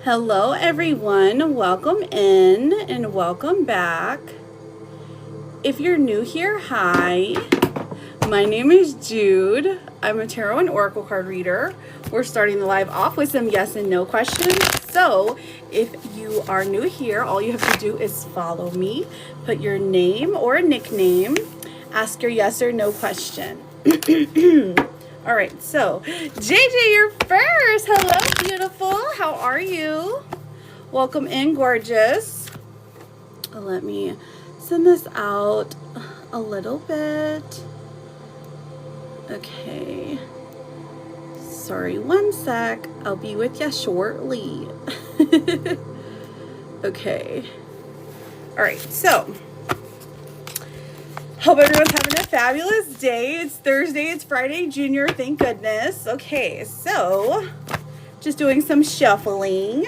Hello everyone, welcome in and welcome back. If you're new here, hi. My name is Jude. I'm a tarot and oracle card reader. We're starting the live off with some yes and no questions. So if you are new here, all you have to do is follow me, put your name or a nickname, ask your yes or no question. All right, so JJ, you're first. Hello, beautiful. How are you? Welcome in, gorgeous. Let me send this out a little bit. Okay. Sorry, one sec. I'll be with you shortly. Okay. All right, so hope everyone's having a fabulous day. It's Thursday, it's Friday, Junior, thank goodness. Okay, so just doing some shuffling.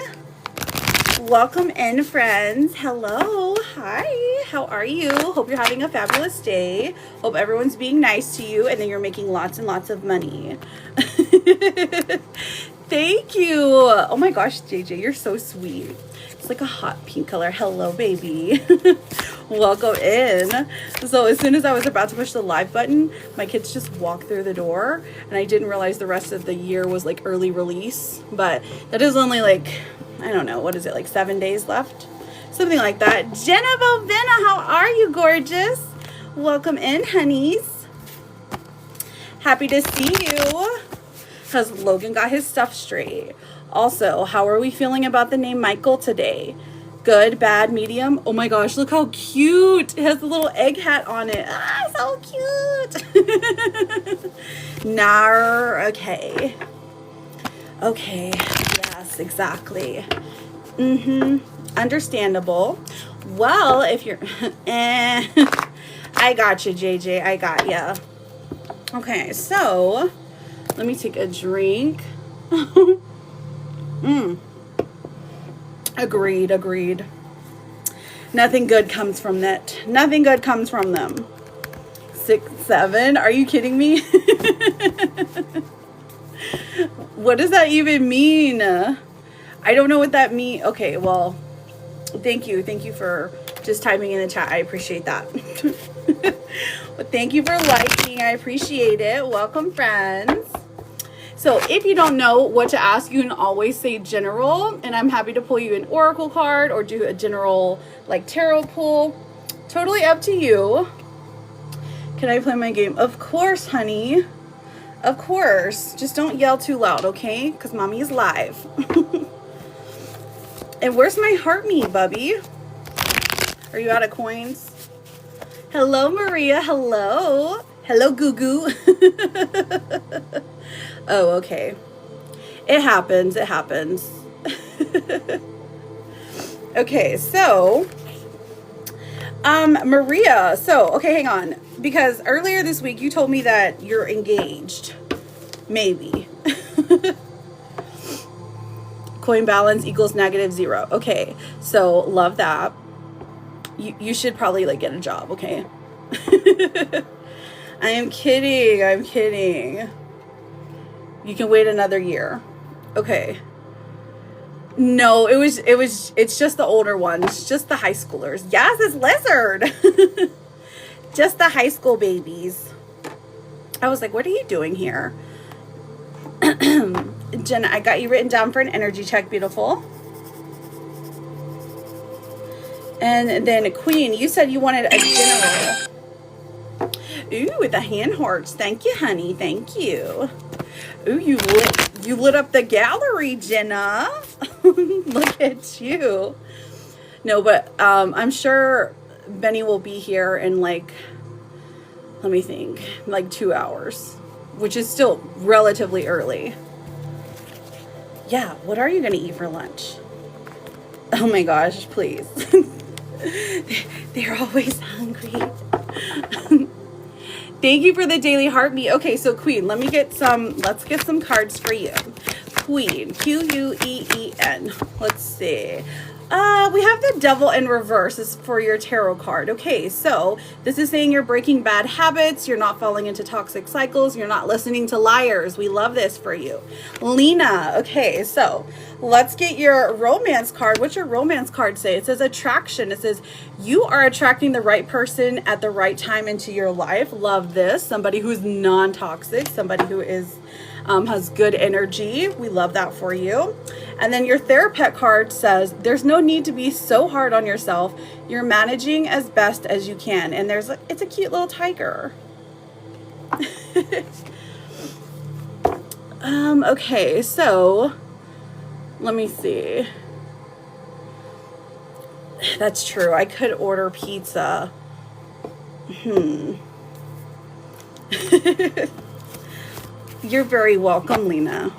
Welcome in, friends. Hello, hi, how are you? Hope you're having a fabulous day. Hope everyone's being nice to you and then you're making lots and lots of money. Thank you. Oh my gosh, JJ, you're so sweet. It's like a hot pink color. Hello, baby. Welcome in. So as soon as I was about to push the live button, my kids just walked through the door and I didn't realize the rest of the year was like early release, but that is only like, I don't know, what is it, like 7 days left? Something like that. Jenna Bovena, how are you, gorgeous? Welcome in, honeys. Happy to see you. Has Logan got his stuff straight? Also, how are we feeling about the name Michael today? Good, bad, medium? Oh my gosh, look how cute. It has a little egg hat on it. Ah, so cute. Nar, okay. Okay, yes, exactly. Understandable. Well, if you're, I got you, JJ, I got ya. Okay, so let me take a drink. Agreed. Nothing good comes from that. Nothing good comes from them. 6, 7. Are you kidding me? What does that even mean? I don't know what that means. Okay, well, thank you. Thank you for just typing in the chat. I appreciate that. Well, thank you for liking. I appreciate it. Welcome, friends. So if you don't know what to ask, you can always say general, and I'm happy to pull you an oracle card or do a general like tarot pull. Totally up to you. Can I play my game? Of course, honey. Of course. Just don't yell too loud, okay? Because mommy is live. And where's my heart me, bubby? Are you out of coins? Hello, Maria. Hello. Hello, Goo Goo. Oh, okay. It happens. It happens. Okay, so Maria. So, okay, hang on. Because earlier this week you told me that you're engaged. Maybe. Coin balance equals -0. Okay, so love that. You should probably like get a job, okay? I am kidding. I'm kidding. You can wait another year. Okay. No, it's just the older ones, just the high schoolers. Yes, it's Lizard. Just the high school babies. I was like, what are you doing here? Jenna, I got you written down for an energy check, beautiful. And then Queen, you said you wanted a general. Ooh, with the hand hearts. Thank you, honey. Thank you. Ooh, you lit up the gallery, Jenna. Look at you. No, but I'm sure Benny will be here in like, let me think, like 2 hours, which is still relatively early. Yeah, what are you going to eat for lunch? Oh my gosh, please. They're always hungry. Thank you for the daily heartbeat. Okay, so Queen, let's get some cards for you. Queen, Queen. Let's see. We have the devil in reverse. This is for your tarot card. Okay, so this is saying you're breaking bad habits, you're not falling into toxic cycles, you're not listening to liars. We love this for you. Lena, okay, so let's get your romance card. What's your romance card say? It says attraction. It says you are attracting the right person at the right time into your life. Love this. Somebody who's non-toxic, somebody who is has good energy. We love that for you. And then your therapist card says there's no need to be so hard on yourself. You're managing as best as you can. And it's a cute little tiger. Okay, so let me see. That's true. I could order pizza. You're very welcome, Lena.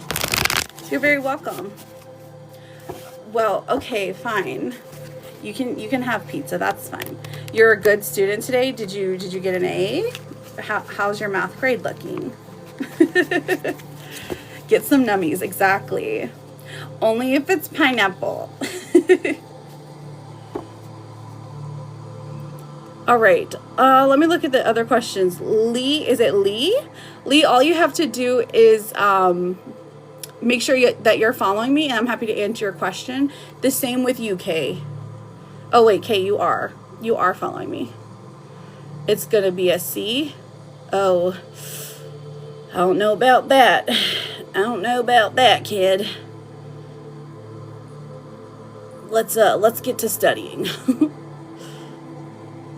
You're very welcome. Well, okay, fine. You can have pizza. That's fine. You're a good student today. Did you get an A? How's your math grade looking? Get some nummies, exactly. Only if it's pineapple. All right, let me look at the other questions. Lee, is it Lee? Lee, all you have to do is make sure that you're following me, and I'm happy to answer your question. The same with you, Kay. Oh, wait, Kay, you are following me. It's going to be a C. Oh, I don't know about that. I don't know about that, kid. Let's get to studying.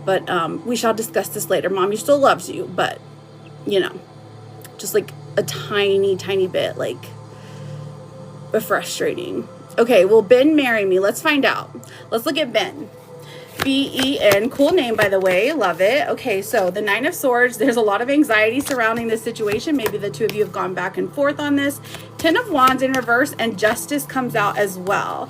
But we shall discuss this later. Mommy still loves you, but, you know, just like a tiny, tiny bit, like, frustrating. Okay, will Ben marry me? Let's find out. Let's look at Ben. B-E-N. Cool name, by the way. Love it. Okay, so the Nine of Swords. There's a lot of anxiety surrounding this situation. Maybe the two of you have gone back and forth on this. Ten of Wands in reverse, and Justice comes out as well.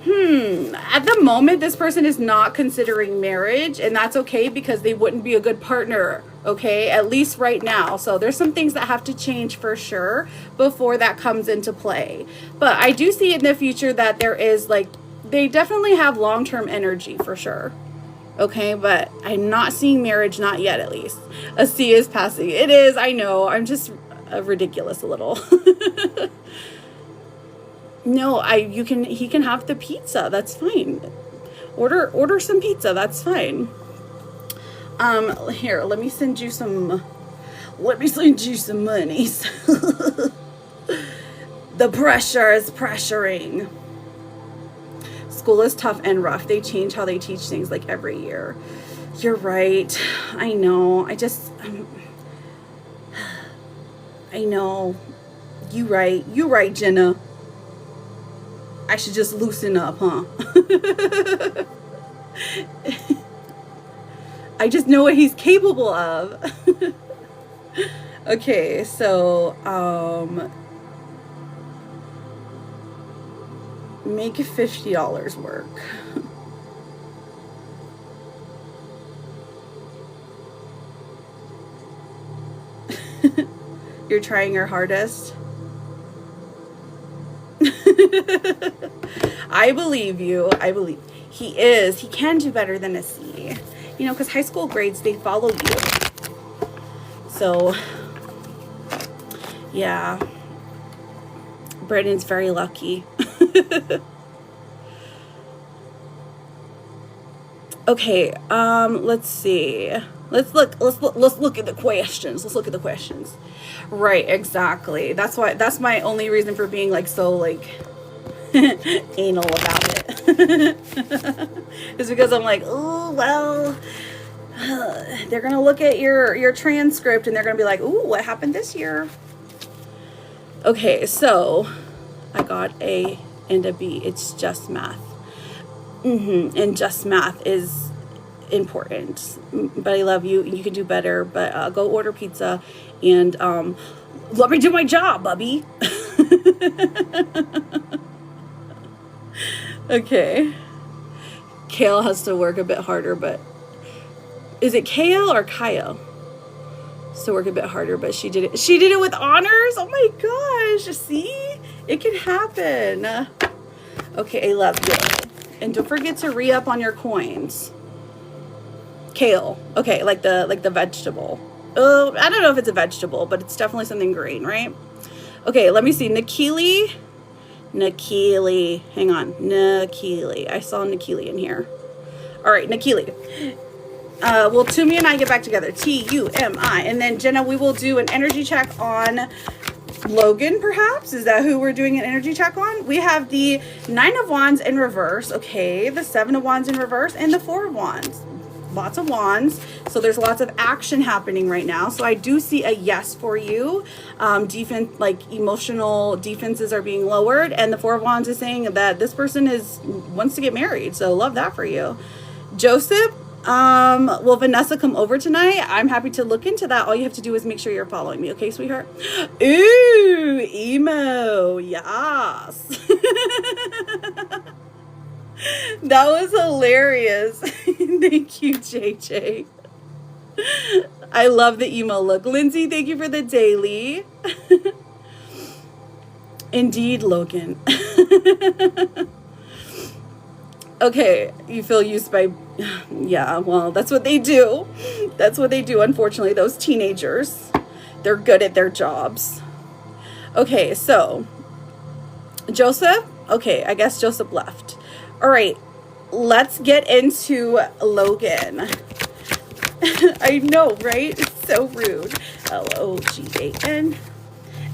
At the moment, this person is not considering marriage, and that's okay because they wouldn't be a good partner, okay? At least right now. So there's some things that have to change for sure before that comes into play. But I do see in the future that there is, like, they definitely have long-term energy for sure. Okay, but I'm not seeing marriage, not yet at least. A C is passing. It is, I know. I'm just ridiculous a little. No, he can have the pizza. That's fine. Order some pizza. That's fine. Here, let me send you some monies. The pressure is pressuring. School is tough and rough. They change how they teach things like every year. You're right. I know. I know. You right, Jenna. I should just loosen up, huh? I just know what he's capable of. Okay, so, make $50 work. You're trying your hardest. I believe you. I believe he can do better than a C, you know, because high school grades, they follow you. So yeah, Brandon's very lucky. Okay, let's see. Let's look at the questions. Let's look at the questions. Right, exactly. That's my only reason for being like so like anal about it. Is because I'm like, oh well, they're gonna look at your transcript and they're gonna be like, ooh, what happened this year? Okay, so I got A and a B. It's just math. And just math is important. But I love you. You can do better. But go order pizza and let me do my job, Bubby. Okay. Kale has to work a bit harder, but is it Kale or Kyle? To work a bit harder, but she did it. She did it with honors. Oh my gosh. See? It can happen. Okay, I love you. And don't forget to re-up on your coins. Kale. Okay, like the vegetable. Oh, I don't know if it's a vegetable, but it's definitely something green, right? Okay, let me see. Nikili. Hang on. Nikili. I saw Nikili in here. All right, Nikili. Well, Tumi and I get back together. T-U-M-I. And then, Jenna, we will do an energy check on Logan, perhaps. Is that who we're doing an energy check on? We have the 9 of Wands in reverse. Okay, the 7 of Wands in reverse and the 4 of Wands. Lots of wands, so there's lots of action happening right now. So I do see a yes for you. Defense, like emotional defenses are being lowered, and the 4 of Wands is saying that this person wants to get married. So love that for you. Joseph, will Vanessa come over tonight? I'm happy to look into that. All you have to do is make sure you're following me, okay, sweetheart? Ooh, emo, yes. That was hilarious. Thank you, JJ. I love the emo look. Lindsay, thank you for the daily. Indeed, Logan. Okay, you feel used by... Yeah, well, that's what they do. That's what they do, unfortunately, those teenagers. They're good at their jobs. Okay, so... Joseph? Okay, I guess Joseph left. All right, let's get into Logan. I know, right? It's so rude. Logan.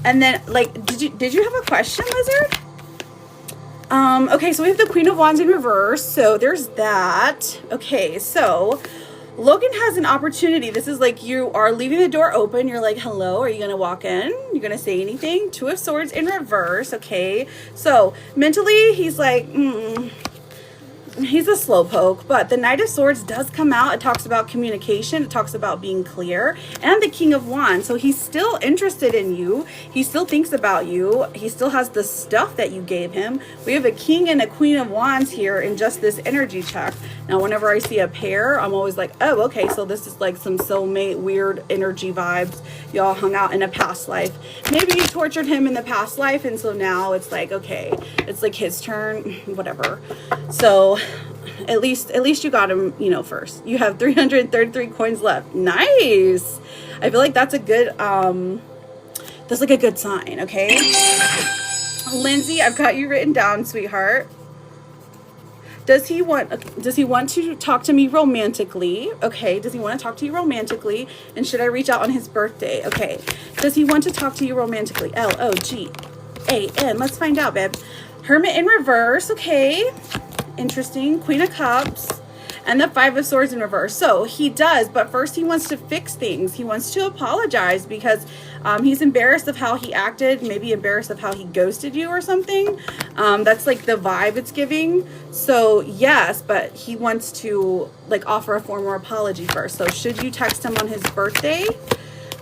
And then, like, did you have a question, Lizard? Okay, so we have the Queen of Wands in reverse. So there's that. Okay, so Logan has an opportunity. This is like you are leaving the door open. You're like, hello, are you going to walk in? You're going to say anything? 2 of Swords in reverse. Okay, so mentally, he's like, he's a slowpoke, but the Knight of Swords does come out. It talks about communication. It talks about being clear, and the King of Wands. So he's still interested in you. He still thinks about you. He still has the stuff that you gave him. We have a King and a Queen of Wands here in just this energy check. Now, whenever I see a pair, I'm always like, oh, okay, so this is like some soulmate, weird energy vibes. Y'all hung out in a past life. Maybe you tortured him in the past life, and so now it's like, okay, it's like his turn, whatever. So at least you got him, you know, first. You have 333 coins left. Nice. I feel like that's a good, that's like a good sign, okay? Lindsay, I've got you written down, sweetheart. Does he want to talk to me romantically? Okay, does he want to talk to you romantically? And should I reach out on his birthday? Okay, does he want to talk to you romantically? L-O-G-A-N. Let's find out, babe. Hermit in reverse. Okay, interesting. Queen of Cups. And the 5 of Swords in reverse. So he does, but first he wants to fix things. He wants to apologize because he's embarrassed of how he acted, maybe embarrassed of how he ghosted you or something. That's like the vibe it's giving. So yes, but he wants to like offer a formal apology first. So should you text him on his birthday?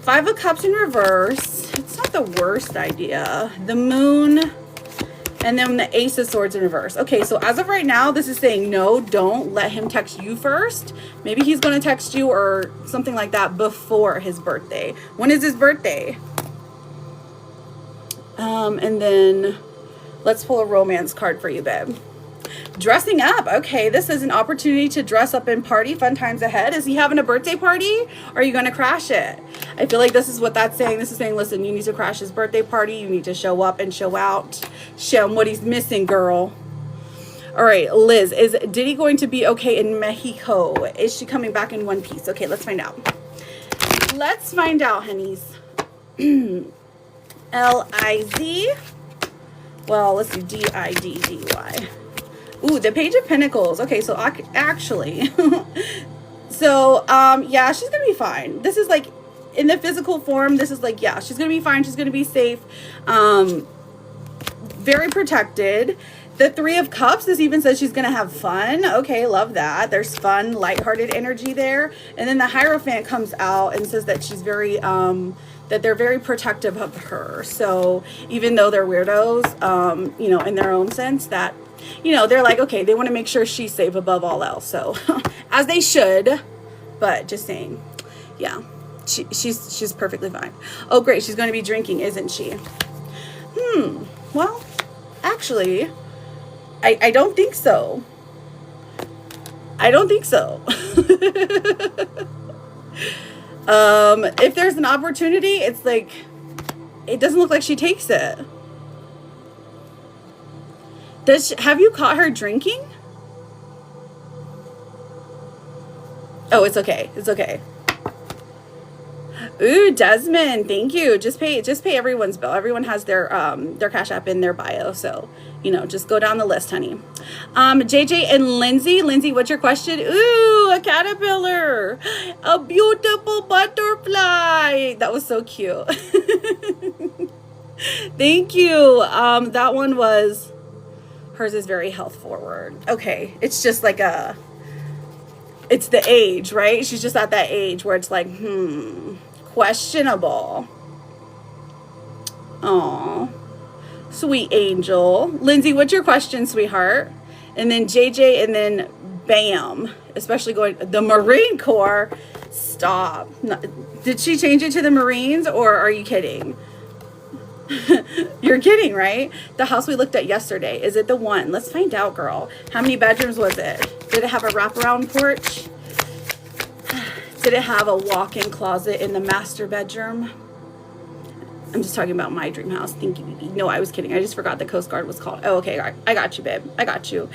5 of Cups in reverse. It's not the worst idea. The Moon. And then the Ace of Swords in reverse. Okay, so as of right now, this is saying no, don't let him text you first. Maybe he's going to text you or something like that before his birthday. When is his birthday? And then let's pull a romance card for you, babe. Dressing up. Okay, this is an opportunity to dress up and party. Fun times ahead. Is he having a birthday party? Or are you going to crash it? I feel like this is what that's saying. This is saying, listen, you need to crash his birthday party. You need to show up and show out. Show him what he's missing, girl. All right, Liz, is Diddy going to be okay in Mexico? Is she coming back in one piece? Okay, let's find out. Let's find out, honeys. L-I-Z. Well, let's do D-I-D-D-Y. Ooh, the Page of Pentacles. Okay, so actually, so, yeah, she's gonna be fine. This is like, in the physical form, this is like, yeah, she's gonna be fine. She's gonna be safe. Very protected. The 3 of Cups, this even says she's gonna have fun. Okay, love that. There's fun, lighthearted energy there. And then the Hierophant comes out and says that she's very, that they're very protective of her. So even though they're weirdos, you know, in their own sense, that, you know, they're like, okay, they want to make sure she's safe above all else. So as they should, but just saying, yeah, she's perfectly fine. Oh, great. She's going to be drinking, isn't she? Well, actually, I don't think so. I don't think so. If there's an opportunity, it's like, it doesn't look like she takes it. Have you caught her drinking? Oh, it's okay. It's okay. Ooh, Desmond, thank you. Just pay everyone's bill. Everyone has their Cash App in their bio, so just go down the list, honey. JJ and Lindsay. Lindsay, what's your question? Ooh, a caterpillar, a beautiful butterfly. That was so cute. Thank you. That one was, hers is very health forward. Okay, it's just like it's the age, right? She's just at that age where it's like, questionable. Oh, sweet angel. Lindsay, what's your question, sweetheart? And then JJ, and then bam, especially going the Marine Corps. Stop. Did she change it to the Marines, or are you kidding? You're kidding, right? The house we looked at yesterday, is it the one? Let's find out, girl. How many bedrooms was it? Did it have a wraparound porch? Did it have a walk-in closet in the master bedroom? I'm just talking about my dream house. Thank you, baby. No, I was kidding. I just forgot the Coast Guard was called. Oh, okay. I got you, babe. I got you.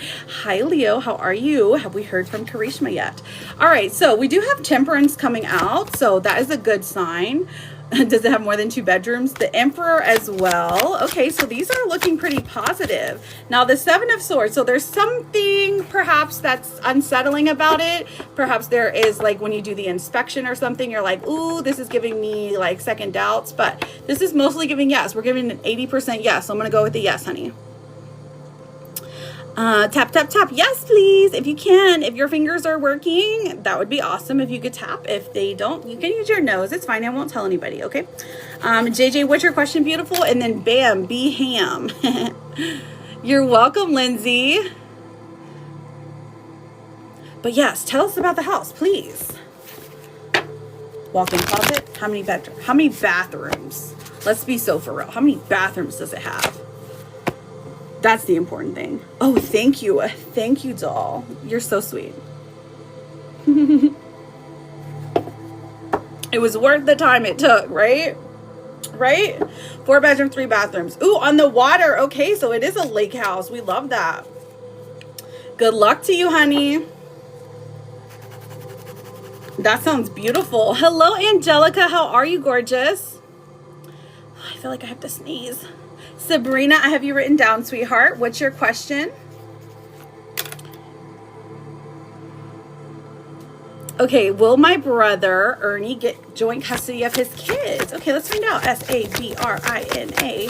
Hi, Leo. How are you? Have we heard from Karishma yet? All right. So we do have Temperance coming out. So that is a good sign. Does it have more than 2 bedrooms? The Emperor as well. Okay, so these are looking pretty positive. Now the 7 of Swords. So there's something perhaps that's unsettling about it. Perhaps there is, like, when you do the inspection or something, you're like, ooh, this is giving me like second doubts. But this is mostly giving yes. We're giving an 80% yes. So I'm going to go with the yes, honey. Tap, tap, tap. Yes, please. If you can, if your fingers are working, that would be awesome. If you could tap. If they don't, you can use your nose. It's fine. I won't tell anybody. Okay. JJ, what's your question? Beautiful. And then bam, be ham. You're welcome, Lindsay. But yes, tell us about the house, please. Walk-in closet. How many bedrooms? How many bathrooms? Let's be so for real. How many bathrooms does it have? That's the important thing. Oh, thank you. Thank you, doll. You're so sweet. It was worth the time it took, right? Right? 4 bedrooms, 3 bathrooms. Ooh, on the water. Okay, so it is a lake house. We love that. Good luck to you, honey. That sounds beautiful. Hello, Angelica. How are you, gorgeous? I feel like I have to sneeze. Sabrina, I have you written down, sweetheart. What's your question? Okay, will my brother, Ernie, get joint custody of his kids? Okay, let's find out. Sabrina.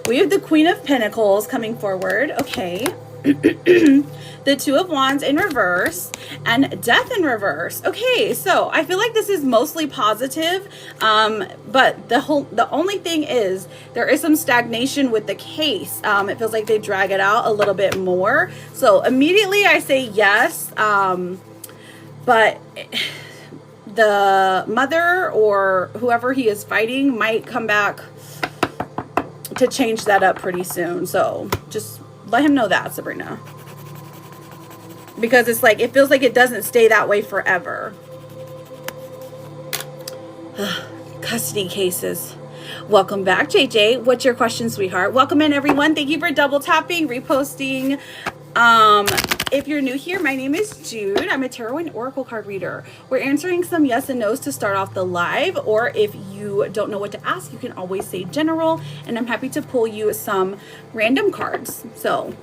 We have the Queen of Pentacles coming forward. Okay. The 2 of Wands in reverse and Death in reverse. Okay, so I feel like this is mostly positive, but the only thing is there is some stagnation with the case. It feels like they drag it out a little bit more. So immediately I say yes, but the mother or whoever he is fighting might come back to change that up pretty soon. So just let him know that, Sabrina. Because it's like, it feels like it doesn't stay that way forever. Custody cases. Welcome back, JJ. What's your question, sweetheart? Welcome in, everyone. Thank you for double tapping, reposting. If you're new here, my name is Jude. I'm a tarot and oracle card reader. We're answering some yes and no's to start off the live, or if you don't know what to ask, you can always say general, and I'm happy to pull you some random cards. So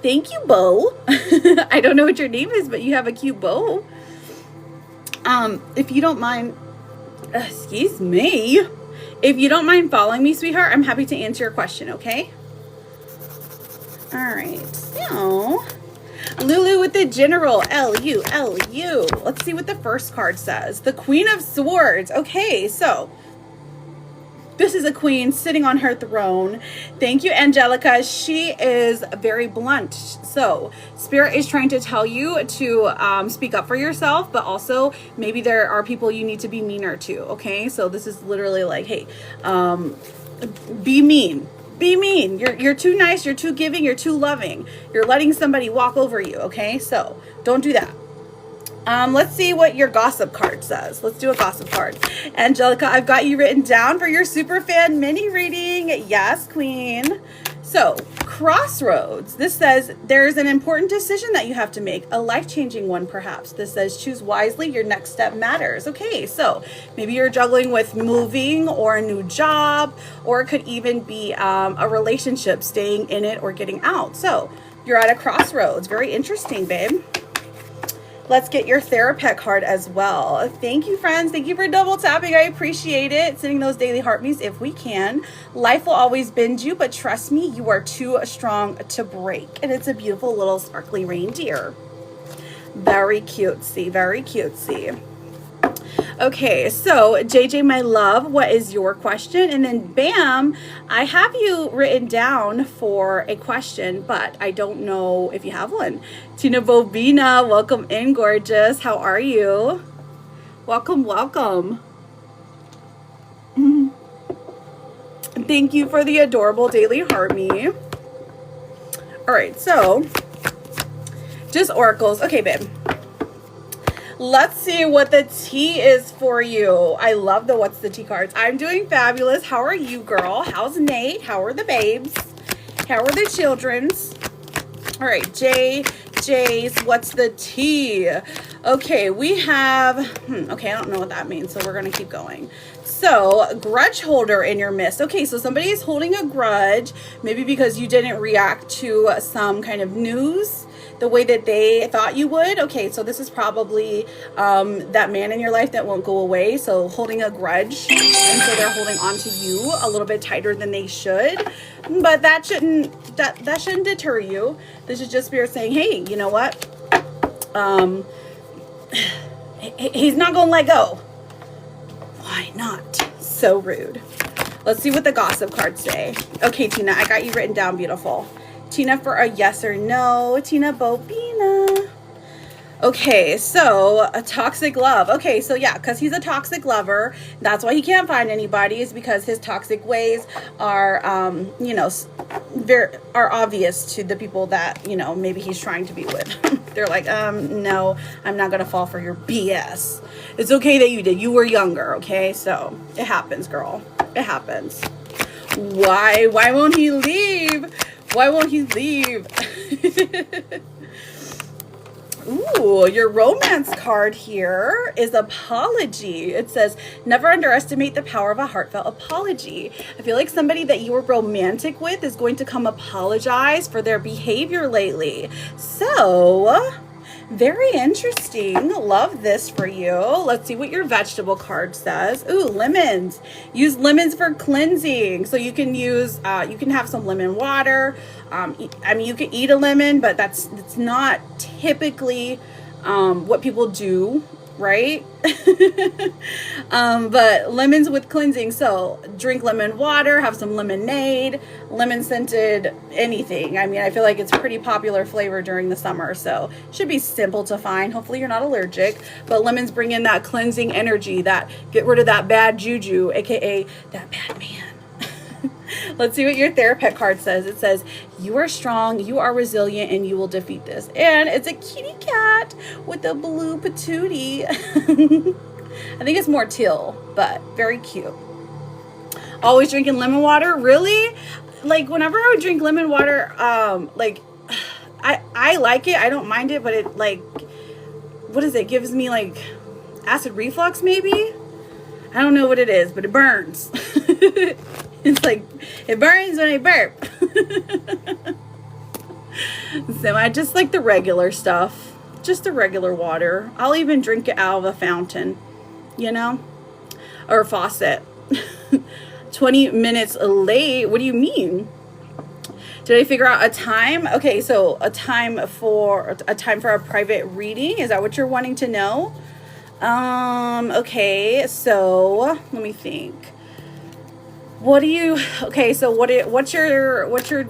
thank you, Bo. I don't know what your name is, but you have a cute bow. If you don't mind, excuse me. If you don't mind following me, sweetheart, I'm happy to answer your question, okay? All right, so Lulu with the general, L-U-L-U. Let's see what the first card says. The Queen of Swords. Okay, so this is a queen sitting on her throne. Thank you, Angelica. She is very blunt. So Spirit is trying to tell you to speak up for yourself, but also maybe there are people you need to be meaner to, okay? So this is literally like, hey, be mean. Be mean. You're too nice. You're too giving. You're too loving. You're letting somebody walk over you, okay? So don't do that. Let's see what your gossip card says. Let's do a gossip card. Angelica, I've got you written down for your super fan mini reading. Yes, queen. So, crossroads. This says there's an important decision that you have to make, a life-changing one perhaps. This says choose wisely, your next step matters. Okay, so maybe you're juggling with moving or a new job, or it could even be a relationship, staying in it or getting out. So, you're at a crossroads. Very interesting, babe. Let's get your Therapet card as well. Thank you, friends. Thank you for double tapping. I appreciate it. Sending those daily heartbeats if we can. Life will always bend you, but trust me, you are too strong to break. And it's a beautiful little sparkly reindeer. Very cutesy, very cutesy. Okay, so JJ, my love, what is your question? And then bam, I have you written down for a question, but I don't know if you have one. Tina Bobina, welcome in, gorgeous. How are you? Welcome, welcome. Thank you for the adorable daily heart me. All right, so just oracles. Okay, babe. Let's see what the tea is for you. I love the what's the tea cards. I'm doing fabulous. How are you, girl? How's Nate? How are the babes? How are the children's? All right, J's, what's the tea? Okay, we have, okay, I don't know what that means, so we're going to keep going. So, grudge holder in your midst. Okay, so somebody is holding a grudge, maybe because you didn't react to some kind of news the way that they thought you would. Okay, so this is probably that man in your life that won't go away. So holding a grudge, and so they're holding on to you a little bit tighter than they should. But that shouldn't deter you. This is just spirit saying, hey, you know what? He's not gonna let go. Why not? So rude. Let's see what the gossip cards say. Okay, Tina, I got you written down, beautiful. Tina for a yes or no. Tina Bobina. Okay, so a toxic love. Okay, so yeah, because he's a toxic lover. That's why he can't find anybody, is because his toxic ways are, you know, are obvious to the people that, you know, maybe he's trying to be with. They're like, no, I'm not going to fall for your BS. It's okay that you did. You were younger, okay? So it happens, girl. It happens. Why won't he leave? Why won't he leave? Ooh, your romance card here is apology. It says, never underestimate the power of a heartfelt apology. I feel like somebody that you were romantic with is going to come apologize for their behavior lately. So, very interesting. Love this for you. Let's see what your vegetable card says. Ooh, lemons. Use lemons for cleansing. So you can use, you can have some lemon water. I mean, you can eat a lemon, but it's not typically what people do, right? But lemons with cleansing. So drink lemon water, have some lemonade, lemon scented anything. I mean, I feel like it's a pretty popular flavor during the summer, so should be simple to find. Hopefully you're not allergic, but lemons bring in that cleansing energy, that get rid of that bad juju, aka that bad man. Let's see what your Therapet card says. It says, you are strong, you are resilient, and you will defeat this. And it's a kitty cat with a blue patootie. I think it's more teal, but very cute. Always drinking lemon water? Really? Like, whenever I would drink lemon water, like, I like it. I don't mind it, but it, like, what is it? Gives me, like, acid reflux, maybe? I don't know what it is, but it burns. It's like, it burns when I burp. So I just like the regular stuff. Just the regular water. I'll even drink it out of a fountain, you know? Or a faucet. 20 minutes late? What do you mean? Did I figure out a time? Okay, so a time for a private reading. Is that what you're wanting to know? Okay, so let me think. What do you, okay, so what's your,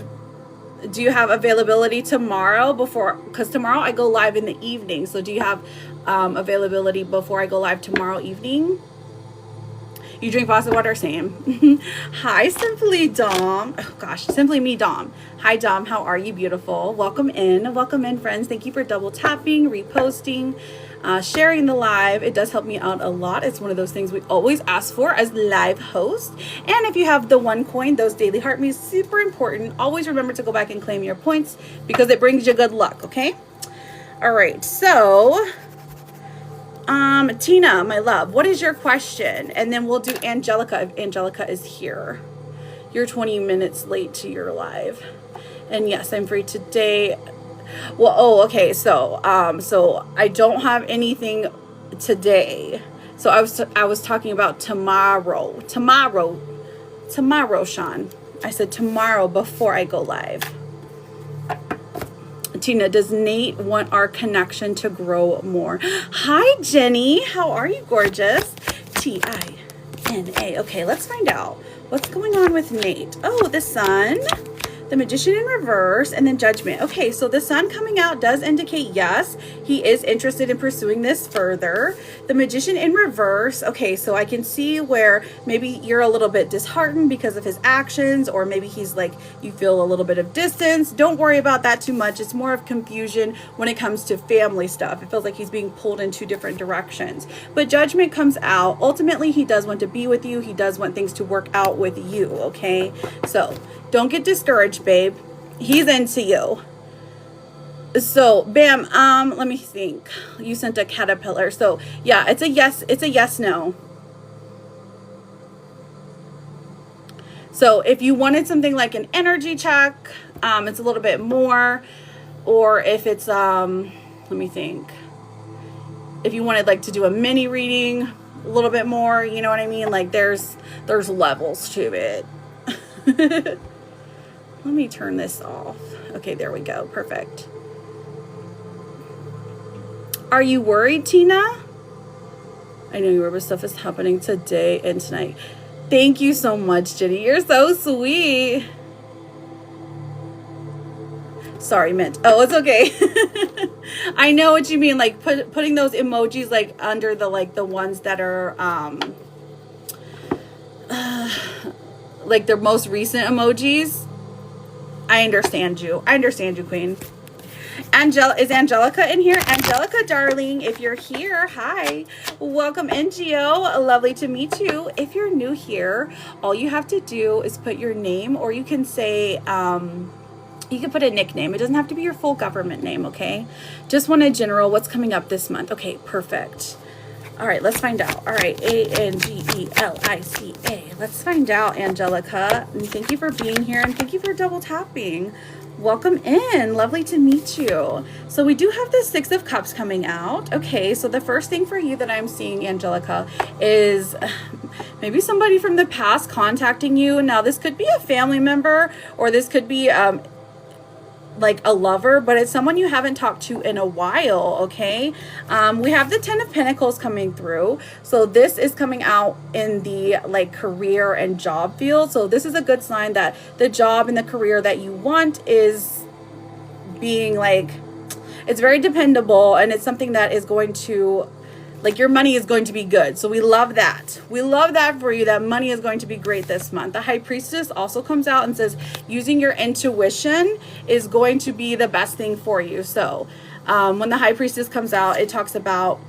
do you have availability tomorrow because tomorrow I go live in the evening. So do you have availability before I go live tomorrow evening? You drink faucet water? Same. Hi, Simply Dom. Oh gosh, Simply Me Dom. Hi, Dom. How are you, beautiful? Welcome in, friends. Thank you for double tapping, reposting. sharing the live. It does help me out a lot. It's one of those things we always ask for as live host. And if you have the 1 coin, those daily heart me's super important. Always remember to go back and claim your points because it brings you good luck, okay? All right, so Tina, my love, what is your question? And then we'll do Angelica if Angelica is here. You're 20 minutes late to your live. And yes, I'm free today. Well, oh, okay. So I don't have anything today. So I was talking about tomorrow. Tomorrow, Sean. I said tomorrow before I go live. Tina, does Nate want our connection to grow more? Hi, Jenny. How are you, gorgeous? Tina. Okay, let's find out what's going on with Nate. Oh, the sun, the Magician in reverse, and then Judgment. Okay, so the sun coming out does indicate yes, he is interested in pursuing this further. The Magician in reverse. Okay, so I can see where maybe you're a little bit disheartened because of his actions, or maybe he's like, you feel a little bit of distance. Don't worry about that too much. It's more of confusion when it comes to family stuff. It feels like he's being pulled in 2 different directions. But Judgment comes out. Ultimately, he does want to be with you. He does want things to work out with you, okay? So don't get discouraged, babe. He's into you. So, bam, let me think. You sent a caterpillar. So, yeah, it's a yes. It's a yes, no. So, if you wanted something like an energy check, it's a little bit more. Or if it's, let me think. If you wanted like to do a mini reading, a little bit more, you know what I mean? Like there's levels to it. Let me turn this off. Okay, there we go. Perfect. Are you worried, Tina? I know your stuff is happening today and tonight. Thank you so much, Jenny. You're so sweet. Sorry, Mint. Oh, it's okay. I know what you mean. Like putting those emojis like under the the ones that are like their most recent emojis. I understand you. I understand you, Queen. Is Angelica in here? Angelica, darling, if you're here, hi. Welcome in, Gio. Lovely to meet you. If you're new here, all you have to do is put your name, or you can say, you can put a nickname. It doesn't have to be your full government name, okay? Just want a general, what's coming up this month. Okay, perfect. All right, let's find out. All right, Angelica. Let's find out, Angelica. And thank you for being here, and thank you for double tapping. Welcome in. Lovely to meet you. So we do have the 6 of Cups coming out. Okay, so the first thing for you that I'm seeing, Angelica, is maybe somebody from the past contacting you. Now, this could be a family member, or this could be like a lover, but it's someone you haven't talked to in a while, okay? We have the 10 of Pentacles coming through. So this is coming out in the career and job field. So this is a good sign that the job and the career that you want is being it's very dependable, and it's something that is going to your money is going to be good. So we love that. We love that for you, that money is going to be great this month. The High Priestess also comes out and says using your intuition is going to be the best thing for you. So when the High Priestess comes out, it talks about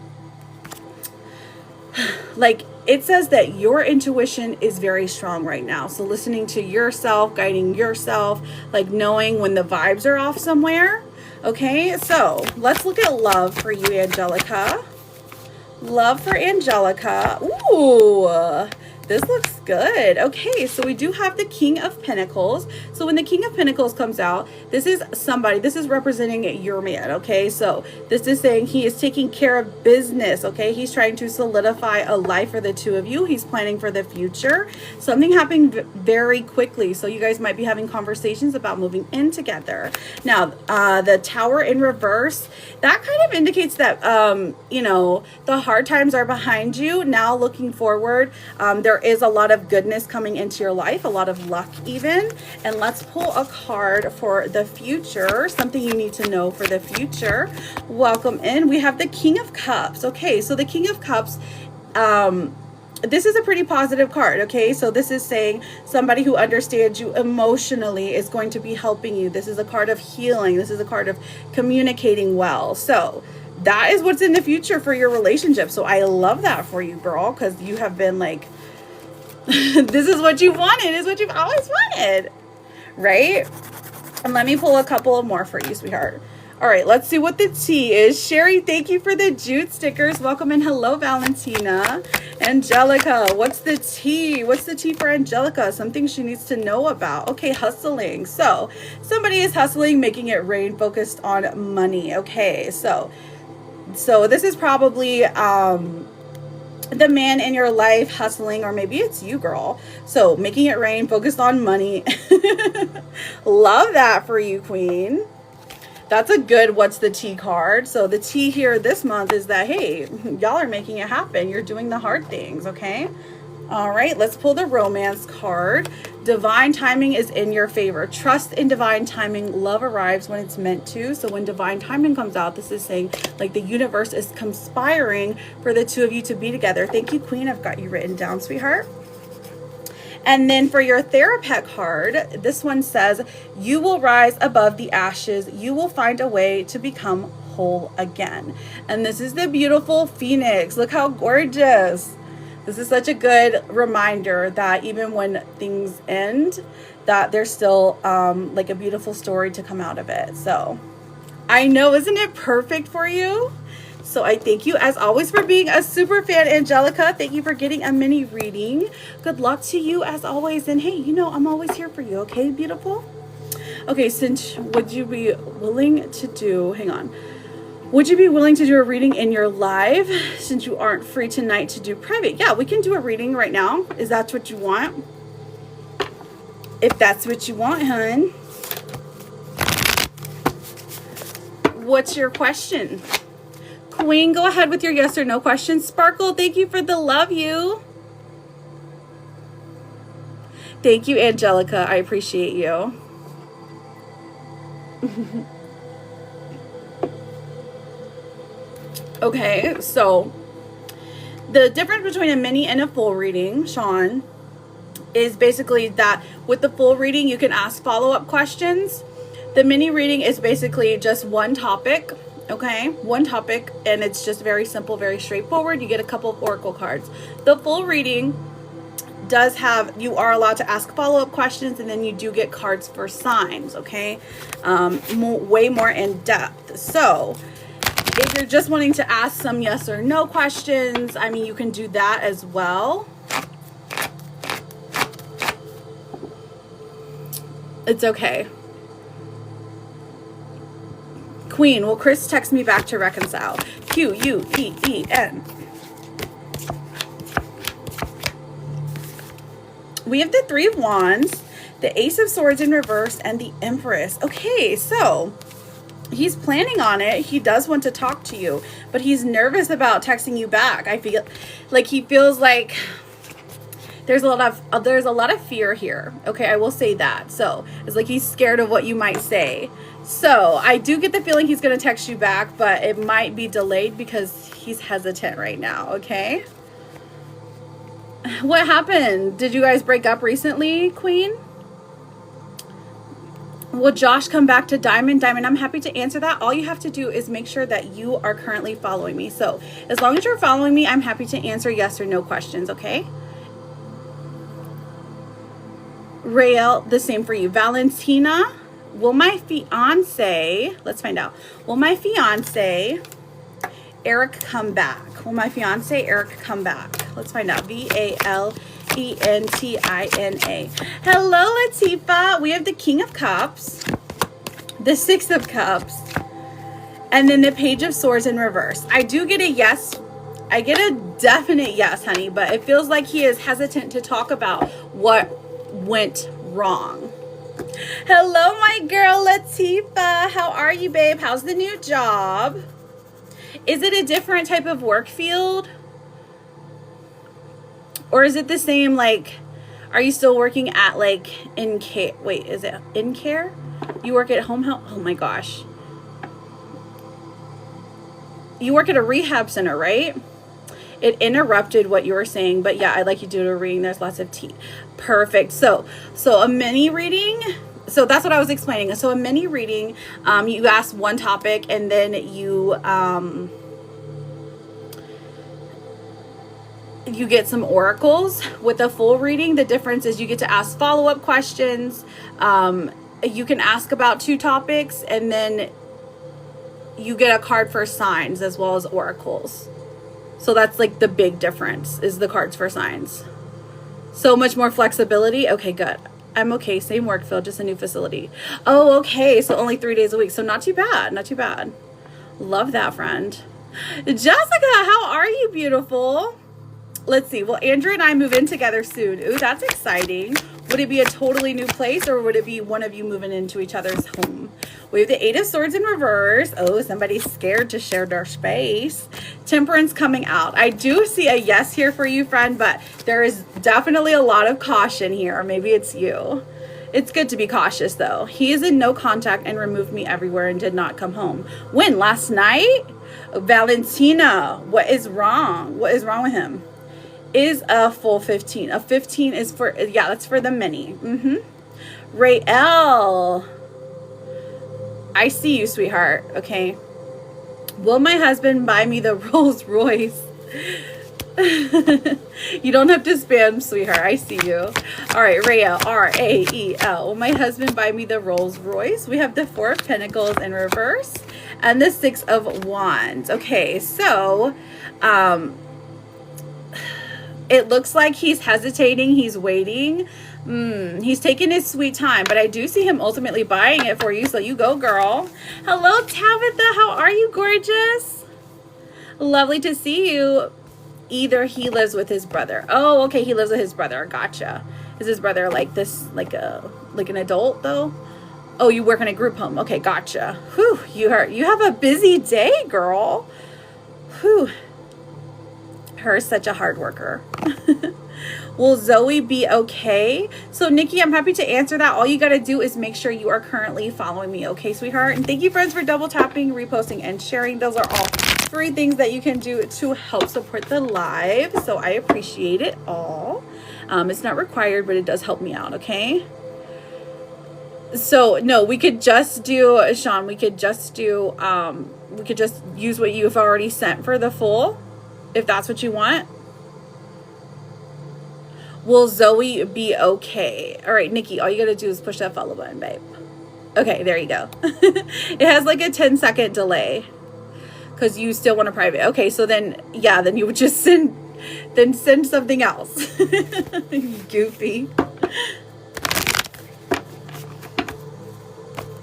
it says that your intuition is very strong right now. So listening to yourself, guiding yourself, knowing when the vibes are off somewhere. Okay, so let's look at love for you, Angelica. Love for Angelica. Ooh, this looks good. Okay, so we do have the King of Pentacles. So when the King of Pentacles comes out, this is somebody, this is representing your man, okay? So this is saying he is taking care of business, okay? He's trying to solidify a life for the two of you. He's planning for the future. Something happened very quickly, so you guys might be having conversations about moving in together. Now, the Tower in reverse, that kind of indicates that, you know, the hard times are behind you. Now looking forward, there is a lot of goodness coming into your life, a lot of luck even. And let's pull a card for the future, something you need to know for the future. Welcome in. We have the King of Cups. Okay, so the King of Cups, this is a pretty positive card, okay? So this is saying somebody who understands you emotionally is going to be helping you. This is a card of healing. This is a card of communicating well. So that is what's in the future for your relationship. So I love that for you, girl, because you have been like, this is what you wanted, is what you've always wanted, right? And let me pull a couple of more for you, sweetheart. All right, let's see what the tea is. Sherry, thank you for the jute stickers. Welcome, and hello, Valentina. Angelica, what's the tea? What's the tea for Angelica? Something she needs to know about. Okay, hustling. So somebody is hustling, making it rain, focused on money. Okay, so this is probably the man in your life hustling, or maybe it's you, girl. So making it rain, focused on money. Love that for you, queen. That's a good what's the tea card. So the tea here this month is that, hey, y'all are making it happen. You're doing the hard things, okay? All right, let's pull the romance card. Divine timing is in your favor. Trust in divine timing. Love arrives when it's meant to. So when divine timing comes out, this is saying like the universe is conspiring for the two of you to be together. Thank you, queen. I've got you written down, sweetheart. And then for your therapist card, this one says, you will rise above the ashes. You will find a way to become whole again. And this is the beautiful phoenix. Look how gorgeous. This is such a good reminder that even when things end, that there's still like a beautiful story to come out of it. So I know, isn't it perfect for you? So I thank you as always for being a super fan, Angelica. Thank you for getting a mini reading. Good luck to you as always. And hey, you know, I'm always here for you. Okay, beautiful? Okay, since would you be willing to do, hang on. Would you be willing to do a reading in your live since you aren't free tonight to do private? Yeah, we can do a reading right now. Is that what you want? If that's what you want, hun. What's your question? Queen, go ahead with your yes or no question. Sparkle, thank you for the love you. Thank you, Angelica. I appreciate you. Okay, so the difference between a mini and a full reading, Sean, is basically that with the full reading, you can ask follow-up questions. The mini reading is basically just one topic. Okay, one topic, and it's just very simple, very straightforward. You get a couple of oracle cards. The full reading does have, you are allowed to ask follow-up questions, and then you do get cards for signs, okay? Way more in depth. So if you're just wanting to ask some yes or no questions, I mean, you can do that as well. It's okay. Queen, will Chris text me back to reconcile? Q-U-E-E-N. We have the Three of Wands, the Ace of Swords in reverse, and the Empress. Okay, so he's planning on it. He does want to talk to you, but he's nervous about texting you back. I feel like he feels like there's a lot of fear here. Okay, I will say that. So it's like he's scared of what you might say. So I do get the feeling he's going to text you back, but it might be delayed because he's hesitant right now. Okay. What happened? Did you guys break up recently, Queen? Will Josh come back to Diamond? Diamond, I'm happy to answer that. All you have to do is make sure that you are currently following me. So as long as you're following me, I'm happy to answer yes or no questions. Okay. Rael, the same for you. Valentina, will my fiance, let's find out. Will my fiance, Eric, come back? Will my fiance, Eric, come back? Let's find out. Valentina. Hello, Latifa. We have the King of Cups, the Six of Cups, and then the Page of Swords in reverse. I do get a yes. I get a definite yes, honey, but it feels like he is hesitant to talk about what went wrong. Hello, my girl Latifa. How are you, babe? How's the new job? Is it a different type of work field? Or is it the same, like, are you still working at, like, in care? Wait, is it in care? You work at home health? Oh, my gosh. You work at a rehab center, right? It interrupted what you were saying, but yeah, I'd like you to do a reading. There's lots of tea. Perfect. So a mini reading. So that's what I was explaining. So a mini reading, you ask one topic and then you get some oracles. With a full reading, the difference is you get to ask follow-up questions. You can ask about 2 topics and then you get a card for signs as well as oracles. So that's like the big difference, is the cards for signs. So much more flexibility. Okay, good. I'm okay. Same work, Phil, just a new facility. Oh, okay. So only 3 days a week. So not too bad. Not too bad. Love that, friend. Jessica, how are you, beautiful? Let's see. Will Andrew and I move in together soon? Ooh, that's exciting. Would it be a totally new place, or would it be one of you moving into each other's home? We have the 8 of Swords in reverse. Oh, somebody's scared to share their space. Temperance coming out. I do see a yes here for you, friend, but there is definitely a lot of caution here. Maybe it's you. It's good to be cautious, though. He is in no contact and removed me everywhere and did not come home. When? Last night? Valentina, what is wrong? What is wrong with him? Is a full 15. A 15 is for, yeah, that's for the mini. Rael, I see you, sweetheart. Okay. Will my husband buy me the Rolls Royce? You don't have to spam, sweetheart. I see you. All right, Rael, R-A-E-L. Will my husband buy me the Rolls Royce? We have the 4 of Pentacles in reverse and the 6 of Wands. Okay, so it looks like he's hesitating. He's waiting. He's taking his sweet time, but I do see him ultimately buying it for you. So you go, girl. Hello, Tabitha. How are you, gorgeous? Lovely to see you. Either he lives with his brother. Oh, okay. He lives with his brother. Gotcha. Is his brother like this, like an adult though? Oh, you work in a group home. Okay, gotcha. Whew, you have a busy day, girl. Whew. Her's such a hard worker. Will Zoe be okay? So, Nikki, I'm happy to answer that. All you got to do is make sure you are currently following me. Okay, sweetheart? And thank you, friends, for double tapping, reposting, and sharing. Those are all 3 things that you can do to help support the live. So I appreciate it all. It's not required, but it does help me out, okay? So, no, we could just do, Sean, we could just do, we could just use what you've already sent for the full, if that's what you want. Will Zoe be okay? All right, Nikki, all you got to do is push that follow button, babe. Okay, there you go. It has like a 10-second delay because you still want a private. Okay, so then, yeah, then you would just send something else. Goofy.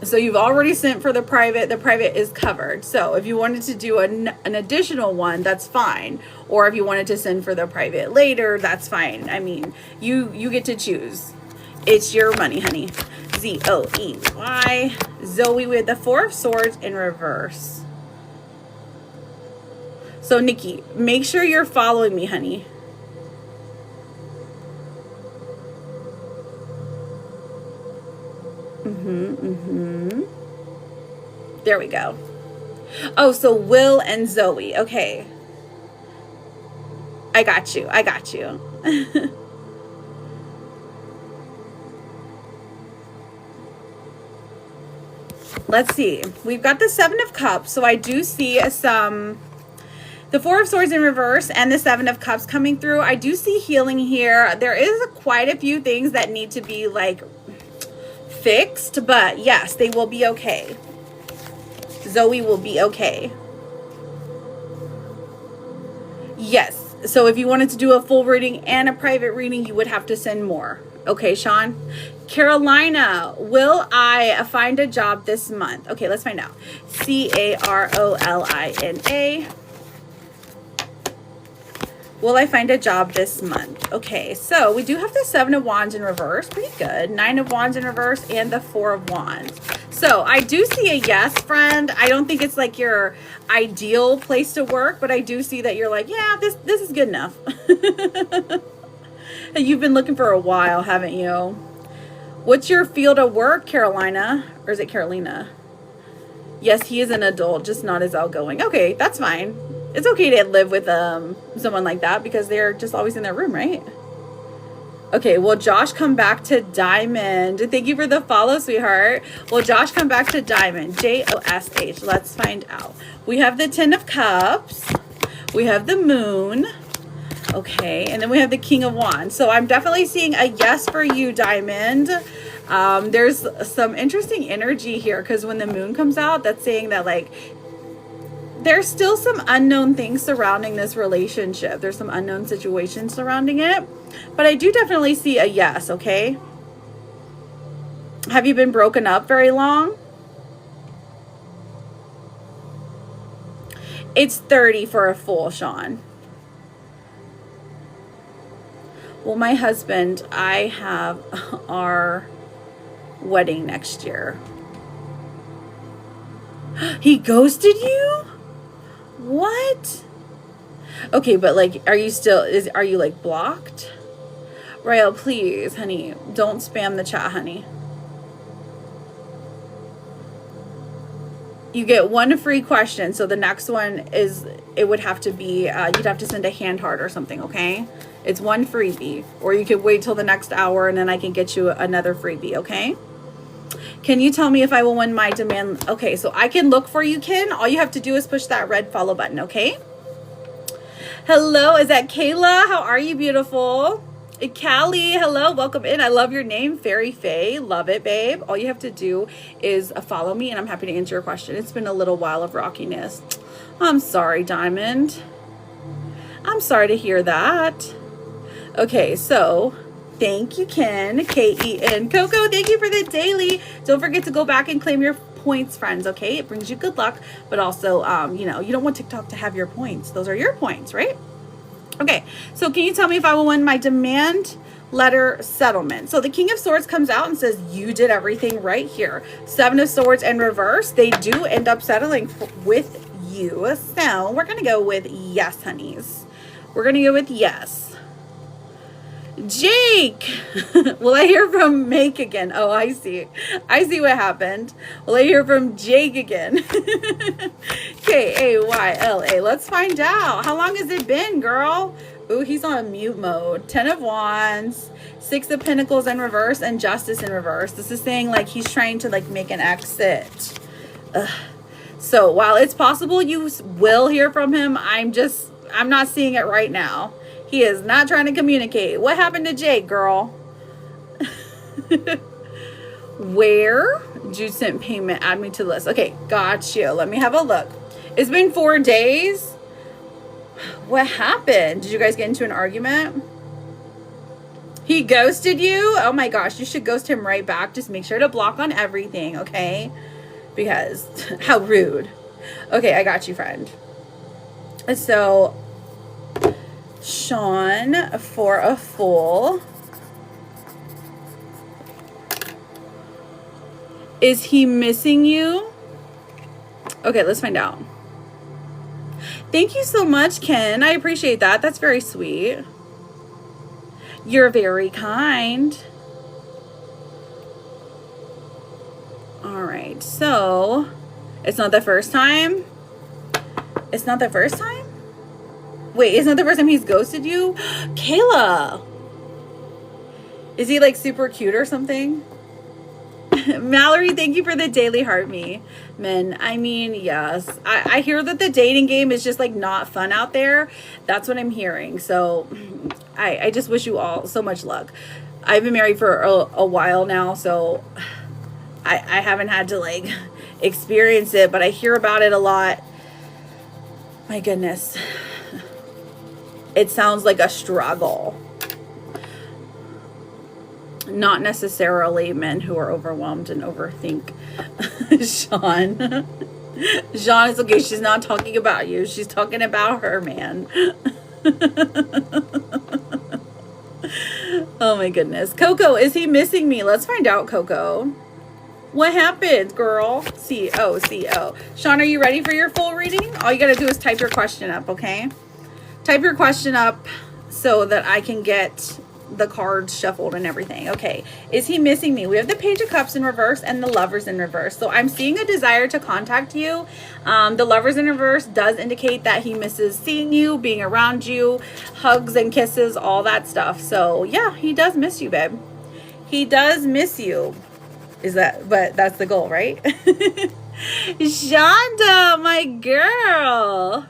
So you've already sent for the private. The private is covered. So if you wanted to do an additional one, that's fine. Or if you wanted to send for the private later, that's fine. I mean, you get to choose. It's your money, honey. Z-O-E-Y. Zoe with the 4 of Swords in reverse. So Nikki, make sure you're following me, honey. There we go. Oh, so Will and Zoe. Okay. I got you. I got you. Let's see. We've got the 7 of Cups. So I do see the 4 of Swords in reverse and the 7 of Cups coming through. I do see healing here. There is quite a few things that need to be like fixed, but yes, they will be okay. Zoe will be okay. Yes. So if you wanted to do a full reading and a private reading, you would have to send more. Okay, Sean. Carolina, will I find a job this month? Okay, let's find out. C-A-R-O-L-I-N-A. Will I find a job this month? Okay, so we do have the 7 of Wands in reverse. Pretty good. 9 of Wands in reverse and the 4 of Wands. So I do see a yes, friend. I don't think it's like your ideal place to work, but I do see that you're like, yeah, this is good enough. You've been looking for a while, haven't you? What's your field of work, Carolina? Or is it Carolina? Yes, he is an adult, just not as outgoing. Okay, that's fine. It's okay to live with someone like that because they're just always in their room, right? Okay, will Josh come back to Diamond? Thank you for the follow, sweetheart. Will Josh come back to Diamond? Josh. Let's find out. We have the Ten of Cups. We have the Moon. Okay, and then we have the King of Wands. So I'm definitely seeing a yes for you, Diamond. There's some interesting energy here because when the Moon comes out, that's saying that like there's still some unknown things surrounding this relationship. There's some unknown situations surrounding it. But I do definitely see a yes, okay? Have you been broken up very long? It's 30 for a Fool, Sean. Well, my husband, I have our wedding next year. He ghosted you? What? Okay, but like, are you like blocked? Rael, please, honey, don't spam the chat, honey. You get one free question, so the next one is, it would have to be, you'd have to send a hand heart or something, okay? It's one freebie, or you could wait till the next hour and then I can get you another freebie, okay? Can you tell me if I will win my demand? Okay, so I can look for you, Ken. All you have to do is push that red follow button, okay? Hello, is that Kayla? How are you, beautiful? Callie, hello, welcome in. I love your name, Fairy Faye. Love it, babe. All you have to do is follow me and I'm happy to answer your question. It's been a little while of rockiness. I'm sorry, Diamond. I'm sorry to hear that. Okay, so thank you, Ken. K-E-N. Coco, thank you for the daily. Don't forget to go back and claim your points, friends, okay? It brings you good luck, but also, you know, you don't want TikTok to have your points. Those are your points, right? Okay, so can you tell me if I will win my demand letter settlement? So the King of Swords comes out and says, you did everything right here. Seven of Swords in reverse. They do end up settling with you. So we're going to go with yes, honeys. We're going to go with yes. Jake, will I hear from Make again? Oh, I see. I see what happened. Will I hear from Jake again? K-A-Y-L-A. Let's find out. How long has it been, girl? Ooh, he's on mute mode. 10 of Wands, 6 of Pentacles in reverse, and Justice in reverse. This is saying like he's trying to like make an exit. Ugh. So while it's possible you will hear from him, I'm not seeing it right now. He is not trying to communicate. What happened to Jake, girl? Where? Jude sent payment. Add me to the list. Okay, got you. Let me have a look. It's been 4 days. What happened? Did you guys get into an argument? He ghosted you? Oh my gosh, you should ghost him right back. Just make sure to block on everything, okay? Because how rude. Okay, I got you, friend. So Sean for a Fool. Is he missing you? Okay, let's find out. Thank you so much, Ken. I appreciate that. That's very sweet. You're very kind. All right, so it's not the first time. It's not the first time? Wait, isn't that the first time he's ghosted you? Kayla! Is he like super cute or something? Mallory, thank you for the daily heart me. Men, I mean, yes. I hear that the dating game is just like not fun out there. That's what I'm hearing. So I just wish you all so much luck. I've been married for a while now, so I haven't had to like experience it, but I hear about it a lot. My goodness. It sounds like a struggle. Not necessarily men who are overwhelmed and overthink. Sean. Sean is okay. She's not talking about you. She's talking about her, man. Oh my goodness. Coco, is he missing me? Let's find out, Coco. What happened, girl? C-O. Sean, are you ready for your full reading? All you got to do is type your question up, okay? Type your question up so that I can get the cards shuffled and everything. Okay, is he missing me? We have the Page of Cups in reverse and the Lovers in reverse. So I'm seeing a desire to contact you. The Lovers in reverse does indicate that he misses seeing you, being around you, hugs and kisses, all that stuff. So yeah, he does miss you, babe. He does miss you. But that's the goal, right? Shonda, my girl.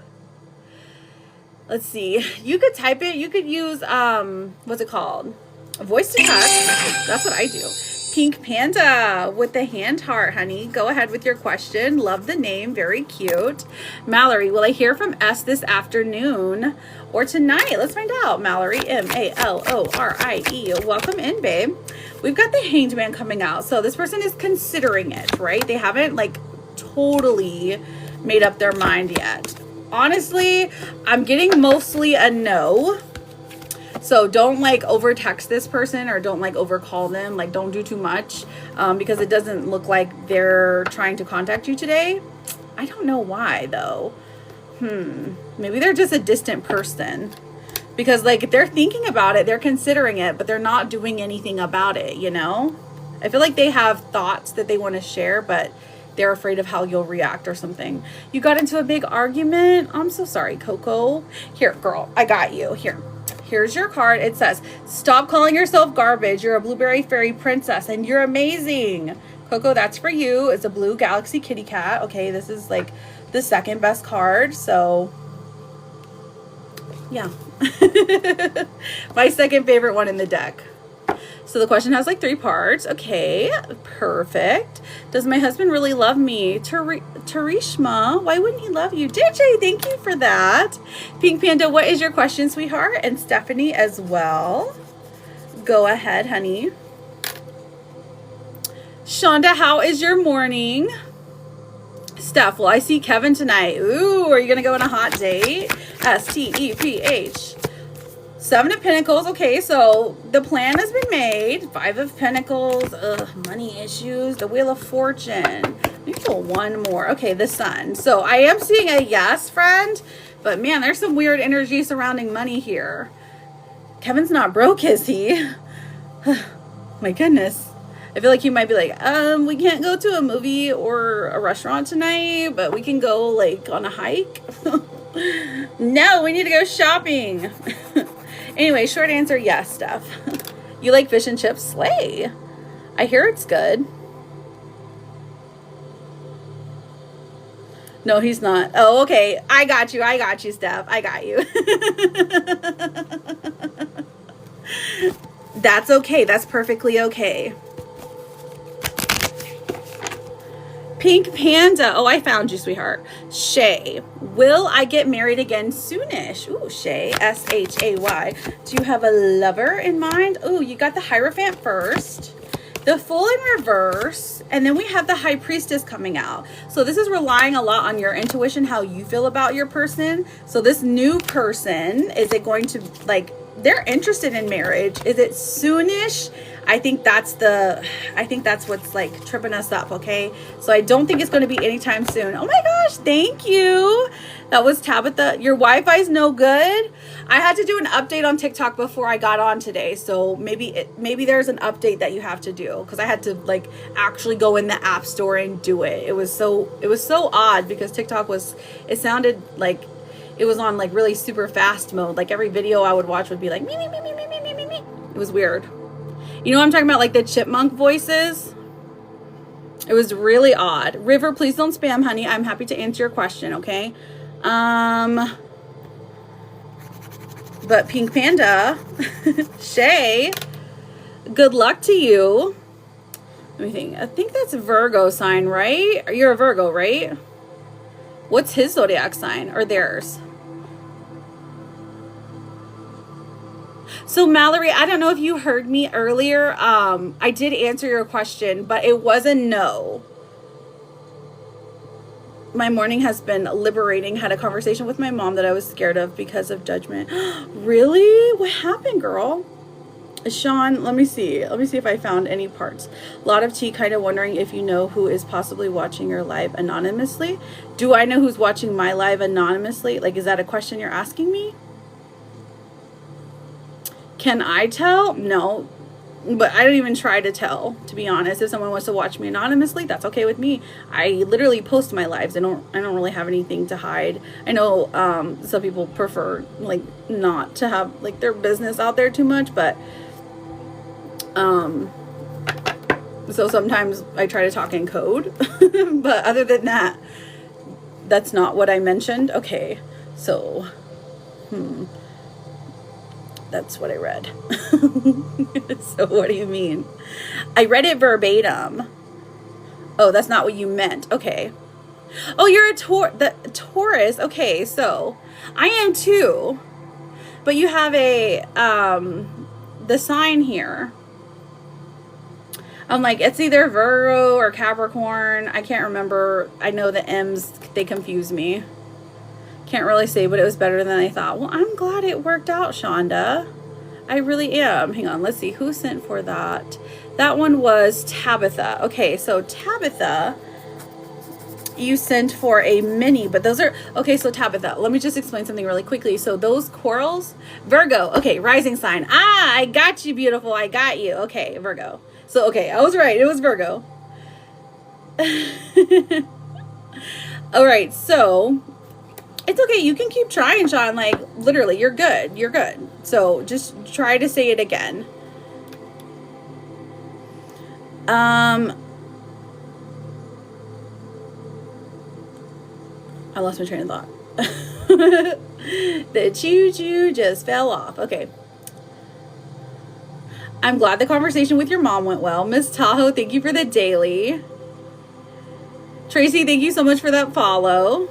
Let's see. You could type it. You could use, what's it called? Voice to text. That's what I do. Pink Panda with the hand heart, honey. Go ahead with your question. Love the name. Very cute. Mallory, will I hear from S this afternoon or tonight? Let's find out. Mallory, M-A-L-O-R-I-E. Welcome in, babe. We've got the Hanged Man coming out. So this person is considering it, right? They haven't like totally made up their mind yet. Honestly, I'm getting mostly a no. So don't like over text this person or don't like over call them. Like don't do too much because it doesn't look like they're trying to contact you today. I don't know why though. Maybe they're just a distant person because like they're thinking about it, they're considering it, but they're not doing anything about it, you know? I feel like they have thoughts that they want to share, but they're afraid of how you'll react or something. You got into a big argument. I'm so sorry, Coco. Here, girl, I got you. Here's your card. It says, stop calling yourself garbage. You're a blueberry fairy princess and you're amazing. Coco, that's for you. It's a blue galaxy kitty cat. Okay, this is like the second best card. So, yeah. My second favorite one in the deck. So the question has like 3 parts. Okay, perfect. Does my husband really love me? Tarishma, why wouldn't he love you? DJ, thank you for that. Pink Panda, what is your question, sweetheart? And Stephanie as well. Go ahead, honey. Shonda, how is your morning? Steph, well, I see Kevin tonight. Ooh, are you going to go on a hot date? S-T-E-P-H. 7 of Pentacles. Okay, so the plan has been made. 5 of Pentacles. Money issues. The Wheel of Fortune. Let me pull one more. Okay, the Sun. So I am seeing a yes, friend. But man, there's some weird energy surrounding money here. Kevin's not broke, is he? My goodness. I feel like you might be like, we can't go to a movie or a restaurant tonight, but we can go like on a hike. No, we need to go shopping. Anyway, short answer, yes, Steph. You like fish and chips? Slay. I hear it's good. No, he's not. Oh, okay. I got you, Steph. I got you. That's okay. That's perfectly okay. Pink Panda. Oh, I found you, sweetheart. Shay. Will I get married again soonish? Ooh, Shay. S-H-A-Y. Do you have a lover in mind? Ooh, you got the Hierophant first. The Fool in reverse. And then we have the High Priestess coming out. So this is relying a lot on your intuition, how you feel about your person. So this new person, is it going to, like, they're interested in marriage. Is it soonish? I think that's what's like tripping us up, okay? So I don't think it's going to be anytime soon. Oh my gosh, thank you. That was Tabitha. Your Wi-Fi's no good. I had to do an update on TikTok before I got on today. So maybe there's an update that you have to do because I had to like actually go in the app store and do it. It was so odd because TikTok it sounded like it was on like really super fast mode. Like every video I would watch would be like me, me, me, me, me, me, me, me, me. It was weird. You know what I'm talking about? Like the chipmunk voices. It was really odd. River, please don't spam, honey. I'm happy to answer your question, okay? But Pink Panda, Shay, good luck to you. Let me think. I think that's a Virgo sign, right? You're a Virgo, right? What's his zodiac sign or theirs? So Mallory, I don't know if you heard me earlier. I did answer your question, but it was a no. My morning has been liberating. Had a conversation with my mom that I was scared of because of judgment. Really? What happened, girl? Sean, let me see. Let me see if I found any parts. A lot of tea, kind of wondering if you know who is possibly watching your live anonymously. Do I know who's watching my live anonymously? Like, is that a question you're asking me? Can I tell? No. But I don't even try to tell, to be honest. If someone wants to watch me anonymously, that's okay with me. I literally post my lives. I don't really have anything to hide. I know some people prefer like not to have like their business out there too much, but so sometimes I try to talk in code. But other than that, that's not what I mentioned. Okay. So that's what I read. So what do you mean? I read it verbatim. Oh, that's not what you meant. Okay. Oh, you're a Taurus. Okay, so I am too. But you have a the sign here. I'm like, it's either Virgo or Capricorn. I can't remember. I know the M's, they confuse me. Can't really say, but it was better than I thought. Well, I'm glad it worked out, Shonda. I really am. Hang on, let's see who sent for that. That one was Tabitha. Okay, so Tabitha, you sent for a mini, but those are, okay, so Tabitha, let me just explain something really quickly. So those corals, Virgo, okay, rising sign. Ah, I got you, beautiful. I got you. Okay, Virgo. So, okay, I was right. It was Virgo. All right, so it's okay. You can keep trying, Sean. Like, literally, you're good. You're good. So just try to say it again. I lost my train of thought. The choo-choo just fell off. Okay. I'm glad the conversation with your mom went well. Miss Tahoe, thank you for the daily. Tracy, thank you so much for that follow.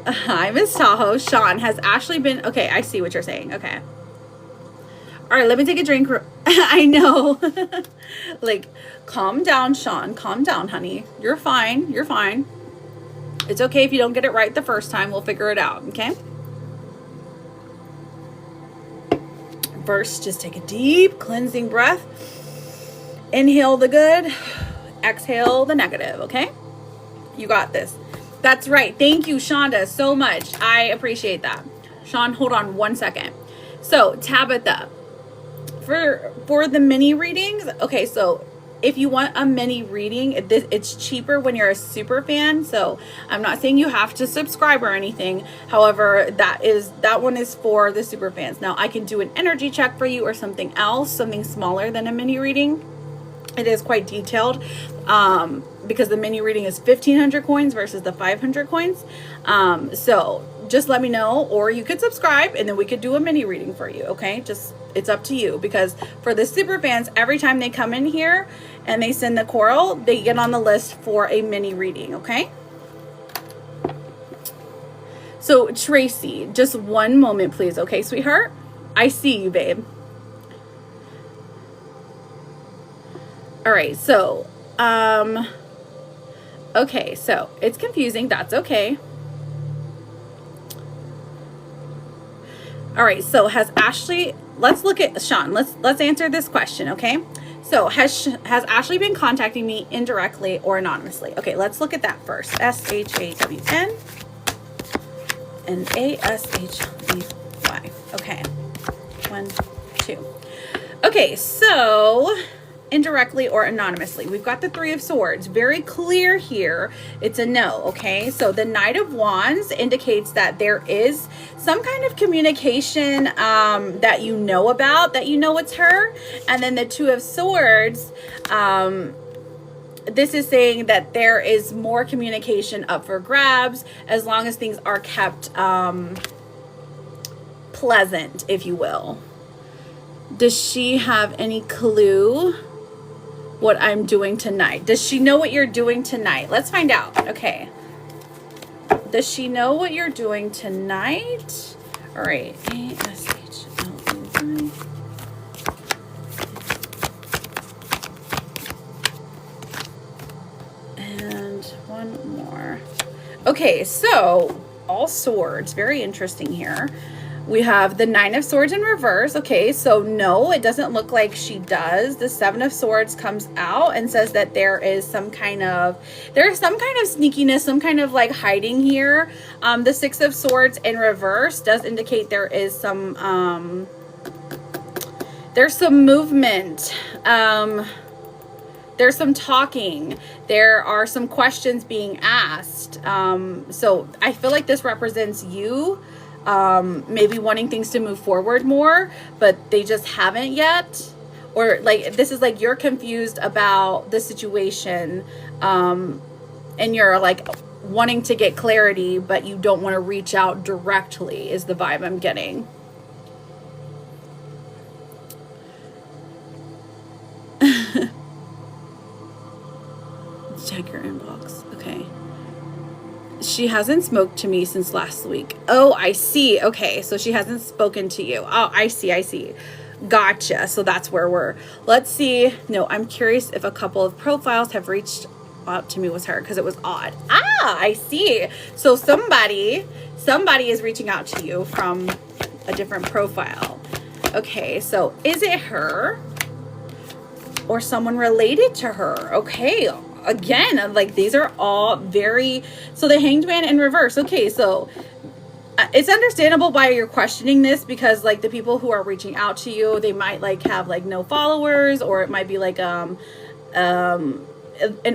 Hi, Miss Tahoe. Sean, has Ashley been... Okay, I see what you're saying. Okay. All right, let me take a drink. I know. Like, calm down, Sean. Calm down, honey. You're fine. You're fine. It's okay if you don't get it right the first time. We'll figure it out, okay? First, just take a deep cleansing breath. Inhale the good. Exhale the negative, okay? You got this. That's right. Thank you, Shonda, so much. I appreciate that. Sean, hold on 1 second. So, Tabitha, for the mini readings, okay, so if you want a mini reading, it's cheaper when you're a super fan. So I'm not saying you have to subscribe or anything. However, that one is for the super fans. Now I can do an energy check for you or something else, something smaller than a mini reading. It is quite detailed because the mini reading is 1,500 coins versus the 500 coins. So just let me know, or you could subscribe and then we could do a mini reading for you. Okay, just it's up to you, because for the super fans, every time they come in here and they send the coral, they get on the list for a mini reading. Okay. So Tracy, just one moment, please. Okay, sweetheart. I see you, babe. All right. So, okay. So it's confusing. That's okay. All right. So has Ashley, let's look at Sean. Let's answer this question. Okay. So has Ashley been contacting me indirectly or anonymously? Okay. Let's look at that first. SHAWN and ASHBY. Okay. 1, 2. Okay. So indirectly or anonymously. We've got the Three of Swords. Very clear here. It's a no, okay? So the Knight of Wands indicates that there is some kind of communication that you know about, that you know it's her. And then the Two of Swords, this is saying that there is more communication up for grabs as long as things are kept pleasant, if you will. Does she have any clue what I'm doing tonight? Does she know what you're doing tonight? Let's find out. Okay. Does she know what you're doing tonight? All right. ASHLEY. And one more. Okay, so all swords. Very interesting here. We have the Nine of Swords in reverse. Okay, so no, it doesn't look like she does. The Seven of Swords comes out and says that there's some kind of sneakiness, some kind of like hiding here. The Six of Swords in reverse does indicate there is some there's some movement. There's some talking. There are some questions being asked. So I feel like this represents you maybe wanting things to move forward more, but they just haven't yet. Or like this is like you're confused about the situation and you're like wanting to get clarity, but you don't want to reach out directly is the vibe I'm getting. Check your inbox. Okay. She hasn't spoke to me since last week. Oh, I see. Okay. So she hasn't spoken to you. Oh, I see. Gotcha. So that's where let's see. No, I'm curious if a couple of profiles have reached out to me with her because it was odd. Ah, I see. So somebody is reaching out to you from a different profile. Okay. So is it her or someone related to her? Okay. Again, like these are all very, so the Hanged Man in reverse. Okay, so it's understandable why you're questioning this because like the people who are reaching out to you, they might like have like no followers, or it might be like an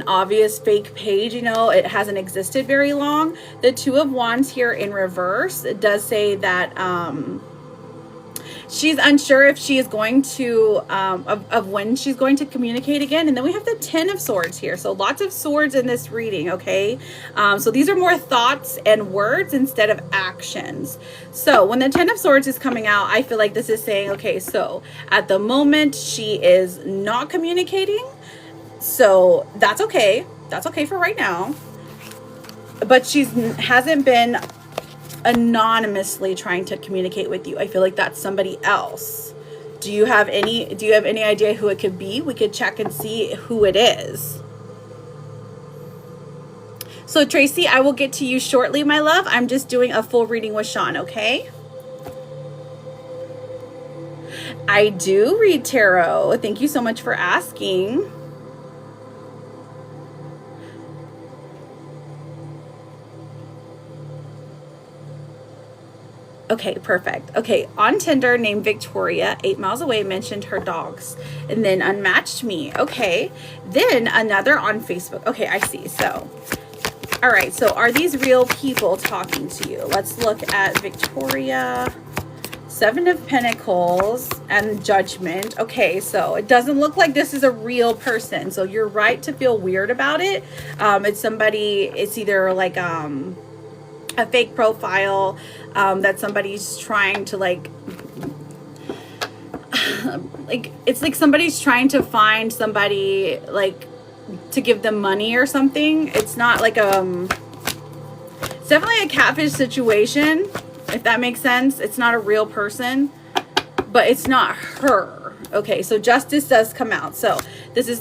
obvious fake page, you know, it hasn't existed very long. The Two of Wands here in reverse, it does say that she's unsure if she is going to, of when she's going to communicate again. And then we have the Ten of Swords here. So lots of swords in this reading, okay? So these are more thoughts and words instead of actions. So when the Ten of Swords is coming out, I feel like this is saying, okay, so at the moment she is not communicating. So that's okay. That's okay for right now. But hasn't been anonymously trying to communicate with you. I feel like that's somebody else. Do you have any idea who it could be? We could check and see who it is. So Tracy, I will get to you shortly, my love. I'm just doing a full reading with Sean, okay? I do read tarot. Thank you so much for asking. Okay, perfect. Okay, on Tinder, named Victoria, 8 miles away, mentioned her dogs, and then unmatched me. Okay, then another on Facebook. Okay, I see. So, all right, so are these real people talking to you? Let's look at Victoria, 7 of Pentacles, and Judgment. Okay, so it doesn't look like this is a real person. So you're right to feel weird about it. It's somebody, it's either like, a fake profile that somebody's trying to like it's like somebody's trying to find somebody like to give them money or something. It's not like it's definitely a catfish situation, if that makes sense. It's not a real person, but it's not her. Okay, so justice does come out. So this is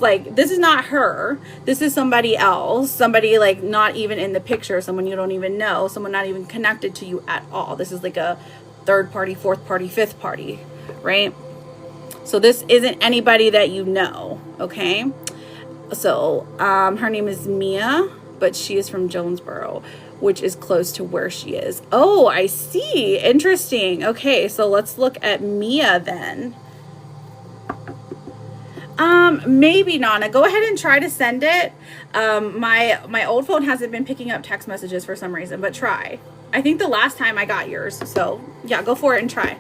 not her. This is somebody else. Somebody like not even in the picture. Someone you don't even know. Someone not even connected to you at all. This is like a third party, fourth party, fifth party, right? So this isn't anybody that you know, okay? So her name is Mia, but she is from Jonesboro, which is close to where she is. Oh, I see. Interesting. Okay, so let's look at Mia then. Maybe Nana, go ahead and try to send it. My old phone hasn't been picking up text messages for some reason, but try. I think the last time I got yours. So yeah, go for it and try.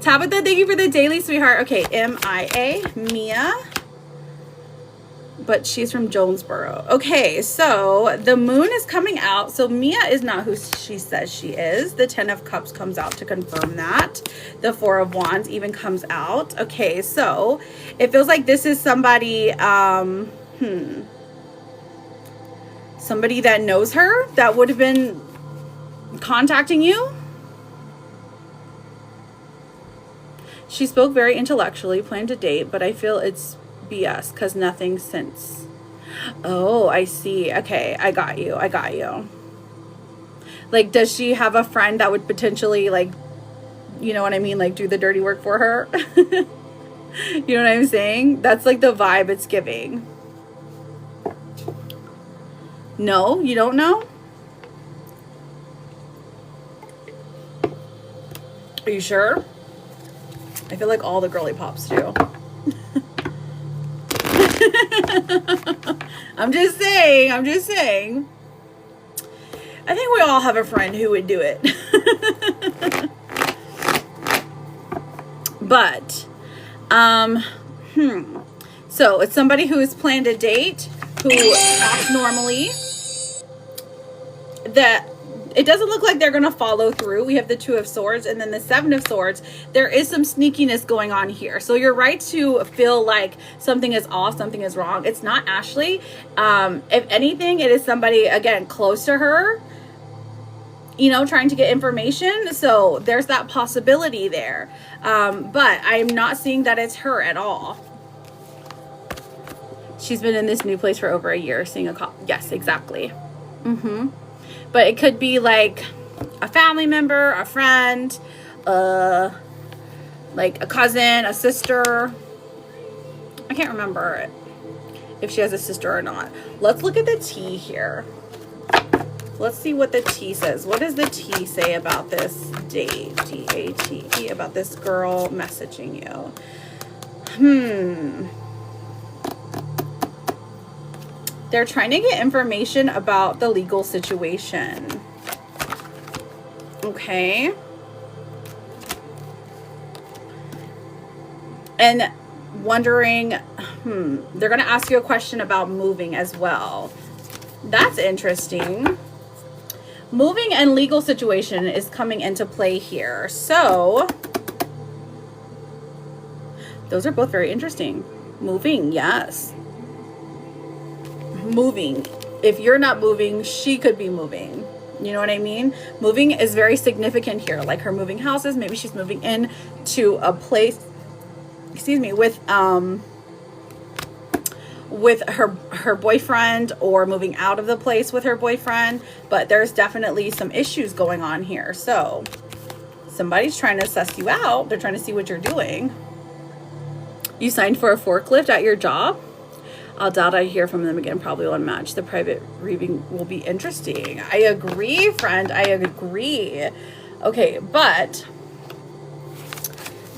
Tabitha, thank you for the daily, sweetheart. Okay, M-I-A, Mia. But she's from Jonesboro. Okay, so the moon is coming out. So Mia is not who she says she is. The 10 of Cups comes out to confirm that. The 4 of Wands even comes out. Okay, so it feels like this is somebody, somebody that knows her that would have been contacting you. She spoke very intellectually, planned a date, but I feel it's BS because nothing since. Oh, I see. Okay, I got you. Like Like, does she have a friend that would potentially, like, you know what I mean? Like, do the dirty work for her? You know what I'm saying? That's like the vibe it's giving. No, you don't know? Are you sure? I feel like all the girly pops do. I'm just saying. I think we all have a friend who would do it. But, so it's somebody who has planned a date, who acts normally, that it doesn't look like they're going to follow through. We have the Two of Swords and then the Seven of Swords. There is some sneakiness going on here. So you're right to feel like something is off, something is wrong. It's not Ashley. If anything, it is somebody, again, close to her, you know, trying to get information. So there's that possibility there. But I'm not seeing that it's her at all. She's been in this new place for over a year, seeing a cop. Yes, exactly. But it could be like a family member, a friend, like a cousin, a sister. I can't remember if she has a sister or not. Let's look at the T here. Let's see what the T says. What does the T say about this date? T-A-T-E, about this girl messaging you. They're trying to get information about the legal situation. Okay. And wondering, they're going to ask you a question about moving as well. That's interesting. Moving and legal situation is coming into play here. So those are both very interesting. Moving, yes. Moving. If you're not moving, she could be moving. You know what I mean? Moving is very significant here. Like her moving houses. Maybe she's moving in to a place, excuse me, with her boyfriend, or moving out of the place with her boyfriend. But there's definitely some issues going on here. So somebody's trying to suss you out. They're trying to see what you're doing. You signed for a forklift at your job? I'll doubt I hear from them again. Probably won't match. The private reading will be interesting. I agree, friend. I agree. Okay, but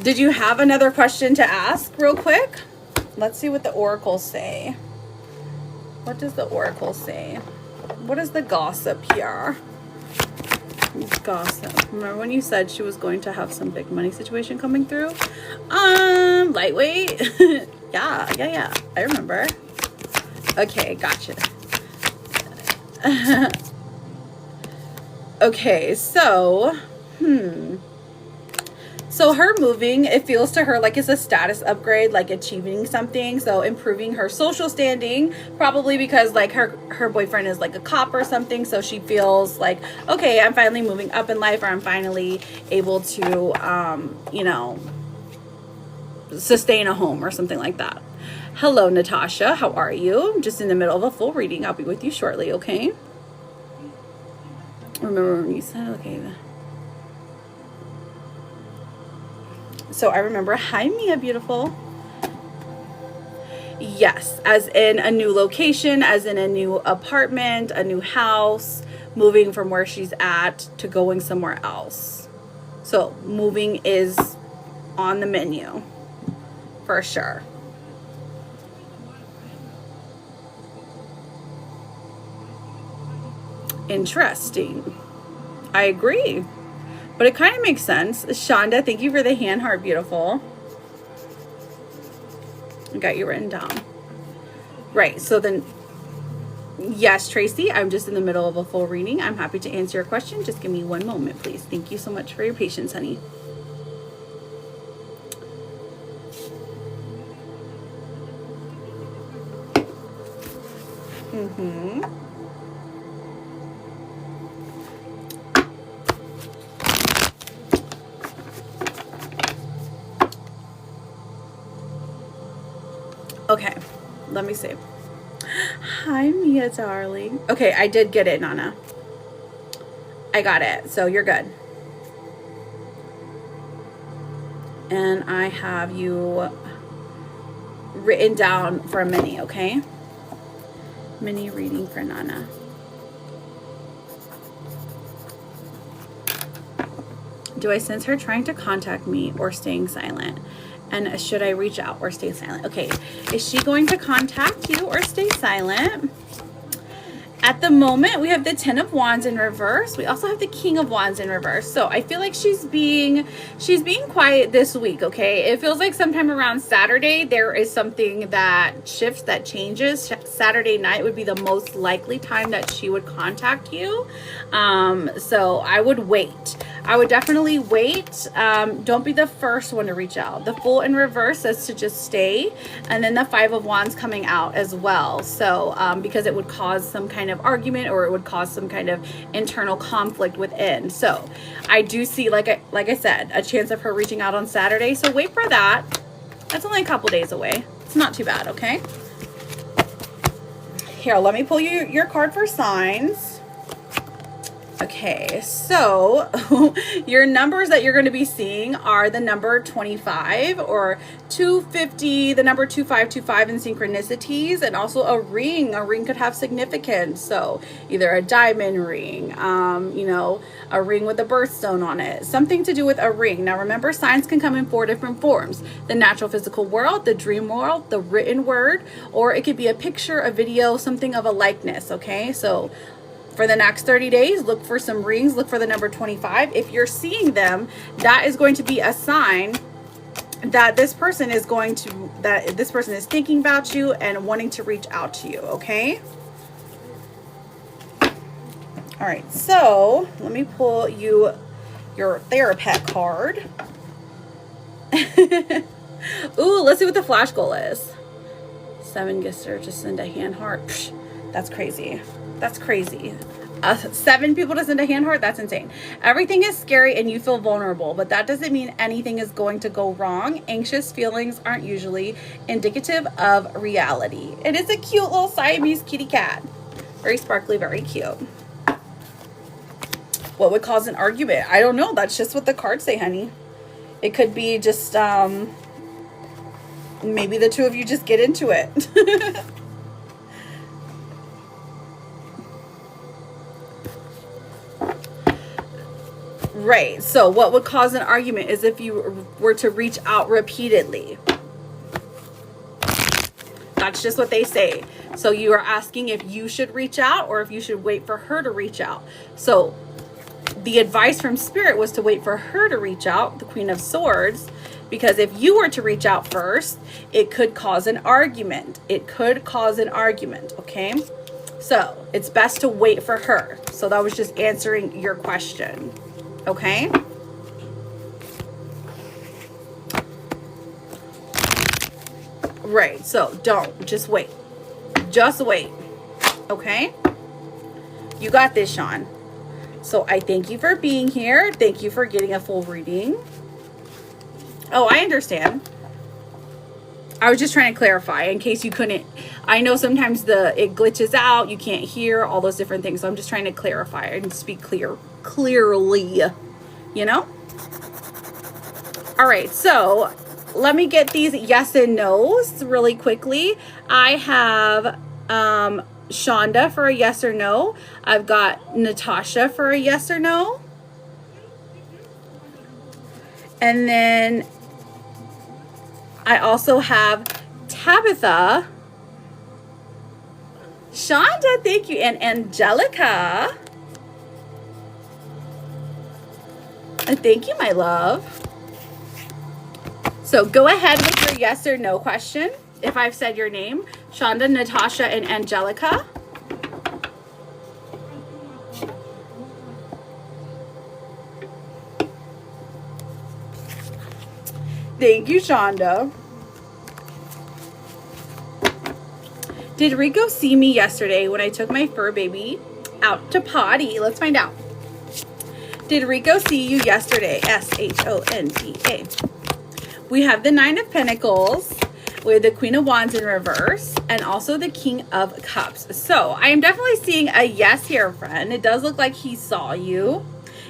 did you have another question to ask real quick? Let's see what the oracles say. What does the oracle say? What is the gossip here? Gossip. Remember when you said she was going to have some big money situation coming through? Lightweight. yeah. I remember. Okay, gotcha. Okay, so, so her moving, it feels to her like it's a status upgrade, like achieving something. So improving her social standing, probably because like her boyfriend is like a cop or something. So she feels like, okay, I'm finally moving up in life, or I'm finally able to, you know, sustain a home or something like that. Hello, Natasha. How are you? I'm just in the middle of a full reading. I'll be with you shortly, okay? Remember when you said, okay. So I remember, hi, Mia, beautiful. Yes, as in a new location, as in a new apartment, a new house, moving from where she's at to going somewhere else. So moving is on the menu for sure. Interesting. I agree. But it kind of makes sense. Shonda, thank you for the hand heart, beautiful. I got you written down. Right, so then, yes, Tracy, I'm just in the middle of a full reading. I'm happy to answer your question. Just give me one moment, please. Thank you so much for your patience, honey. Okay, let me see. Hi, Mia, darling. Okay, I did get it, Nana. I got it. So you're good. And I have you written down for a mini, okay? Mini reading for Nana. Do I sense her trying to contact me or staying silent? And should I reach out or stay silent? Okay, is she going to contact you or stay silent? At the moment, we have the 10 of Wands in reverse. We also have the King of Wands in reverse. So I feel like she's being quiet this week, okay? It feels like sometime around Saturday, there is something that shifts, that changes. Saturday night would be the most likely time that she would contact you. So I would wait. I would definitely wait. Don't be the first one to reach out. The Fool in reverse says to just stay. And then the 5 of Wands coming out as well. So because it would cause some kind of argument, or it would cause some kind of internal conflict within. So I do see, like I said, a chance of her reaching out on Saturday. So wait for that. That's only a couple days away. It's not too bad, okay? Here, let me pull you your card for signs. Okay, so your numbers that you're going to be seeing are the number 25 or 250, the number 2525 in synchronicities, and also a ring. A ring could have significance. So either a diamond ring, you know, a ring with a birthstone on it, something to do with a ring. Now remember, signs can come in 4 different forms: the natural physical world, the dream world, the written word, or it could be a picture, a video, something of a likeness. Okay, so for the next 30 days, look for some rings, look for the number 25. If you're seeing them, that is going to be a sign that this person is thinking about you and wanting to reach out to you, okay? All right, so let me pull you your therapist card. Ooh, let's see what the flash goal is. 7 gifts her to send a hand heart. Psh, that's crazy. That's crazy. 7 people to send a hand heart? That's insane. Everything is scary and you feel vulnerable, but that doesn't mean anything is going to go wrong. Anxious feelings aren't usually indicative of reality. It is a cute little Siamese kitty cat. Very sparkly, very cute. What would cause an argument? I don't know. That's just what the cards say, honey. It could be just, maybe the two of you just get into it. Right, so what would cause an argument is if you were to reach out repeatedly. That's just what they say. So you are asking if you should reach out or if you should wait for her to reach out. So the advice from Spirit was to wait for her to reach out, the Queen of Swords, because if you were to reach out first, it could cause an argument. It could cause an argument, okay? So it's best to wait for her. So that was just answering your question. Okay. Right. So just wait. Just wait. Okay. You got this, Sean. So I thank you for being here. Thank you for getting a full reading. Oh, I understand. I was just trying to clarify in case you couldn't. I know sometimes it glitches out. You can't hear all those different things. So I'm just trying to clarify and speak clearly, you know? All right, so let me get these yes and no's really quickly. I have Shonda for a yes or no. I've got Natasha for a yes or no. And then I also have Tabitha. Shonda, thank you. And Angelica. Thank you, my love. So go ahead with your yes or no question. If I've said your name, Shonda, Natasha, and Angelica. Thank you, Shonda. Did Rico see me yesterday when I took my fur baby out to potty? Let's find out. Did Rico see you yesterday? S-H-O-N-D-A. We have the 9 of Pentacles. with the Queen of Wands in reverse and also the King of Cups. So I am definitely seeing a yes here, friend. It does look like he saw you.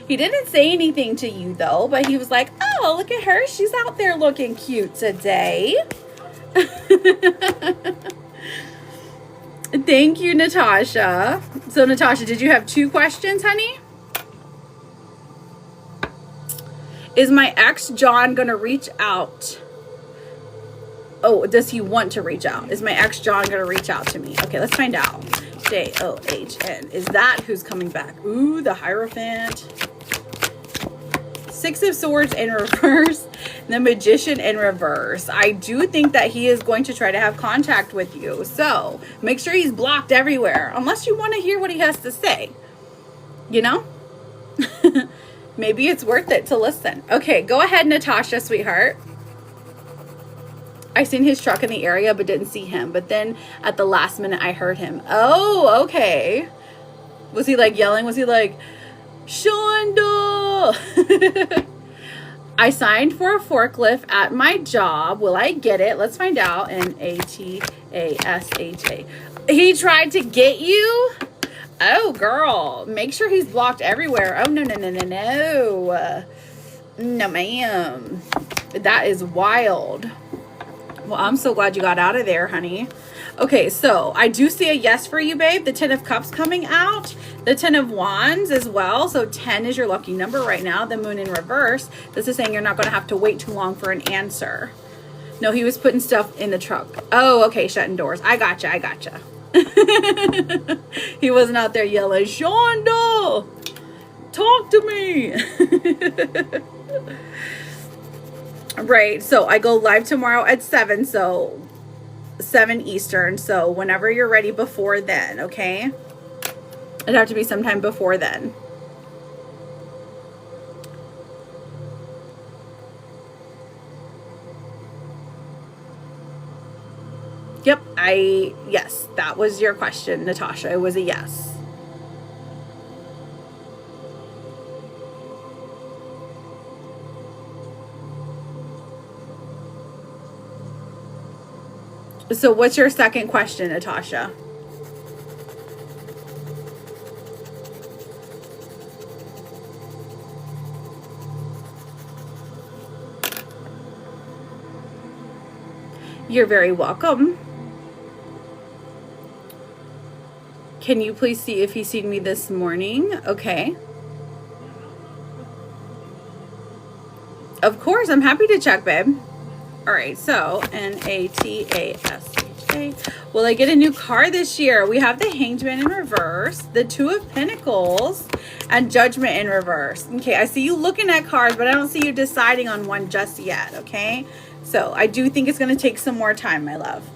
He didn't say anything to you though, but he was like, oh, look at her. She's out there looking cute today. Thank you, Natasha. So Natasha, did you have 2 questions, honey? Is my ex John gonna reach out? Oh, does he want to reach out? Is my ex John gonna reach out to me? Okay, let's find out. John. Is that who's coming back? Ooh, the Hierophant. 6 of Swords in reverse. The Magician in reverse. I do think that he is going to try to have contact with you. So make sure he's blocked everywhere. Unless you want to hear what he has to say. You know? Maybe it's worth it to listen. Okay, go ahead, Natasha, sweetheart. I seen his truck in the area but didn't see him. But then at the last minute I heard him. Oh, okay. Was he like yelling? Was he like, Shonda? I signed for a forklift at my job. Will I get it? Let's find out. Natasha. He tried to get you? Oh, girl. Make sure he's blocked everywhere. Oh, no. No, ma'am. That is wild. Well, I'm so glad you got out of there, honey. Okay, so I do see a yes for you, babe. The 10 of Cups coming out. The 10 of Wands as well. So 10 is your lucky number right now. The Moon in reverse. This is saying you're not going to have to wait too long for an answer. No, he was putting stuff in the truck. Oh, okay, shutting doors. I gotcha. He wasn't out there yelling, Shonda, talk to me. Right, so I go live tomorrow at 7, so 7 Eastern. So whenever you're ready before then, okay? It'd have to be sometime before then. Yep, yes, that was your question, Natasha. It was a yes. So what's your second question, Natasha? You're very welcome. Can you please see if he's seen me this morning? Okay. Of course, I'm happy to check, babe. All right, so Natasha. Will I get a new car this year? We have the Hanged Man in reverse, the 2 of Pentacles, and Judgment in reverse. Okay, I see you looking at cars, but I don't see you deciding on one just yet, okay? So I do think it's going to take some more time, my love.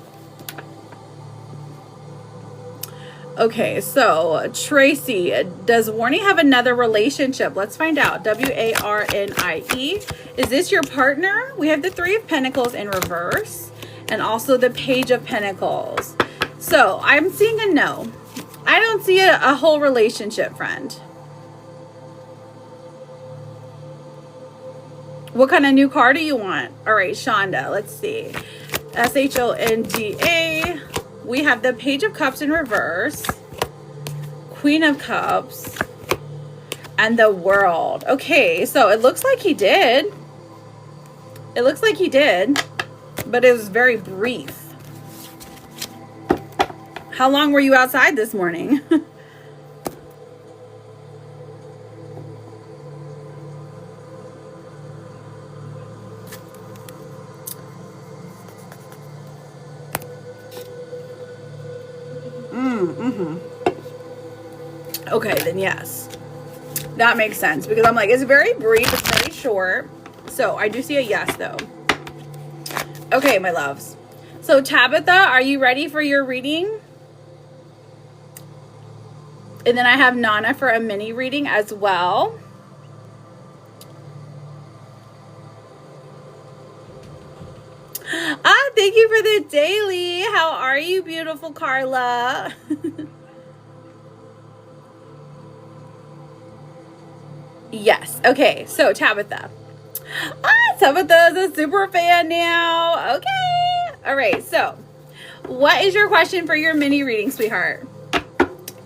Okay, so Tracy, does Warnie have another relationship? Let's find out. Warnie. Is this your partner? We have the 3 of Pentacles in reverse and also the Page of Pentacles. So I'm seeing a no. I don't see a whole relationship, friend. What kind of new car do you want? All right, Shonda, let's see. Shonda. We have the Page of Cups in reverse, Queen of Cups, and the World. Okay, so it looks like he did. It looks like he did, but it was very brief. How long were you outside this morning? Okay, then yes. That makes sense because I'm like, it's very brief, it's very short. So I do see a yes though. Okay, my loves. So Tabitha, are you ready for your reading? And then I have Nana for a mini reading as well. Thank you for the daily. How are you, beautiful Carla? Yes. Okay. So Tabitha. Tabitha's a super fan now. Okay. All right, so what is your question for your mini reading, sweetheart?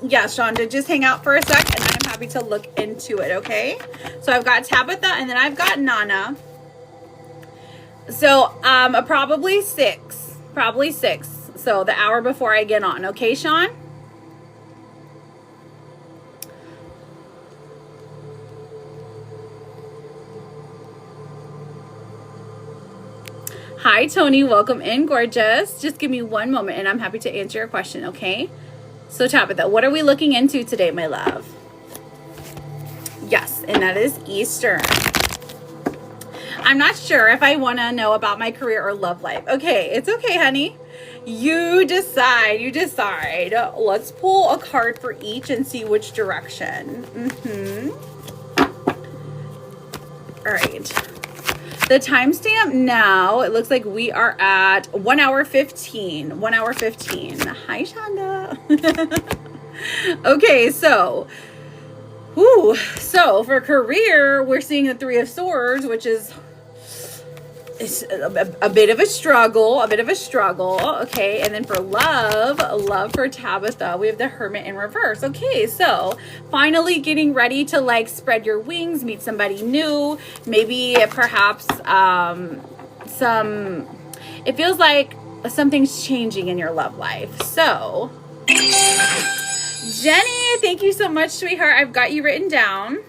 Yes, Shonda, just hang out for a sec and I'm happy to look into it, okay? So I've got Tabitha and then I've got Nana. So probably six. So the hour before I get on, okay, Sean? Hi, Tony. Welcome in, gorgeous. Just give me one moment and I'm happy to answer your question, okay? So, Tabitha, what are we looking into today, my love? Yes, and that is Eastern. I'm not sure if I want to know about my career or love life. Okay, it's okay, honey. You decide. Let's pull a card for each and see which direction. All right. The timestamp now, it looks like we are at 1 hour 15. 1 hour 15. Hi, Shonda. Okay, so for career, we're seeing the Three of Swords, which is a bit of a struggle, okay? And then for love for Tabitha, we have the Hermit in reverse. Okay, so finally getting ready to like spread your wings, meet somebody new, maybe perhaps it feels like something's changing in your love life. So Jenny, thank you so much, sweetheart. I've got you written down.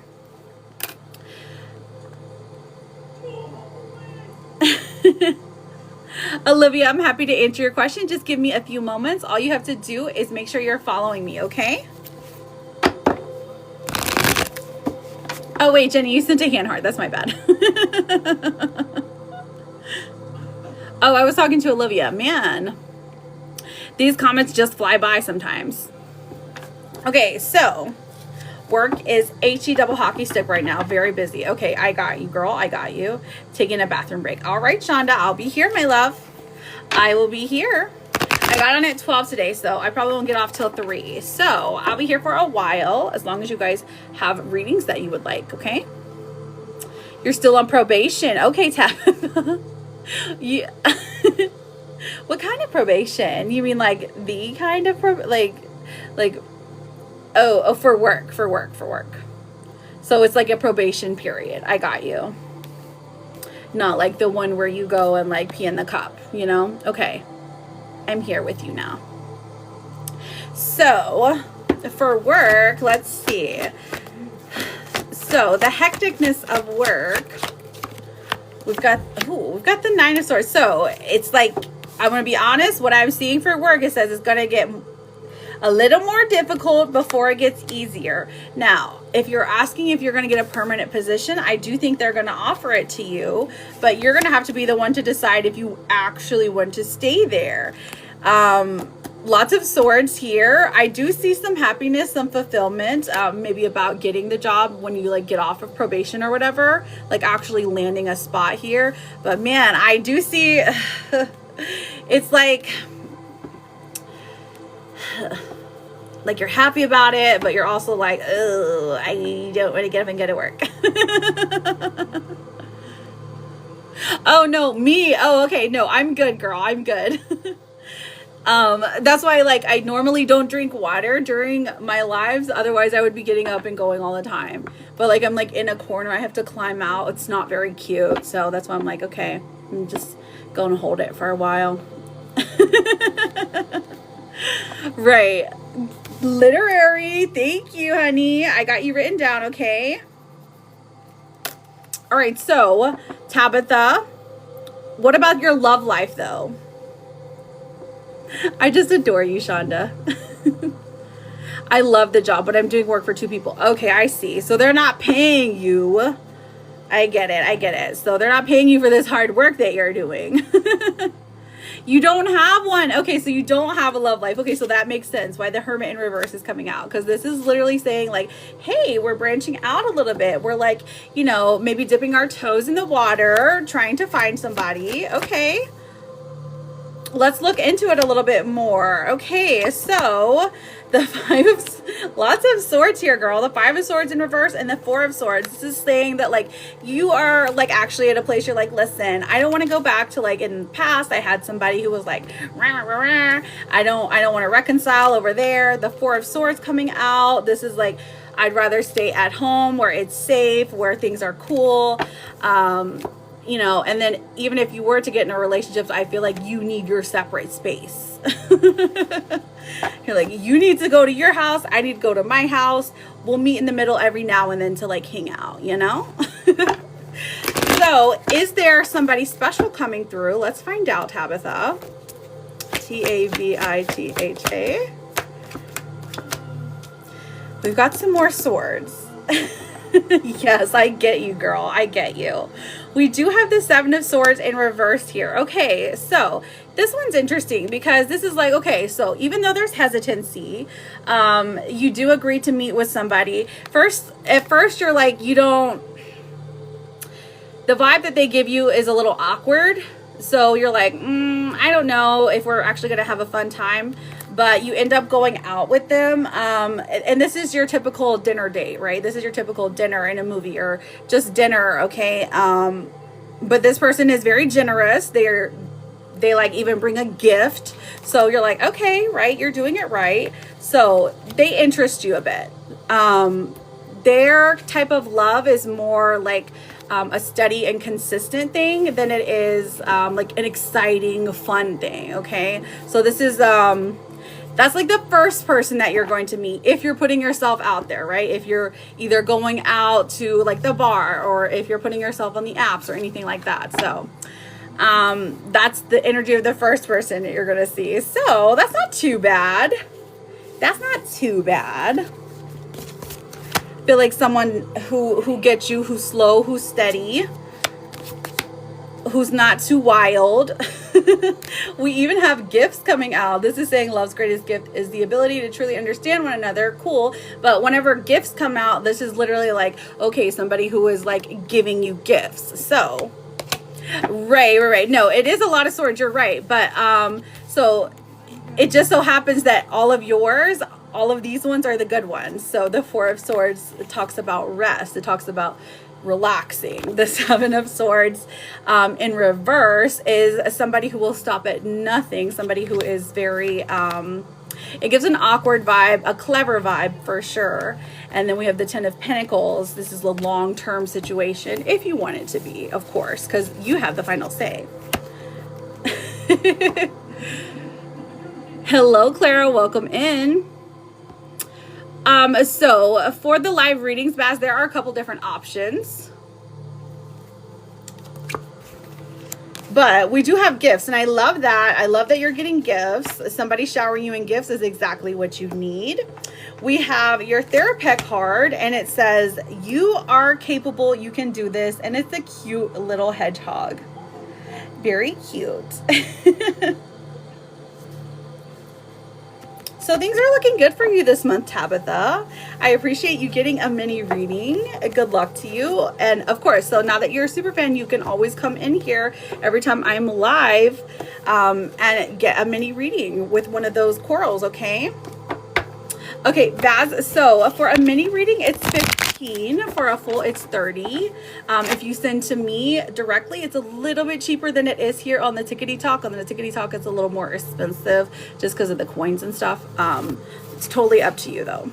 Olivia, I'm happy to answer your question. Just give me a few moments. All you have to do is make sure you're following me, okay? Oh, wait, Jenny, you sent a hand heart. That's my bad. Oh, I was talking to Olivia. Man, these comments just fly by sometimes. Okay, so work is HE double hockey stick right now. Very busy. Okay, I got you, girl. I got you. Taking a bathroom break. All right, Shonda, I'll be here, my love. I will be here. I got on at 12 today, so I probably won't get off till 3. So I'll be here for a while, as long as you guys have readings that you would like, okay? You're still on probation. Okay, Tab. Yeah. What kind of probation? You mean like the kind of Oh, for work. So it's like a probation period. I got you. Not like the one where you go and like pee in the cup, you know? Okay. I'm here with you now. So for work, let's see. So the hecticness of work, we've got the Nine of Swords. So it's like, I'm going to be honest, what I'm seeing for work, it says it's going to get a little more difficult before it gets easier. Now, if you're asking if you're going to get a permanent position, I do think they're going to offer it to you, but you're going to have to be the one to decide if you actually want to stay there. Lots of swords here. I do see some happiness, some fulfillment, maybe about getting the job when you like get off of probation or whatever, like actually landing a spot here. But man, I do see it's like you're happy about it, but you're also like, oh, I don't want to get up and go to work. Oh no, me. Oh, okay. No, I'm good, girl. I'm good. That's why like I normally don't drink water during my lives. Otherwise I would be getting up and going all the time. But like I'm like in a corner, I have to climb out. It's not very cute. So that's why I'm like, okay, I'm just going to hold it for a while. Right. Literary. Thank you, honey. I got you written down, okay? All right, so Tabitha, what about your love life though? I just adore you, Shonda. I love the job, but I'm doing work for 2 people. Okay, I see. So they're not paying you. I get it. So they're not paying you for this hard work that you're doing. You don't have one. Okay, so you don't have a love life. Okay, so that makes sense why the Hermit in reverse is coming out, because this is literally saying like, hey, we're branching out a little bit. We're like, you know, maybe dipping our toes in the water, trying to find somebody. Okay. let's look into it a little bit more. Okay, so the lots of swords here, girl. The 5 of swords in reverse and the 4 of swords. This is saying that like you are like actually at a place you're like, listen, I don't want to go back to like in the past I had somebody who was like rah, rah, rah. I don't want to reconcile over there. The 4 of swords coming out. This is like, I'd rather stay at home where it's safe, where things are cool. You know, and then even if you were to get in a relationship, I feel like you need your separate space. You're like, you need to go to your house. I need to go to my house. We'll meet in the middle every now and then to like hang out, you know? So is there somebody special coming through? Let's find out, Tabitha. Tabitha. We've got some more swords. Yes, I get you, girl. I get you. We do have the 7 of swords in reverse here. Okay, so this one's interesting because this is like, okay, so even though there's hesitancy, you do agree to meet with somebody. At first you're like, the vibe that they give you is a little awkward. So you're like, I don't know if we're actually going to have a fun time. But you end up going out with them. And this is your typical dinner date, right? This is your typical dinner in a movie or just dinner, okay? But this person is very generous. They like even bring a gift. So you're like, okay, right, you're doing it right. So they interest you a bit. Their type of love is more like a steady and consistent thing than it is like an exciting, fun thing, okay? So this is... that's like the first person that you're going to meet if you're putting yourself out there, right? If you're either going out to like the bar or if you're putting yourself on the apps or anything like that. So that's the energy of the first person that you're going to see. So that's not too bad. That's not too bad. Feel like someone who gets you, who's slow, who's steady, who's not too wild. We even have gifts coming out. This is saying love's greatest gift is the ability to truly understand one another. Cool. But whenever gifts come out, this is literally like, okay, somebody who is like giving you gifts. So right. No, it is a lot of swords. You're right. But so it just so happens that all of these ones are the good ones. So the 4 of swords talks about rest. It talks about relaxing. The 7 of swords in reverse is somebody who will stop at nothing, somebody who is very it gives an awkward vibe, a clever vibe for sure. And then we have the 10 of Pentacles. This is a long-term situation if you want it to be, of course, because you have the final say. Hello, Clara, welcome in. So for the live readings, Baz, there are a couple different options. But we do have gifts, and I love that. I love that you're getting gifts. Somebody showering you in gifts is exactly what you need. We have your Therapet card, and it says, you are capable, you can do this. And it's a cute little hedgehog. Very cute. So things are looking good for you this month, Tabitha. I appreciate you getting a mini reading. Good luck to you. And of course, so now that you're a super fan, you can always come in here every time I'm live and get a mini reading with one of those corals, okay? Okay, Baz, so for a mini reading, it's 15. For a full, it's 30. If you send to me directly, it's a little bit cheaper than it is here on the Tickety Talk. On the Tickety Talk, it's a little more expensive just because of the coins and stuff. It's totally up to you, though.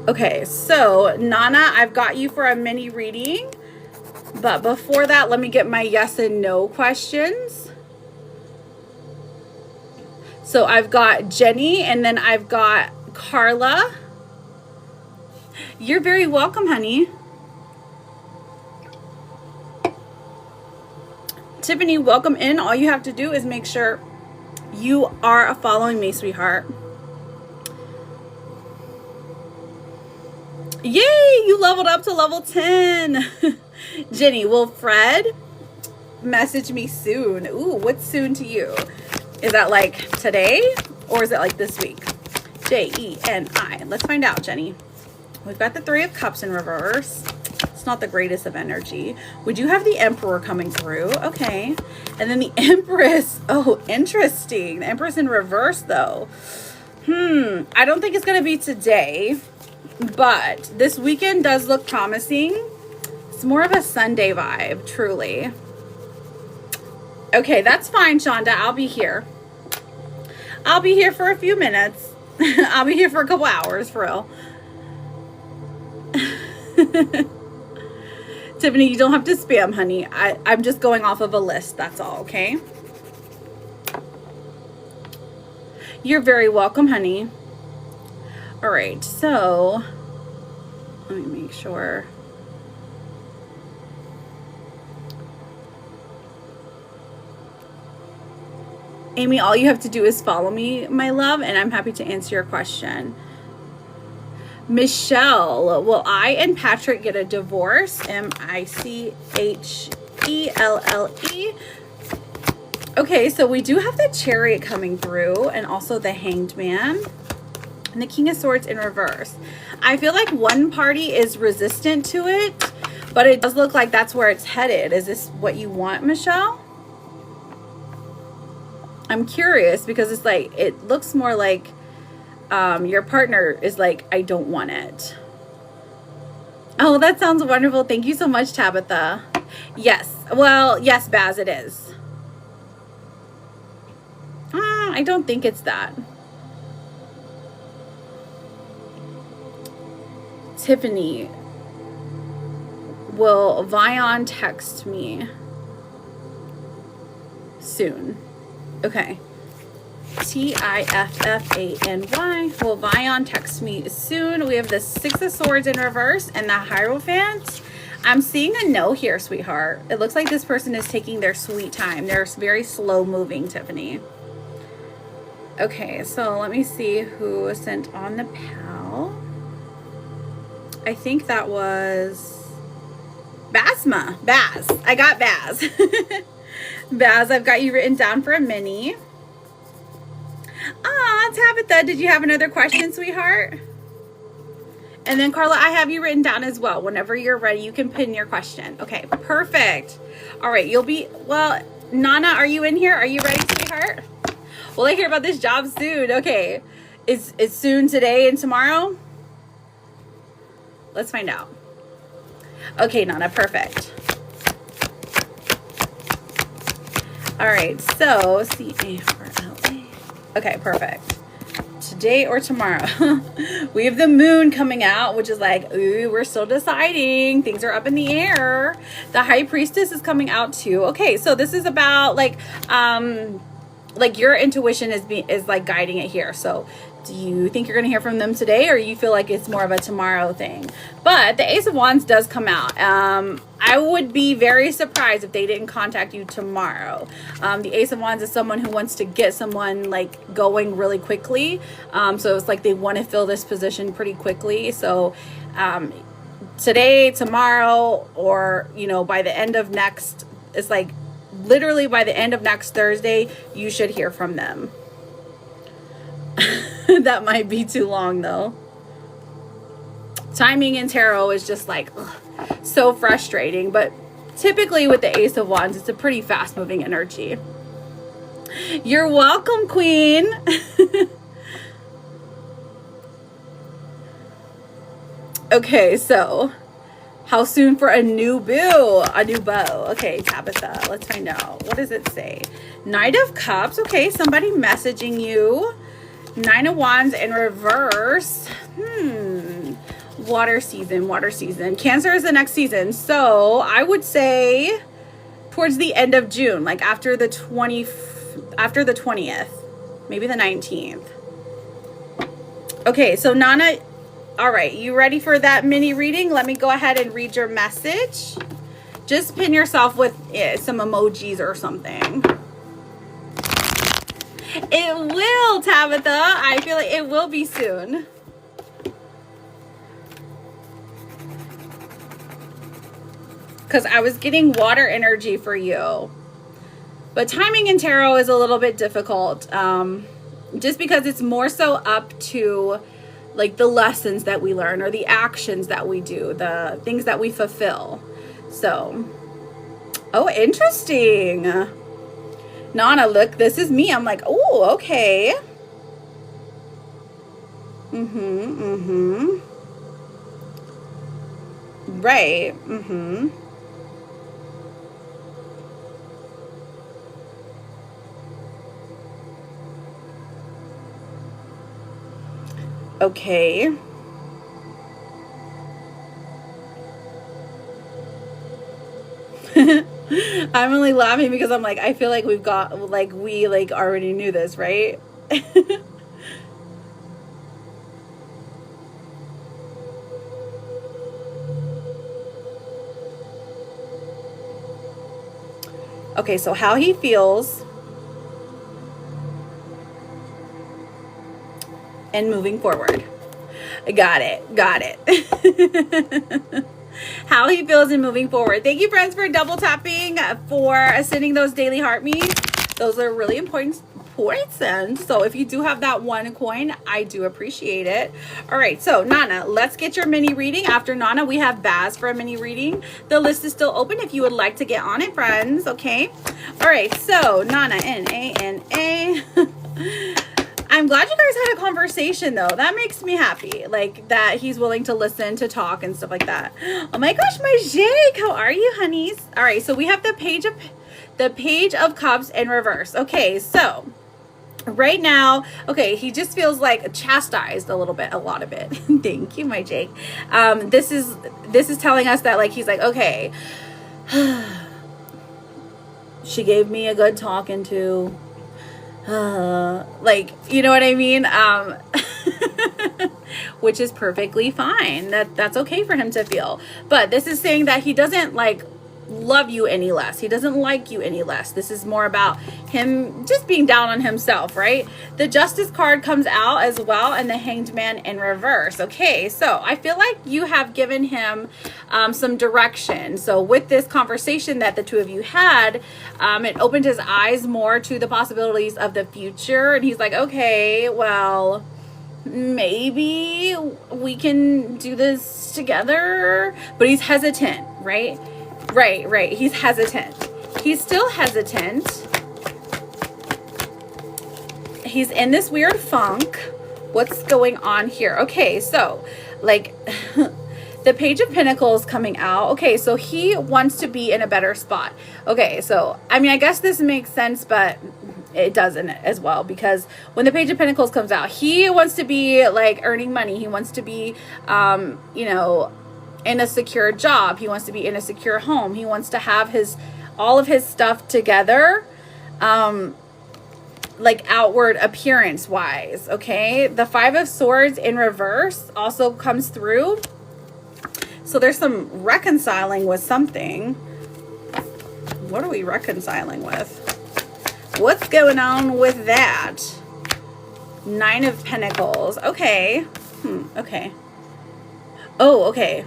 Okay, so Nana, I've got you for a mini reading. But before that, let me get my yes and no questions. So I've got Jenny, and then I've got Carla. You're very welcome, honey. Tiffany, welcome in. All you have to do is make sure you are following me, sweetheart. Yay, you leveled up to level 10. Jenny, will Fred message me soon? Ooh, what's soon to you? Is that like today or is it like this week? Jeni. Let's find out, Jenny. We've got the Three of Cups in reverse. It's not the greatest of energy. We do have the Emperor coming through. Okay. And then the Empress. Oh, interesting. The Empress in reverse, though. I don't think it's going to be today, but this weekend does look promising. It's more of a Sunday vibe, truly. Okay, that's fine, Shonda. I'll be here. I'll be here for a few minutes. I'll be here for a couple hours, for real. Tiffany, you don't have to spam, honey. I'm just going off of a list. That's all, okay? You're very welcome, honey. All right, so let me make sure. Amy, all you have to do is follow me, my love, and I'm happy to answer your question. Michelle, will I and Patrick get a divorce? Michelle. Okay, so we do have the Chariot coming through and also the Hanged Man and the King of Swords in reverse. I feel like one party is resistant to it, but it does look like that's where it's headed. Is this what you want, Michelle? I'm curious because it's like, it looks more like your partner is like, I don't want it. Oh, that sounds wonderful. Thank you so much, Tabitha. Yes. Well, yes, Baz, it is. I don't think it's that. Tiffany, will Vion text me soon? Okay. Tiffany. Will Vion text me soon? We have the Six of Swords in reverse and the Hierophant. I'm seeing a no here, sweetheart. It looks like this person is taking their sweet time. They're very slow moving, Tiffany. Okay, so let me see who sent on the pal. I think that was Basma. Baz. I got Baz. Baz, I've got you written down for a mini. Tabitha, did you have another question, sweetheart? And then Carla, I have you written down as well. Whenever you're ready, you can pin your question. Okay, perfect. All right, you'll be, well, Nana, are you in here? Are you ready, sweetheart? Will I hear about this job soon? Okay, is soon today and tomorrow? Let's find out. Okay, Nana, perfect. All right, so CA for LA. Okay, perfect. Today or tomorrow. We have the moon coming out, which is like, ooh, we're still deciding. Things are up in the air. The High Priestess is coming out too. Okay, so this is about like your intuition is like guiding it here. So do you think you're going to hear from them today, or you feel like it's more of a tomorrow thing? But the Ace of Wands does come out. I would be very surprised if they didn't contact you tomorrow. The Ace of Wands is someone who wants to get someone like going really quickly. So it's like they want to fill this position pretty quickly. So today, tomorrow, or, you know, by the end of next, it's like literally by the end of next Thursday, you should hear from them. That might be too long though. Timing in tarot is just like so frustrating, but typically with the Ace of Wands, it's a pretty fast moving energy. You're welcome, Queen. Okay, so how soon for a new boo? A new beau. Okay, Tabitha, let's find out. What does it say? Knight of Cups. Okay, somebody messaging you. Nine of Wands in reverse. Water season. Cancer is the next season. So I would say towards the end of June, like after the 20th, maybe the 19th. Okay, so Nana, all right, you ready for that mini reading? Let me go ahead and read your message. Just pin yourself with some emojis or something. It will, Tabitha. I feel like it will be soon. Because I was getting water energy for you. But timing in tarot is a little bit difficult. Just because it's more so up to like the lessons that we learn or the actions that we do, the things that we fulfill. So, oh, interesting. Nana, look, this is me. I'm like, oh, okay. Right. Okay. I'm only laughing because I'm like, I feel like we already knew this, right? Okay, so how he feels and moving forward. Got it. How he feels and moving forward. Thank you, friends, for double tapping, for sending those daily heart me's. Those are really important points. And so if you do have that one coin, I do appreciate it. All right, so Nana, let's get your mini reading. After Nana, we have Baz for a mini reading. The list is still open if you would like to get on it, friends. Okay. All right, so Nana, N-A-N-A. I'm glad you guys had a conversation, though. That makes me happy. Like, that he's willing to listen, to talk, and stuff like that. Oh my gosh, my Jake. How are you, honeys? All right, so we have the Page of Cups in reverse. Okay, so right now, okay, he just feels like chastised a lot of it. Thank you, my Jake. This is telling us that, like, he's like, okay, she gave me a good talking to. Like, you know what I mean? Which is perfectly fine. That's okay for him to feel. But this is saying that he doesn't like love you any less. He doesn't like you any less. This is more about him just being down on himself, right? The Justice card comes out as well, and the Hanged Man in reverse. Okay, so I feel like you have given him some direction. So with this conversation that the two of you had, it opened his eyes more to the possibilities of the future, and he's like, okay, well, maybe we can do this together. But he's hesitant, right? Right. He's hesitant. He's still hesitant. He's in this weird funk. What's going on here? Okay, so like the Page of Pentacles coming out. Okay, so he wants to be in a better spot. Okay, so I mean, I guess this makes sense, but it doesn't as well, because when the Page of Pentacles comes out, he wants to be like earning money. He wants to be, you know, in a secure job. He wants to be in a secure home. He wants to have all of his stuff together, like outward appearance wise. Okay, the Five of Swords in reverse also comes through. So there's some reconciling with something. What are we reconciling with? What's going on with that? Nine of Pentacles. Okay. Okay. Oh, okay.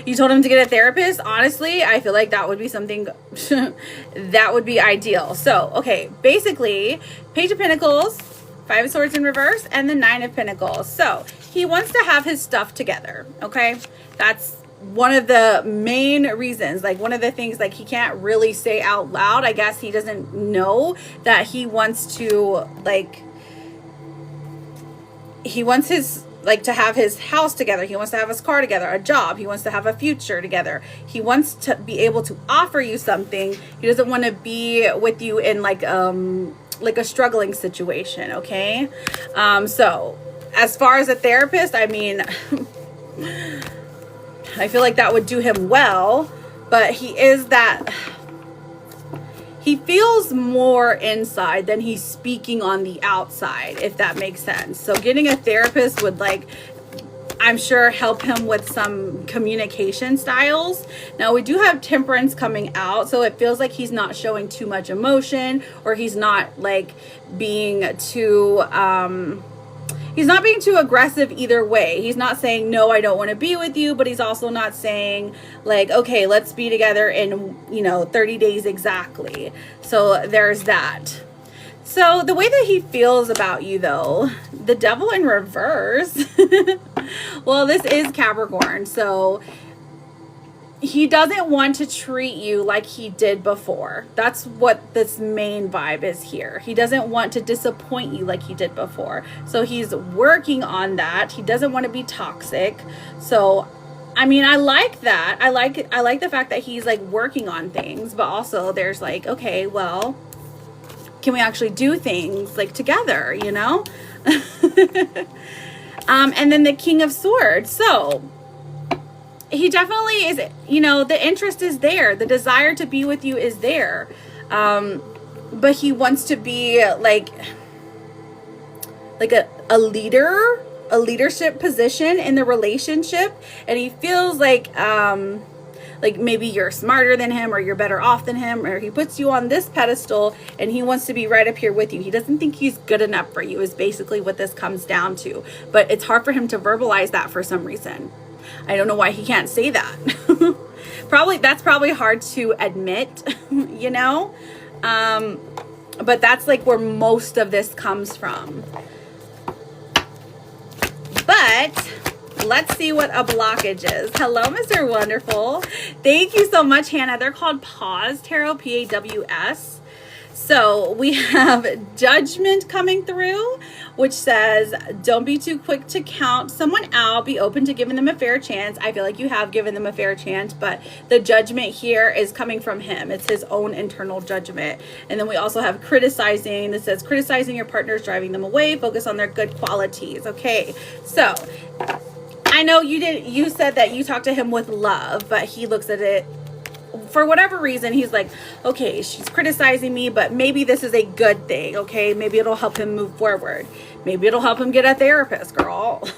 You told him to get a therapist? Honestly, I feel like that would be something that would be ideal. So, okay, basically, Page of Pentacles, Five of Swords in reverse, and the Nine of Pentacles. So, he wants to have his stuff together, okay? That's one of the main reasons, like one of the things like he can't really say out loud. I guess he doesn't know that he wants to, like, he wants his, like, to have his house together. He wants to have his car together, a job. He wants to have a future together. He wants to be able to offer you something. He doesn't want to be with you in like a struggling situation. Okay. So as far as a therapist, I mean, I feel like that would do him well, but he feels more inside than he's speaking on the outside, if that makes sense. So getting a therapist would, like, I'm sure help him with some communication styles. Now we do have Temperance coming out, so it feels like he's not showing too much emotion, or he's not like being too he's not being too aggressive either way. He's not saying, no, I don't want to be with you, but he's also not saying like, okay, let's be together in, 30 days exactly. So there's that. So the way that he feels about you, though, the devil in reverse. Well, this is Capricorn, so he doesn't want to treat you like he did before. That's what this main vibe is here. He doesn't want to disappoint you like he did before. So he's working on that. He doesn't want to be toxic. So I mean, I like that. I like the fact that he's like working on things, but also there's like, okay, well, can we actually do things like together, you know? And then the King of Swords. So he definitely is, you know, the interest is there. The desire to be with you is there. But he wants to be like a leader, a leadership position in the relationship. And he feels like maybe you're smarter than him, or you're better off than him, or he puts you on this pedestal and he wants to be right up here with you. He doesn't think he's good enough for you is basically what this comes down to. But it's hard for him to verbalize that for some reason. I don't know why he can't say that. That's probably hard to admit, you know? But that's like where most of this comes from. But let's see what a blockage is. Hello, Mr. Wonderful. Thank you so much, Hannah. They're called Pause Tarot, P-A-W-S. So we have Judgment coming through, which says, don't be too quick to count someone out. Be open to giving them a fair chance. I feel like you have given them a fair chance, but the judgment here is coming from him. It's his own internal judgment. And then we also have criticizing. This says, criticizing your partner is driving them away. Focus on their good qualities. Okay, so I know you said that you talked to him with love, but he looks at it for whatever reason. He's like, okay, she's criticizing me, but maybe this is a good thing. Okay, maybe it'll help him move forward. Maybe it'll help him get a therapist, girl.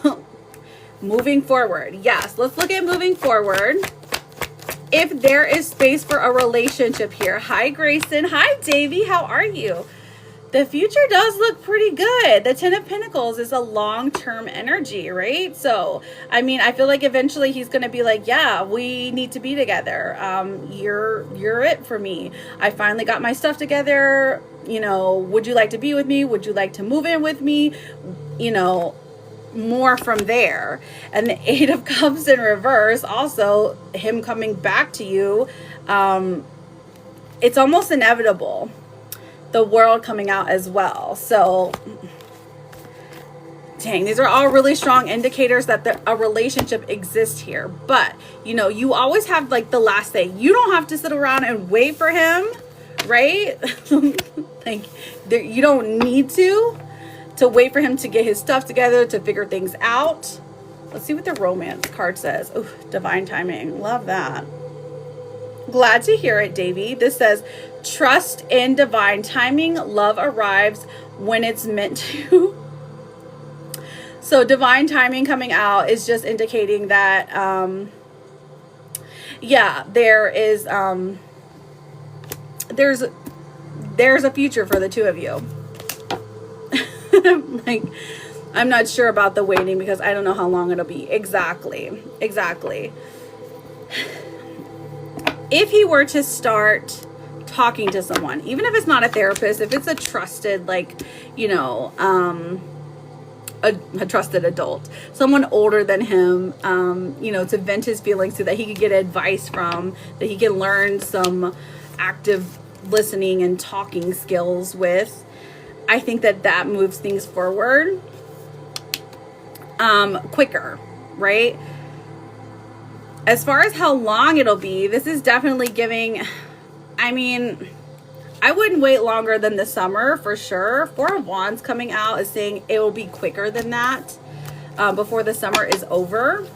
Moving forward. Yes, let's look at moving forward. If there is space for a relationship here. Hi, Grayson. Hi, Davy. How are you? The future does look pretty good. The Ten of Pentacles is a long-term energy, right? So, I mean, I feel like eventually he's going to be like, yeah, we need to be together. You're it for me. I finally got my stuff together. You know, would you like to be with me? Would you like to move in with me? You know, more from there. And the Eight of Cups in reverse, also him coming back to you. It's almost inevitable. The World coming out as well. So dang, these are all really strong indicators that a relationship exists here. But you know, you always have like the last say. You don't have to sit around and wait for him, right? Like you don't need to wait for him to get his stuff together, to figure things out. Let's see what the romance card says. Oh, divine timing. Love that. Glad to hear it, Davy. This says, trust in divine timing. Love arrives when it's meant to. So divine timing coming out is just indicating that, yeah, there is, there's a future for the two of you. Like, I'm not sure about the waiting because I don't know how long it'll be. Exactly. If he were to start talking to someone, even if it's not a therapist, if it's a trusted, like, you know, a trusted adult, someone older than him, you know, to vent his feelings so that he could get advice from, that he can learn some active listening and talking skills with, I think that moves things forward quicker, right? As far as how long it'll be, this is definitely giving, I mean, I wouldn't wait longer than the summer for sure. Four of Wands coming out is saying it will be quicker than that before the summer is over.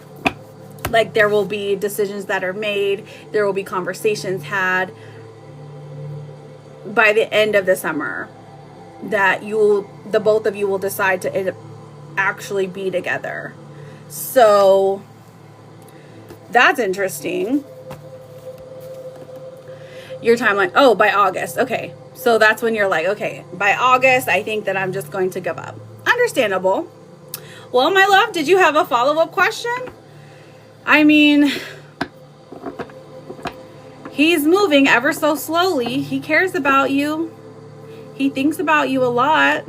Like there will be decisions that are made. There will be conversations had by the end of the summer that the both of you will decide to actually be together. So that's interesting. Your timeline. Oh, by August. Okay. So that's when you're like, okay, by August, I think that I'm just going to give up. Understandable. Well, my love, did you have a follow-up question? I mean, he's moving ever so slowly. He cares about you. He thinks about you a lot.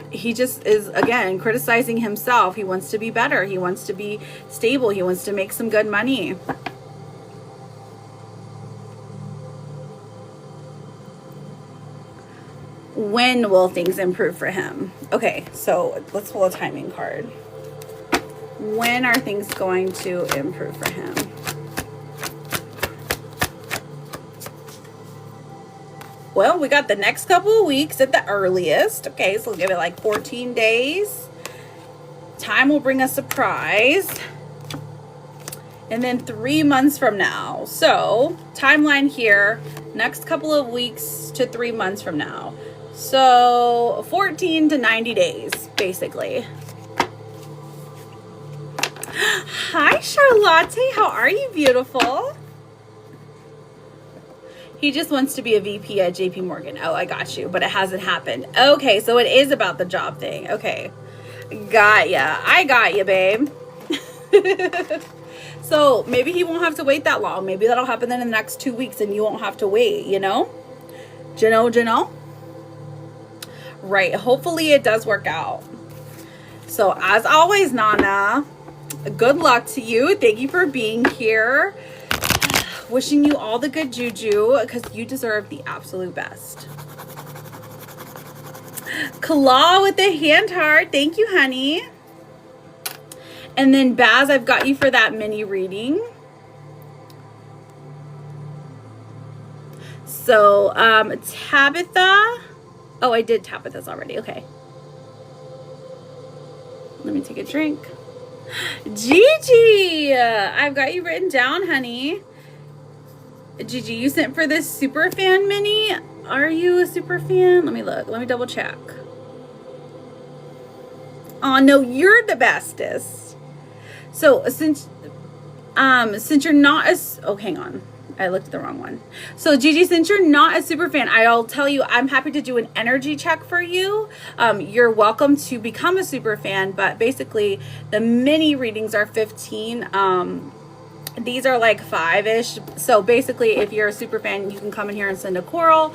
He just is, again, criticizing himself. He wants to be better. He wants to be stable. He wants to make some good money. When will things improve for him? Okay, so let's pull a timing card. When are things going to improve for him? Well, we got the next couple of weeks at the earliest. Okay, so we'll give it like 14 days. Time will bring a surprise. And then 3 months from now. So, timeline here, next couple of weeks to 3 months from now. So, 14 to 90 days, basically. Hi, Charlotte. How are you, beautiful? He just wants to be a VP at JP Morgan. Oh, I got you, but it hasn't happened. Okay, so it is about the job thing. Okay, got ya. I got you, babe. So maybe he won't have to wait that long. Maybe that'll happen in the next 2 weeks and you won't have to wait, you know? Jano? Right, hopefully it does work out. So as always, Nana, good luck to you. Thank you for being here. Wishing you all the good juju because you deserve the absolute best. Kala with the hand heart. Thank you, honey. And then Baz, I've got you for that mini reading. So Tabitha. Oh, I did Tabitha's already. Okay. Let me take a drink. Gigi, I've got you written down, honey. Gigi, you sent for this super fan mini. Are you a super fan? Let me look. Let me double check. Oh no, you're the bestest. So since you're not as, oh, hang on, I looked at the wrong one. So Gigi, since you're not a super fan, I'll tell you, I'm happy to do an energy check for you. You're welcome to become a super fan, but basically the mini readings are 15. These are like 5-ish. So basically, if you're a super fan, you can come in here and send a coral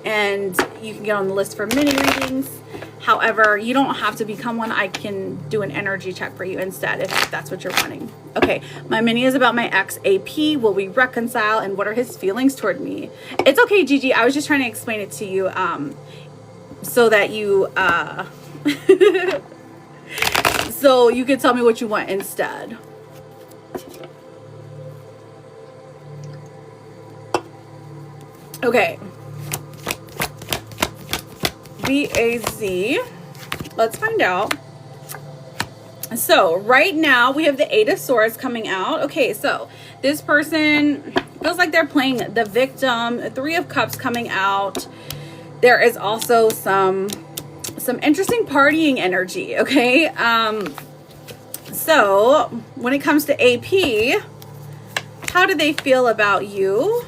and you can get on the list for mini readings. However, you don't have to become one. I can do an energy check for you instead if that's what you're wanting. Okay, my mini is about my ex AP. Will we reconcile and what are his feelings toward me? It's okay, Gigi. I was just trying to explain it to you so that you so you could tell me what you want instead. Okay. B-A-Z. Let's find out. So right now we have the Eight of Swords coming out. Okay, so this person feels like they're playing the victim. Three of Cups coming out. There is also some interesting partying energy. Okay. So when it comes to AP, how do they feel about you?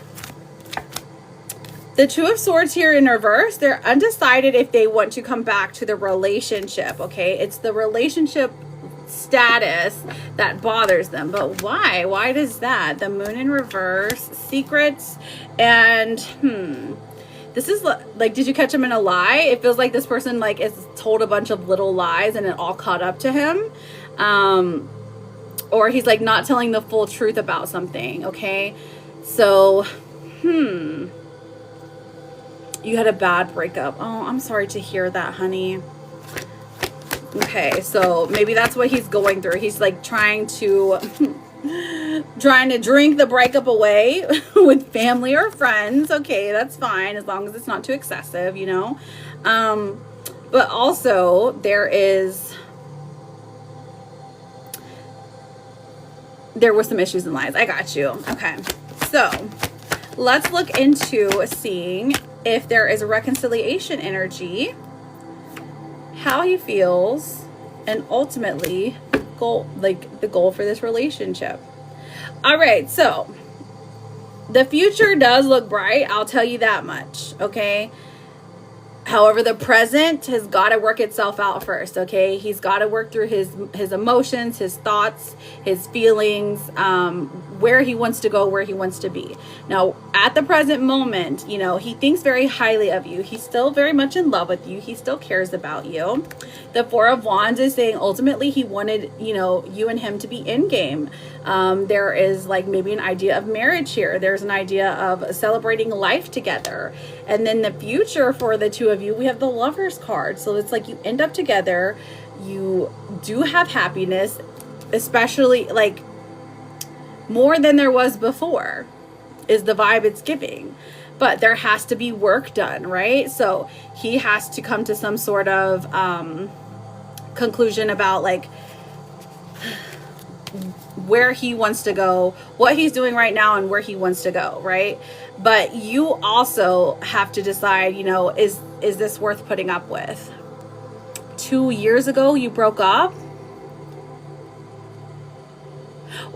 The Two of Swords here in reverse, they're undecided if they want to come back to the relationship, okay? It's the relationship status that bothers them. But why? Why does that? The Moon in reverse, secrets, and this is like, did you catch him in a lie? It feels like this person like is told a bunch of little lies and it all caught up to him. Or he's like not telling the full truth about something, okay? So, you had a bad breakup. Oh, I'm sorry to hear that, honey. Okay, so maybe that's what he's going through. He's like trying to drink the breakup away with family or friends. Okay, that's fine as long as it's not too excessive, you know. But also there were some issues in lies. I got you. Okay, so let's look into seeing if there is a reconciliation energy, how he feels, and ultimately the goal for this relationship. All right, so the future does look bright. I'll tell you that much. Okay. However, the present has got to work itself out first, okay? He's got to work through his emotions, his thoughts, his feelings, where he wants to go, where he wants to be. Now, at the present moment, you know, he thinks very highly of you. He's still very much in love with you. He still cares about you. The Four of Wands is saying ultimately he wanted, you know, you and him to be in game. There is like maybe an idea of marriage here. There's an idea of celebrating life together. And then the future for the two of you, we have the Lovers card. So it's like you end up together. You do have happiness, especially like more than there was before is the vibe it's giving. But there has to be work done, right? So he has to come to some sort of conclusion about like where he wants to go, what he's doing right now, and where he wants to go, right? But you also have to decide, you know, is this worth putting up with? 2 years ago, you broke up.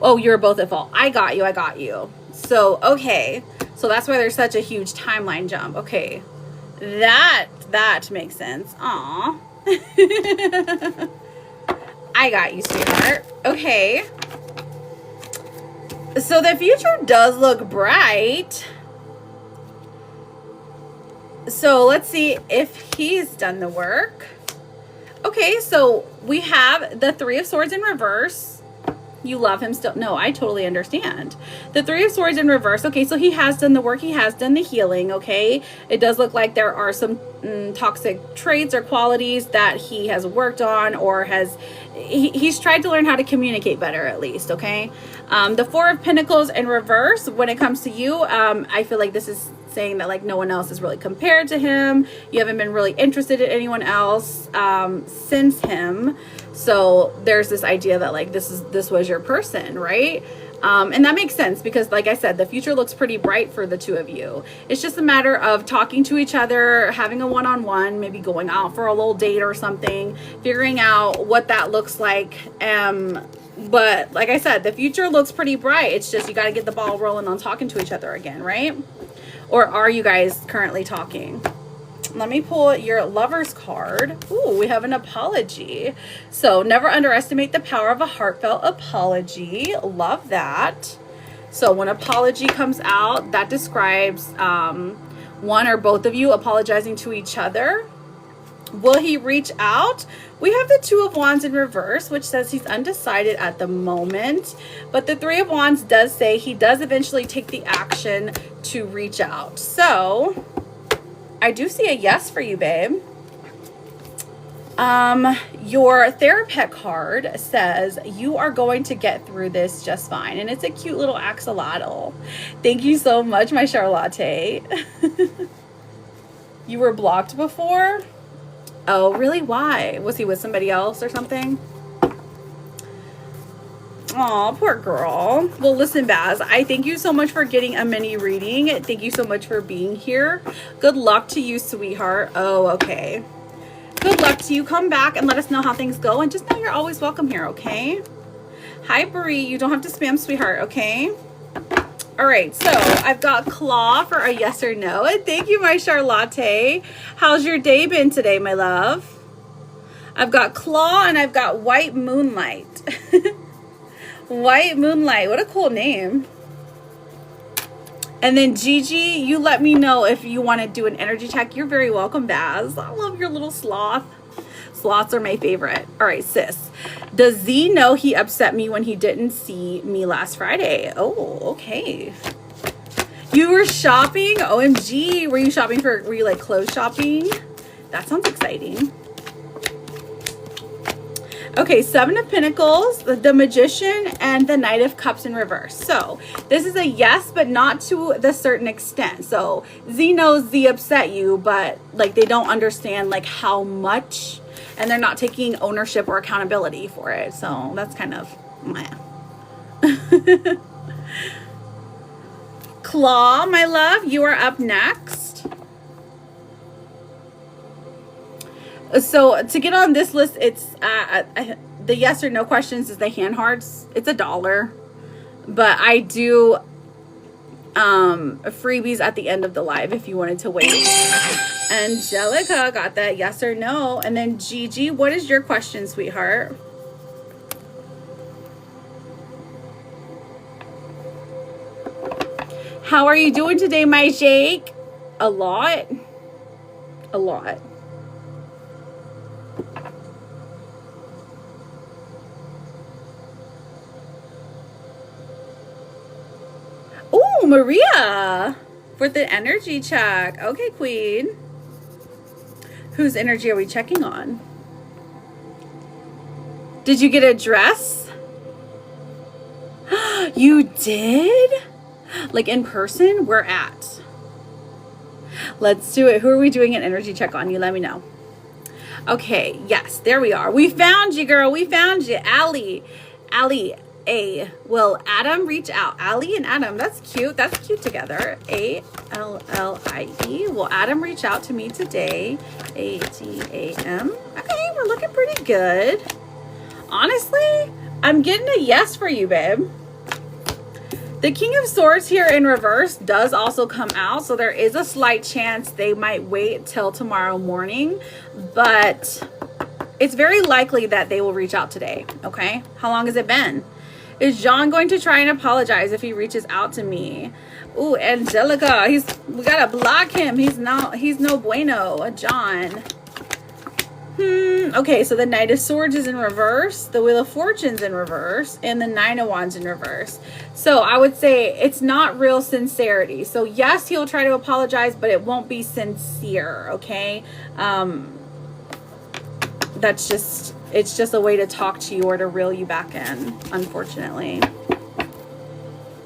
Oh, you're both at fault. I got you. So, okay. So that's why there's such a huge timeline jump. Okay. That makes sense. Aw. I got you, sweetheart. Okay. So the future does look bright. So let's see if he's done the work. Okay, so we have the Three of Swords in reverse. You love him still. No, I totally understand. The Three of Swords in reverse. Okay, so he has done the work. He has done the healing, okay? It does look like there are some toxic traits or qualities that he has worked on or he's tried to learn how to communicate better at least, okay? The Four of Pentacles in reverse, when it comes to you, I feel like this is saying that like no one else is really compared to him. You haven't been really interested in anyone else since him. So there's this idea that like this was your person, right? And that makes sense because like I said, the future looks pretty bright for the two of you. It's just a matter of talking to each other, having a one-on-one, maybe going out for a little date or something, figuring out what that looks like. But like I said, the future looks pretty bright. It's just you got to get the ball rolling on talking to each other again, right? Or are you guys currently talking? Let me pull your Lovers card. Ooh, we have an apology. So never underestimate the power of a heartfelt apology. Love that. So when apology comes out, that describes one or both of you apologizing to each other. Will he reach out? We have the Two of Wands in reverse, which says he's undecided at the moment. But the Three of Wands does say he does eventually take the action to reach out. So I do see a yes for you, babe. Your Therapet card says you are going to get through this just fine. And it's a cute little axolotl. Thank you so much, my Charlotte. You were blocked before? Oh, really? Why? Was he with somebody else or something? Aw, poor girl. Well, listen, Baz, I thank you so much for getting a mini reading. Thank you so much for being here. Good luck to you, sweetheart. Oh, okay. Good luck to you. Come back and let us know how things go. And just know you're always welcome here, okay? Hi, Brie. You don't have to spam, sweetheart, okay? All right, so I've got Claw for a yes or no. And thank you, my Charlotte. How's your day been today, my love? I've got Claw and I've got White Moonlight. White Moonlight. What a cool name. And then Gigi, you let me know if you want to do an energy check. You're very welcome, Baz. I love your little sloth. Sloths are my favorite. All right, sis. Does Z know he upset me when he didn't see me last Friday? Oh, okay. You were shopping? OMG. Were you like clothes shopping? That sounds exciting. Okay, Seven of Pentacles, the Magician, and the Knight of Cups in reverse. So this is a yes, but not to the certain extent. So Z knows Z upset you, but like they don't understand like how much, and they're not taking ownership or accountability for it. So that's kind of meh. Claw, my love, you are up next. So to get on this list, it's the yes or no questions is the hand hearts. It's $1, but I do freebies at the end of the live if you wanted to wait. Angelica got that yes or no. And then Gigi, what is your question, sweetheart? How are you doing today, my Jake? A lot. A lot. Oh, Maria for the energy check. Okay, queen. Whose energy are we checking on? Did you get a dress? You did? Like in person? Where at? Let's do it. Who are we doing an energy check on? You let me know. Okay, yes, there we are. We found you, girl. We found you. Allie. A. Will Adam reach out? Allie and Adam. That's cute. That's cute together. ALLIE. Will Adam reach out to me today? ATAM. Okay, we're looking pretty good. Honestly, I'm getting a yes for you, babe. The King of Swords here in reverse does also come out, so there is a slight chance they might wait till tomorrow morning, but it's very likely that they will reach out today, okay? How long has it been? Is John going to try and apologize if he reaches out to me? Ooh, Angelica, we gotta block him. He's no bueno, John. Okay, so the Knight of Swords is in reverse, the Wheel of Fortune's in reverse, and the Nine of Wands in reverse. So I would say it's not real sincerity. So yes, he'll try to apologize, but it won't be sincere, okay? It's just a way to talk to you or to reel you back in, unfortunately.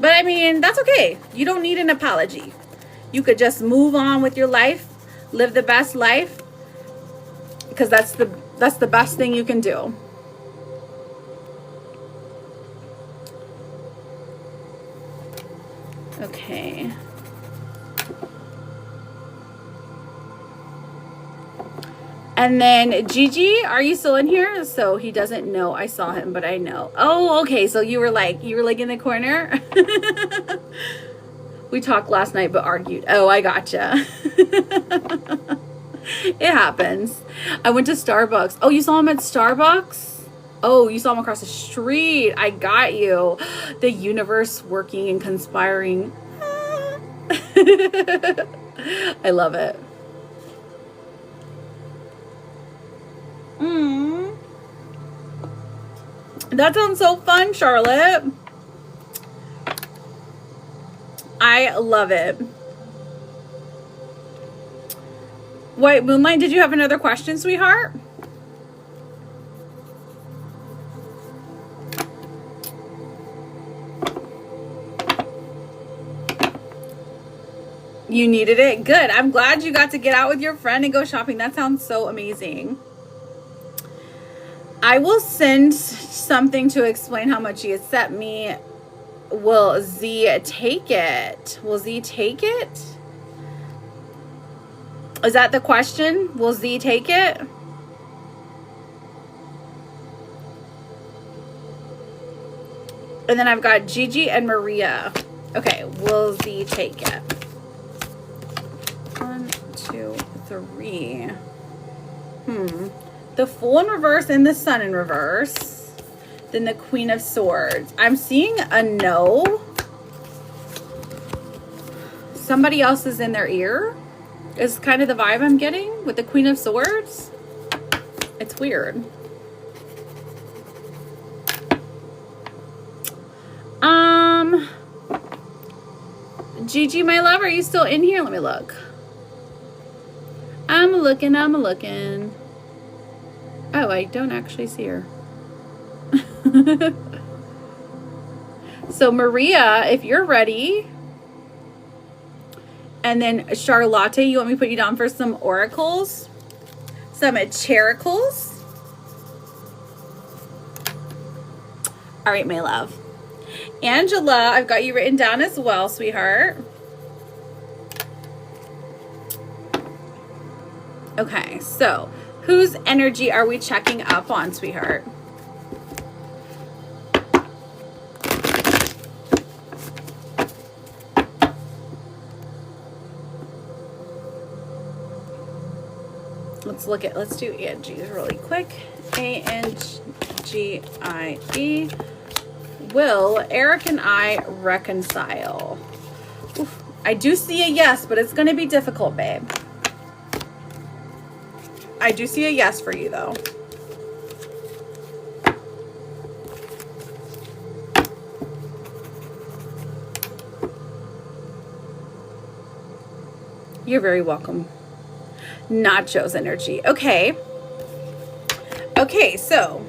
But I mean, that's okay. You don't need an apology. You could just move on with your life, live the best life, because that's the best thing you can do. Okay. And then Gigi, are you still in here? So he doesn't know I saw him, but I know. Oh, okay. So you were like in the corner. We talked last night, but argued. Oh, I gotcha. It happens. I went to Starbucks. Oh, you saw him at Starbucks? Oh, you saw him across the street. I got you. The universe working and conspiring. I love it. That sounds so fun, Charlotte. I love it. Wait, Moonlight, did you have another question, sweetheart? You needed it? Good. I'm glad you got to get out with your friend and go shopping. That sounds so amazing. I will send something to explain how much he has sent me. Will Z take it? Will Z take it? Is that the question? Will Z take it? And then I've got Gigi and Maria. Okay, will Z take it? 1, 2, 3. The Fool in reverse and the Sun in reverse. Then the Queen of Swords. I'm seeing a no. Somebody else is in their ear. Is kind of the vibe I'm getting with the Queen of Swords. It's weird. Gigi, my love, are you still in here? Let me look. I'm looking. Oh, I don't actually see her. So Maria, if you're ready. And then Charlotte, you want me to put you down for some oracles? Some characles? All right, my love. Angela, I've got you written down as well, sweetheart. Okay, so whose energy are we checking up on, sweetheart? let's do Angie's really quick. A-N-G-I-E. Will Eric and I reconcile? Oof. I do see a yes, but it's going to be difficult, babe. I do see a yes for you, though. You're very welcome. Nacho's energy. Okay. Okay, so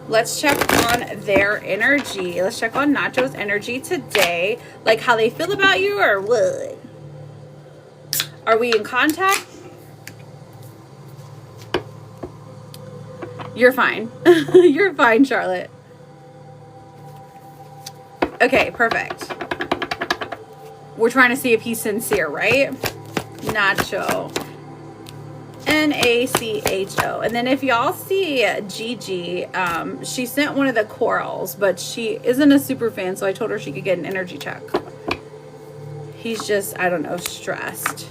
let's check on their energy. Let's check on Nacho's energy today. Like how they feel about you or what? Are we in contact? You're fine. You're fine, Charlotte. Okay, perfect. We're trying to see if he's sincere, right? Nacho. N-A-C-H-O. And then if y'all see Gigi, she sent one of the corals, but she isn't a super fan, so I told her she could get an energy check. He's just, I don't know, stressed.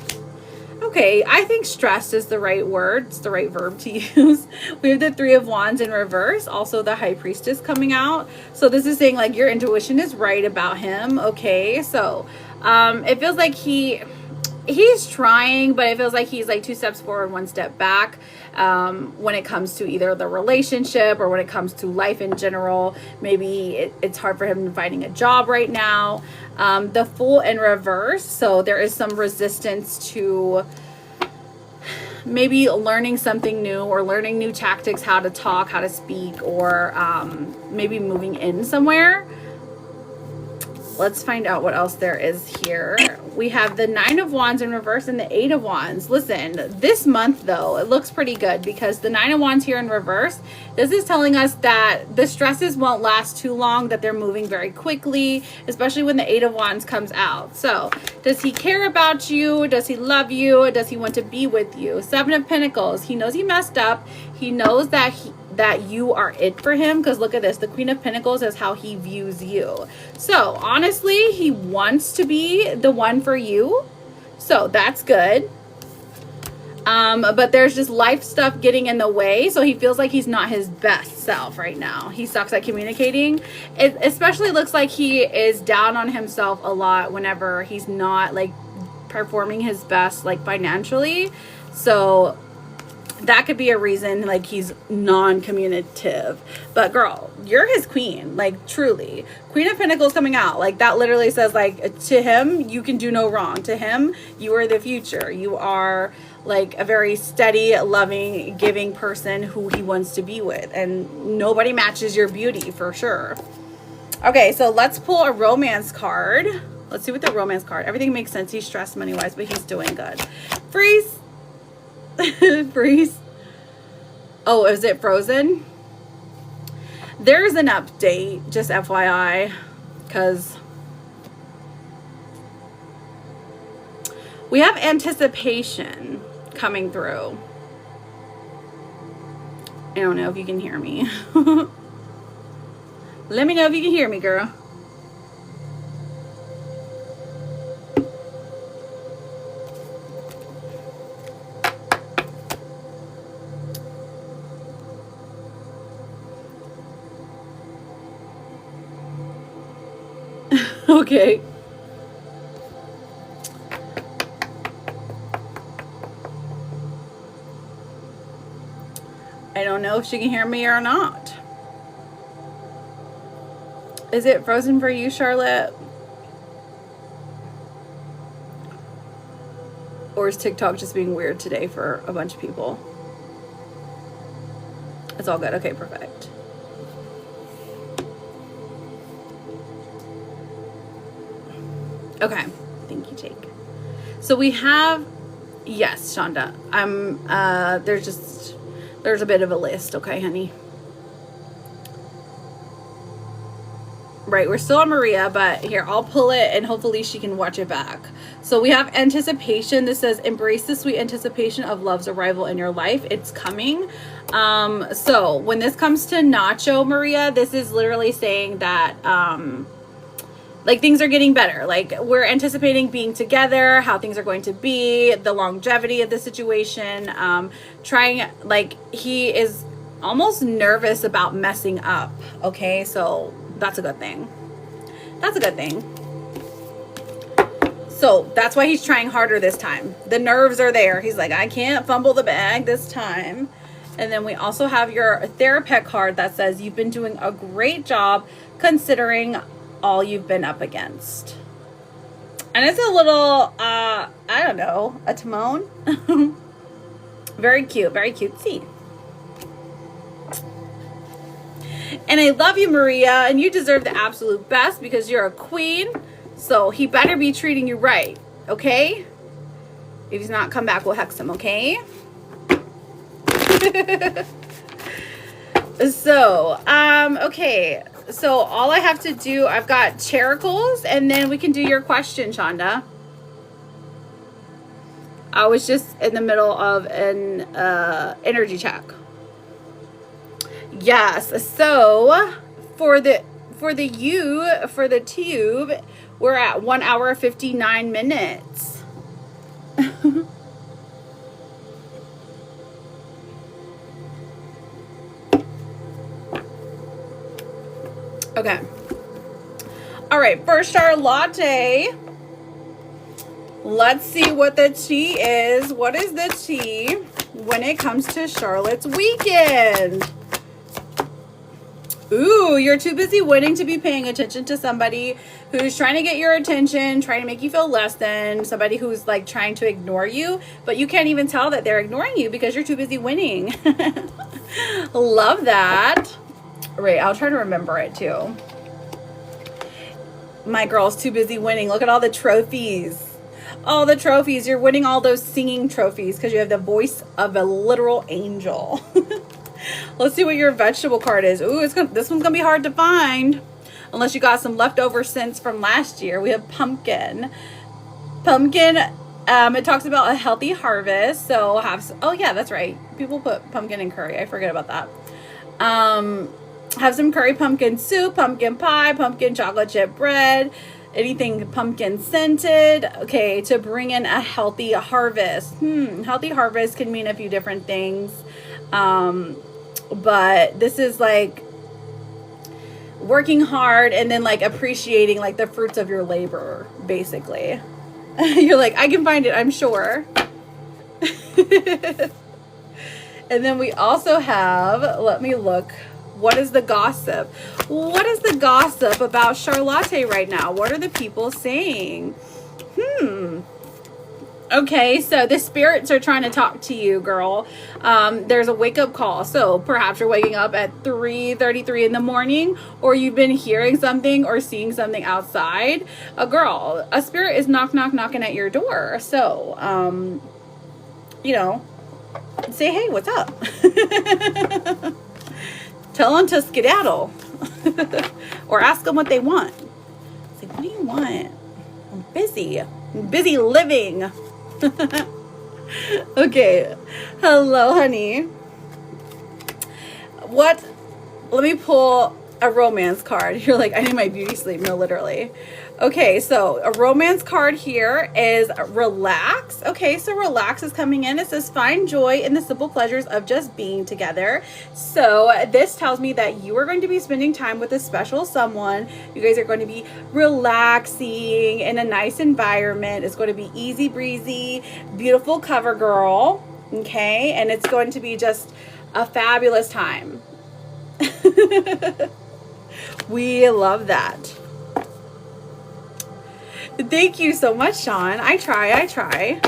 Okay, I think stressed is the right word. It's the right verb to use. We have the Three of Wands in reverse. Also the High Priestess coming out. So this is saying like your intuition is right about him. Okay, so it feels like he's trying, but it feels like he's like 2 steps forward, 1 step back when it comes to either the relationship or when it comes to life in general. Maybe it's hard for him finding a job right now. The Fool in reverse, so there is some resistance to maybe learning something new or learning new tactics, how to talk, how to speak, or maybe moving in somewhere. Let's find out what else there is here. We have the 9 of Wands in reverse and the 8 of Wands. Listen, this month though, it looks pretty good because the 9 of Wands here in reverse, this is telling us that the stresses won't last too long, that they're moving very quickly, especially when the 8 of Wands comes out. So, does he care about you? Does he love you? Does he want to be with you? 7 of Pentacles, he knows he messed up. He knows that you are it for him, because look at this, the Queen of Pentacles is how he views you. So honestly, he wants to be the one for you, so that's good. But there's just life stuff getting in the way, so he feels like he's not his best self right now. He sucks at communicating. It especially looks like he is down on himself a lot whenever he's not like performing his best like financially. So that could be a reason, like he's non-communicative. But girl, you're his queen, like truly. Queen of Pentacles coming out, like that literally says like to him you can do no wrong. To him you are the future. You are like a very steady, loving, giving person who he wants to be with, and nobody matches your beauty for sure. Okay, so let's pull a romance card. Let's see what the romance card. Everything makes sense. He's stressed money wise, but he's doing good. Freeze. Freeze. Oh, is it frozen? There's an update, just FYI, because we have anticipation coming through. I don't know if you can hear me. Let me know if you can hear me, girl. Okay. I don't know if she can hear me or not. Is it frozen for you, Charlotte? Or is TikTok just being weird today for a bunch of people? It's all good. Okay, perfect. Okay, thank you, Jake. So we have, yes, Shonda. There's a bit of a list, okay, honey. Right, we're still on Maria, but here, I'll pull it and hopefully she can watch it back. So we have anticipation. This says, embrace the sweet anticipation of love's arrival in your life. It's coming. So when this comes to Nacho, Maria, this is literally saying that, like things are getting better. Like we're anticipating being together, how things are going to be, the longevity of the situation. Trying, like, he is almost nervous about messing up. Okay, so that's a good thing. That's a good thing. So that's why he's trying harder this time. The nerves are there. He's like, I can't fumble the bag this time. And then we also have your therapist card that says you've been doing a great job considering all you've been up against. And it's a little, I don't know, a Timon. Very cute, very cutesy. And I love you, Maria, and you deserve the absolute best because you're a queen. So he better be treating you right, okay? If he's not, come back, we'll hex him, okay? So, okay. So all I have to do, I've got characles, and then we can do your question, Shonda. I was just in the middle of an energy check. Yes. So for the tube, we're at 1 hour 59 minutes. Okay. All right, first our latte. Let's see what the tea is. What is the tea when it comes to Charlotte's weekend? Ooh, you're too busy waiting to be paying attention to somebody who's trying to get your attention, trying to make you feel less than, somebody who's like trying to ignore you, but you can't even tell that they're ignoring you because you're too busy winning. Love that. Right, I'll try to remember it too. My girl's too busy winning. Look at all the trophies. All the trophies. You're winning all those singing trophies because you have the voice of a literal angel. Let's see what your vegetable card is. Ooh, this one's going to be hard to find. Unless you got some leftover scents from last year. We have pumpkin. Pumpkin, it talks about a healthy harvest. So oh yeah, that's right. People put pumpkin in curry. I forget about that. Have some curry pumpkin soup, pumpkin pie, pumpkin chocolate chip bread, anything pumpkin scented. Okay, to bring in a healthy harvest. Healthy harvest can mean a few different things. But this is like working hard and then like appreciating like the fruits of your labor, basically. You're like, I can find it, I'm sure. And then we also have, let me look. What is the gossip? What is the gossip about Charlotte right now? What are the people saying? Okay, so the spirits are trying to talk to you, girl. There's a wake-up call. So perhaps you're waking up at 3:33 in the morning, or you've been hearing something or seeing something outside. Girl, a spirit is knocking at your door. So, you know, say, hey, what's up? Tell them to skedaddle. Or ask them what they want. Say, what do you want? I'm busy. I'm busy living. Okay. Hello, honey. What? Let me pull a romance card. You're like, I need my beauty sleep. No, literally. Okay, so a romance card here is relax. Okay, so relax is coming in. It says find joy in the simple pleasures of just being together. So this tells me that you are going to be spending time with a special someone. You guys are going to be relaxing in a nice environment. It's going to be easy breezy, beautiful cover girl. Okay, and it's going to be just a fabulous time. We love that. Thank you so much, Sean. I try.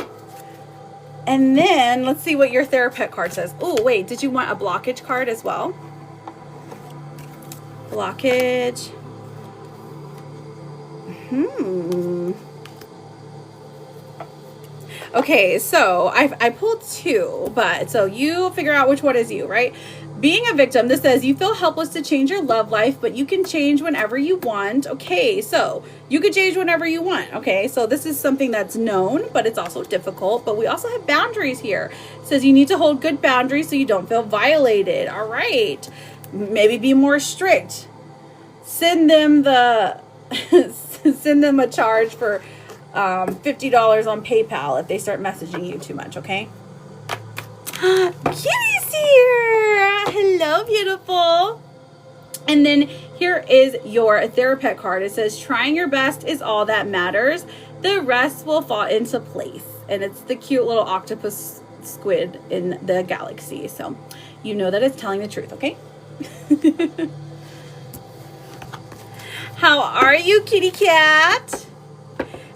And then let's see what your therapist card says. Oh, wait, did you want a blockage card as well? Blockage. Okay, so I pulled two, but so you figure out which one is you, right? Being a victim, this says you feel helpless to change your love life, but you can change whenever you want. Okay, so you can change whenever you want. Okay, so this is something that's known, but it's also difficult. But we also have boundaries here. It says you need to hold good boundaries so you don't feel violated. All right, maybe be more strict. Send them the send them a charge for $50 on PayPal if they start messaging you too much, okay? Kitty's here! Hello, beautiful! And then here is your Therapet card. It says, trying your best is all that matters. The rest will fall into place. And it's the cute little octopus squid in the galaxy. So you know that it's telling the truth, okay? How are you, kitty cat?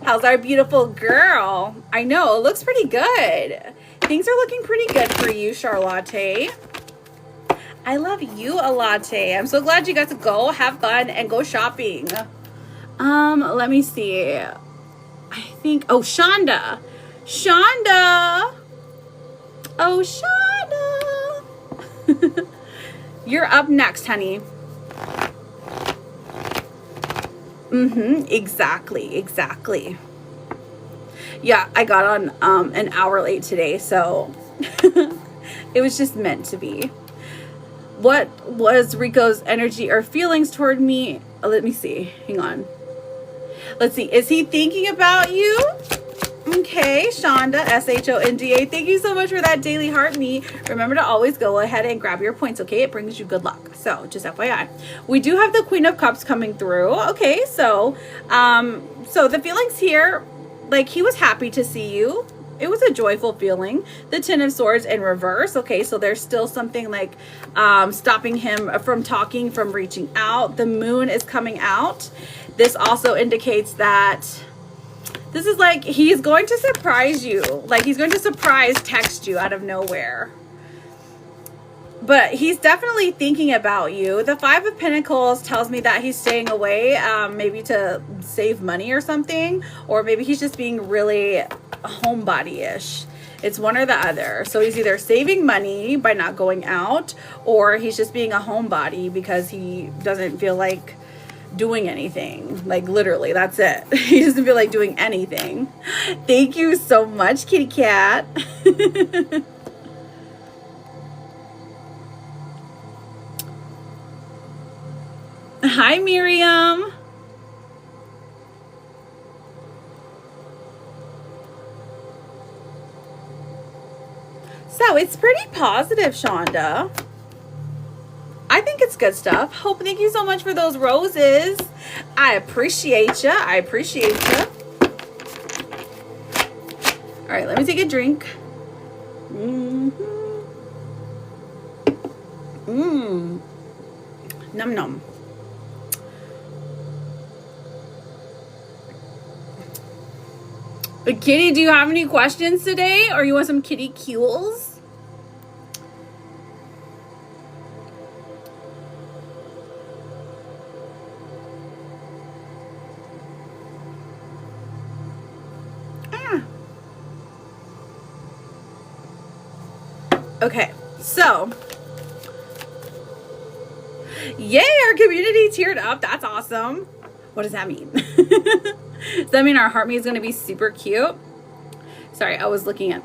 How's our beautiful girl? I know, it looks pretty good. Things are looking pretty good for you, Charlotte. I love you, a latte. I'm so glad you got to go have fun and go shopping. Let me see. I think, oh, Shonda. Shonda. Oh, Shonda. You're up next, honey. Exactly. Yeah, I got on an hour late today, so it was just meant to be. What was Rico's energy or feelings toward me? Let me see. Hang on. Let's see. Is he thinking about you? Okay, Shonda, Shonda. Thank you so much for that daily heart me. Remember to always go ahead and grab your points, okay? It brings you good luck. So, just FYI. We do have the Queen of Cups coming through. Okay, so the feelings here, like, he was happy to see you. It was a joyful feeling. The Ten of Swords in reverse. Okay, so there's still something like stopping him from talking, from reaching out. The Moon is coming out. This also indicates that this is like he's going to surprise you. Like he's going to surprise text you out of nowhere. But he's definitely thinking about you. The Five of Pentacles tells me that he's staying away, maybe to save money or something. Or maybe he's just being really homebody-ish. It's one or the other. So he's either saving money by not going out, or he's just being a homebody because he doesn't feel like doing anything. Like literally, that's it. He doesn't feel like doing anything. Thank you so much, kitty cat. Hi, Miriam. So it's pretty positive, Shonda. I think it's good stuff. Hope, thank you so much for those roses. I appreciate you. I appreciate you. All right, let me take a drink. Num num. But Kitty, do you have any questions today? Or you want some kitty cules? Okay, so yay, our community tiered up. That's awesome. What does that mean? Does that mean our heart me is going to be super cute? Sorry, I was looking at.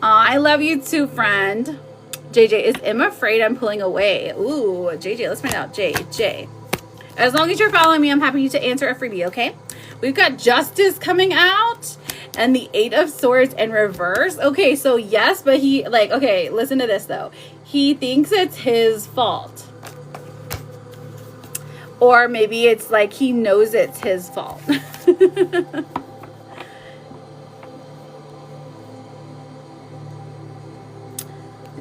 I love you too, friend. JJ, is Emma afraid I'm pulling away? Ooh, JJ, let's find out. JJ. As long as you're following me, I'm happy to answer a freebie, okay? We've got Justice coming out. And the Eight of Swords in reverse. Okay, so yes, but he, like, okay, listen to this, though. He thinks it's his fault. Or maybe it's like he knows it's his fault.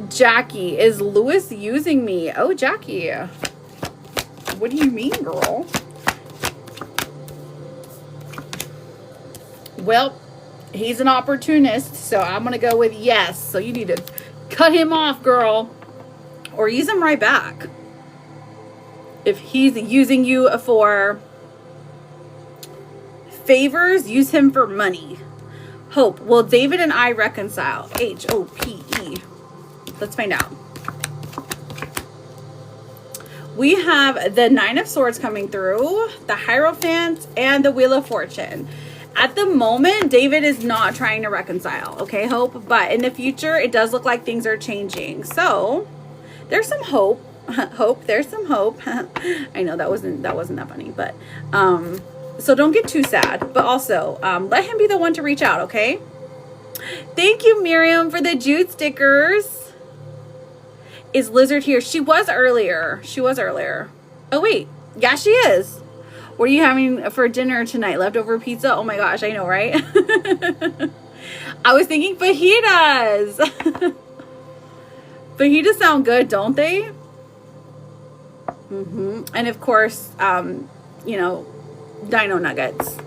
Jackie, is Lewis using me? Oh, Jackie. What do you mean, girl? Well, he's an opportunist, so I'm going to go with yes. So you need to cut him off, girl. Or use him right back. If he's using you for favors, use him for money. Hope, will David and I reconcile? H-O-P-E. Let's find out. We have the Nine of Swords coming through, the Hierophant, and the Wheel of Fortune. At the moment, David is not trying to reconcile, okay, Hope? But in the future, it does look like things are changing. So, there's some hope. Hope, there's some hope. I know that wasn't that funny, but So don't get too sad, but also let him be the one to reach out, okay? Thank you, Miriam, for the jute stickers. Is Lizard here? She was earlier. She was earlier. Oh, wait. Yeah, she is. What are you having for dinner tonight? Leftover pizza? Oh my gosh, I know, right? I was thinking fajitas. Fajitas sound good, don't they? And of course, you know, dino nuggets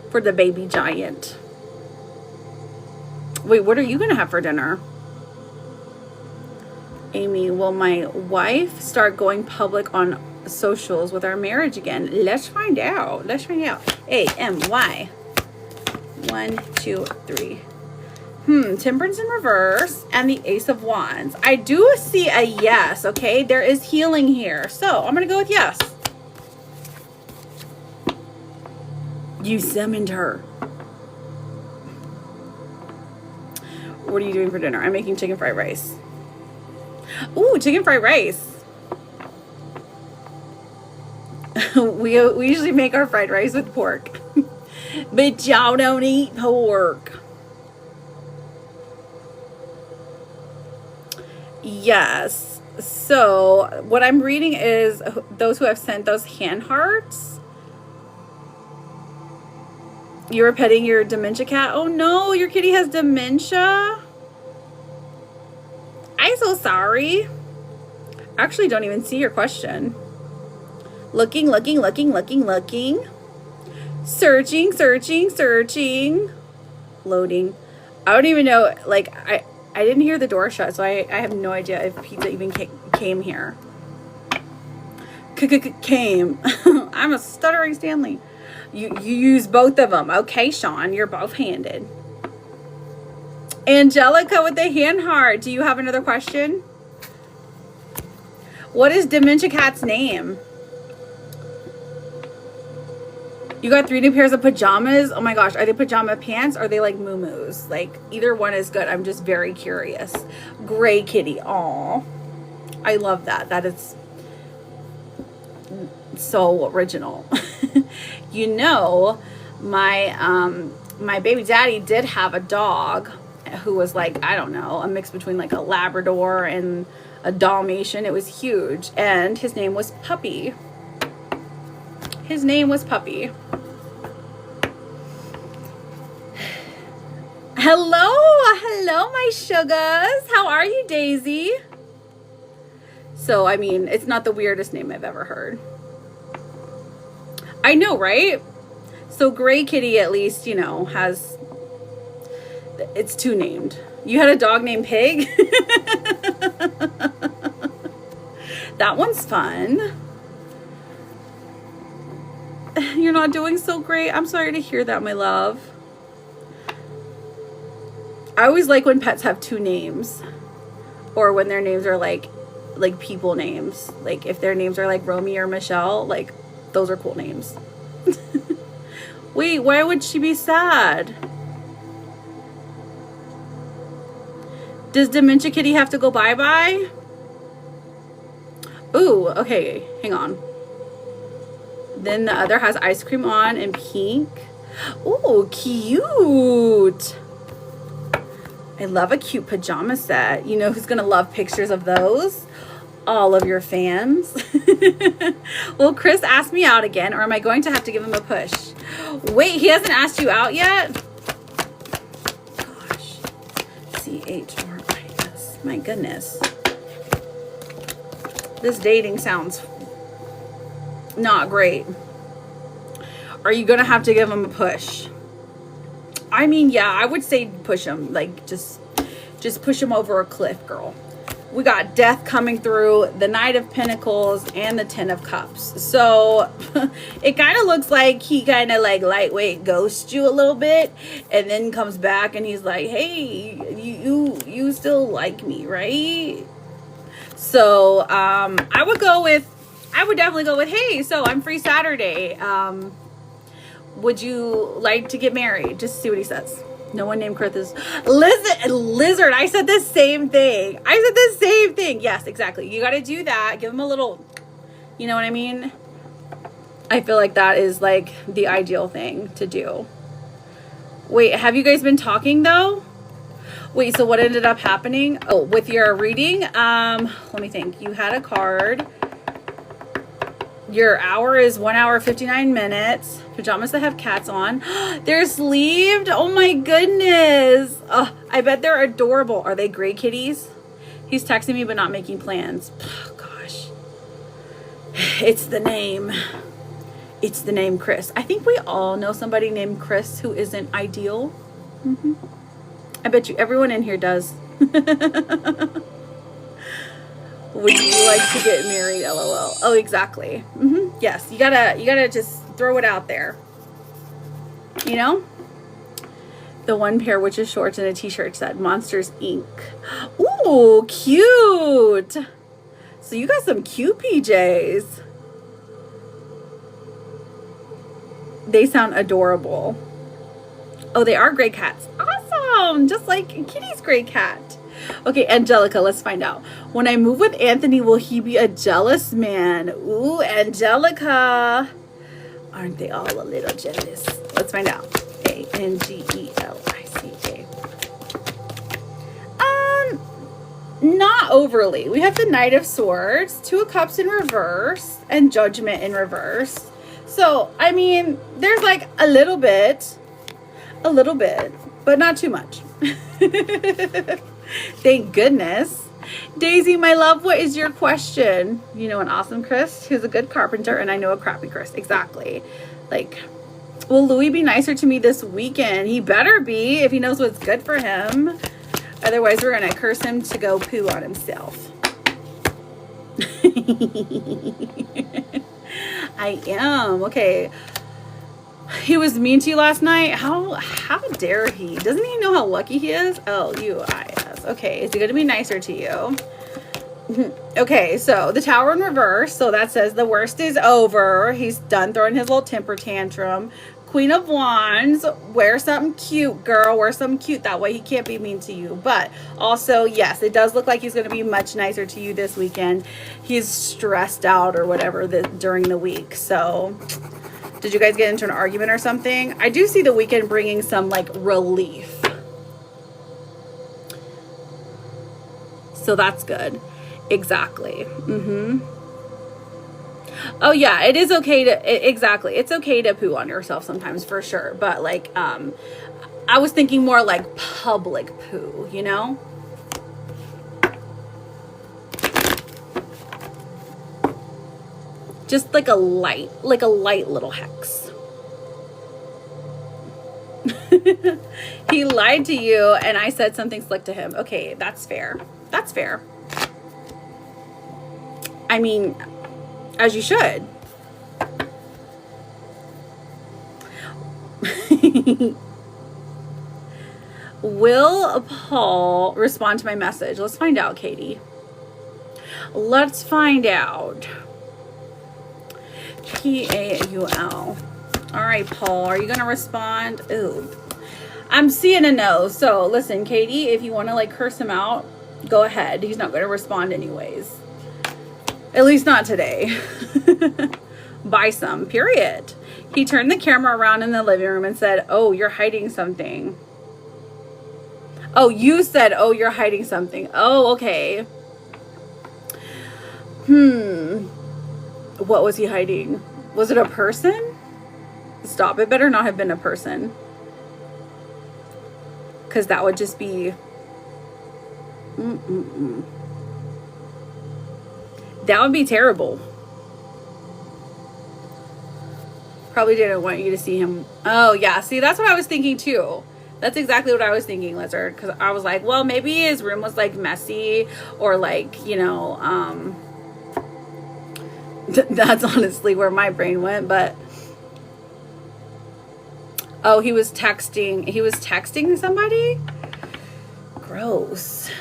for the baby giant. Wait, what are you gonna have for dinner? Amy, will my wife start going public on socials with our marriage again? Let's find out. Let's find out. A-M-Y. 1, 2, 3. Temperance in reverse and the Ace of Wands. I do see a yes, okay? There is healing here. So I'm going to go with yes. You summoned her. What are you doing for dinner? I'm making chicken fried rice. Ooh, chicken fried rice. We usually make our fried rice with pork. But y'all don't eat pork. Yes. So what I'm reading is those who have sent those hand hearts. You were petting your dementia cat. Oh no, your kitty has dementia. I'm so sorry. I actually don't even see your question. Looking. Searching. Loading. I don't even know, like, I didn't hear the door shut, so I have no idea if pizza even came here. Came. I'm a stuttering Stanley. You use both of them. Okay, Sean, you're both-handed. Angelica with the hand heart. Do you have another question? What is Dementia Cat's name? You got 3 new pairs of pajamas. Oh my gosh, are they pajama pants or are they like muumuus? Like, either one is good. I'm just very curious. Gray kitty. Aw. I love that. That is so original. You know, my baby daddy did have a dog who was like, I don't know, a mix between like a Labrador and a Dalmatian. It was huge. And his name was Puppy. His name was Puppy. Hello, my sugars. How are you, Daisy? So, I mean, it's not the weirdest name I've ever heard. I know, right? So, Gray Kitty, at least, you know, has... It's 2 named. You had a dog named Pig? That one's fun. You're not doing so great. I'm sorry to hear that, my love. I always like when pets have 2 names, or when their names are like people names. Like if their names are like Romy or Michelle, like those are cool names. Wait, why would she be sad? Does Dementia Kitty have to go bye-bye? Ooh, okay, hang on. Then the other has ice cream on and pink. Ooh, cute. I love a cute pajama set. You know who's gonna love pictures of those? All of your fans. Will Chris ask me out again, or am I going to have to give him a push? Wait, he hasn't asked you out yet? Gosh. C-H-R-I-S. My goodness. This dating sounds not great. Are you gonna have to give him a push? I mean, yeah, I would say push him. Like, just push him over a cliff, girl. We got Death coming through, the Knight of Pentacles, and the Ten of Cups. So it kind of looks like he kind of like lightweight ghosts you a little bit, and then comes back and he's like, hey, you still like me, right? So I would definitely go with, hey, so I'm free Saturday. Would you like to get married? Just see what he says. No one named Chris is Lizard. I said the same thing. Yes, exactly. You got to do that. Give him a little, you know what I mean? I feel like that is like the ideal thing to do. Wait, have you guys been talking though? Wait, so what ended up happening? Oh, with your reading, let me think. You had a card. Your hour is 1 hour, 59 minutes. Pajamas that have cats on. They're sleeved. Oh my goodness. Oh, I bet they're adorable. Are they gray kitties? He's texting me but not making plans. Oh, gosh. It's the name. It's the name Chris. I think we all know somebody named Chris who isn't ideal. I bet you everyone in here does. Would you like to get married? LOL. Oh, exactly. Yes, you gotta just throw it out there. You know? The one pair which is shorts and a t-shirt said Monsters Inc. Ooh, cute. So you got some cute PJs. They sound adorable. Oh, they are gray cats. Awesome. Just like Kitty's gray cat. Okay, Angelica, let's find out. When I move with Anthony, will he be a jealous man? Ooh, Angelica. Aren't they all a little jealous? Let's find out. Angelica. Not overly. We have the Knight of Swords, Two of Cups in reverse, and Judgment in reverse. So, I mean, there's like a little bit, but not too much. Thank goodness. Daisy, my love, what is your question? You know an awesome Chris who's a good carpenter, and I know a crappy Chris. Exactly. Like, will Louis be nicer to me this weekend? He better be if he knows what's good for him. Otherwise, we're going to curse him to go poo on himself. I am. Okay. He was mean to you last night. How dare he? Doesn't he know how lucky he is? L-U-I-S. Okay, is he going to be nicer to you? Okay, so the Tower in reverse. So that says the worst is over. He's done throwing his little temper tantrum. Queen of Wands. Wear something cute, girl. Wear something cute. That way he can't be mean to you. But also, yes, it does look like he's going to be much nicer to you this weekend. He's stressed out or whatever during the week. So... did you guys get into an argument or something? I do see the weekend bringing some like relief. So that's good. Exactly. Oh yeah, it is okay to, exactly. It's okay to poo on yourself sometimes for sure. But like, I was thinking more like public poo, you know? Just like a light little hex. He lied to you and I said something slick to him. Okay, that's fair. That's fair. I mean, as you should. Will Paul respond to my message? Let's find out, Katie. Let's find out. P-A-U-L. All right, Paul, are you going to respond? Ooh, I'm seeing a no. So listen, Katie, if you want to like curse him out, go ahead. He's not going to respond anyways. At least not today. Buy some, period. He turned the camera around in the living room and said, oh, you're hiding something. Oh, you said, oh, you're hiding something. Oh, okay. What was he hiding? Was it a person? Stop. It better not have been a person. Because that would just be... that would be terrible. Probably didn't want you to see him. Oh, yeah. See, that's what I was thinking, too. That's exactly what I was thinking, Lizard. Because I was like, well, maybe his room was, like, messy. Or, like, you know, that's honestly where my brain went. But, oh, he was texting. He was texting somebody? Gross.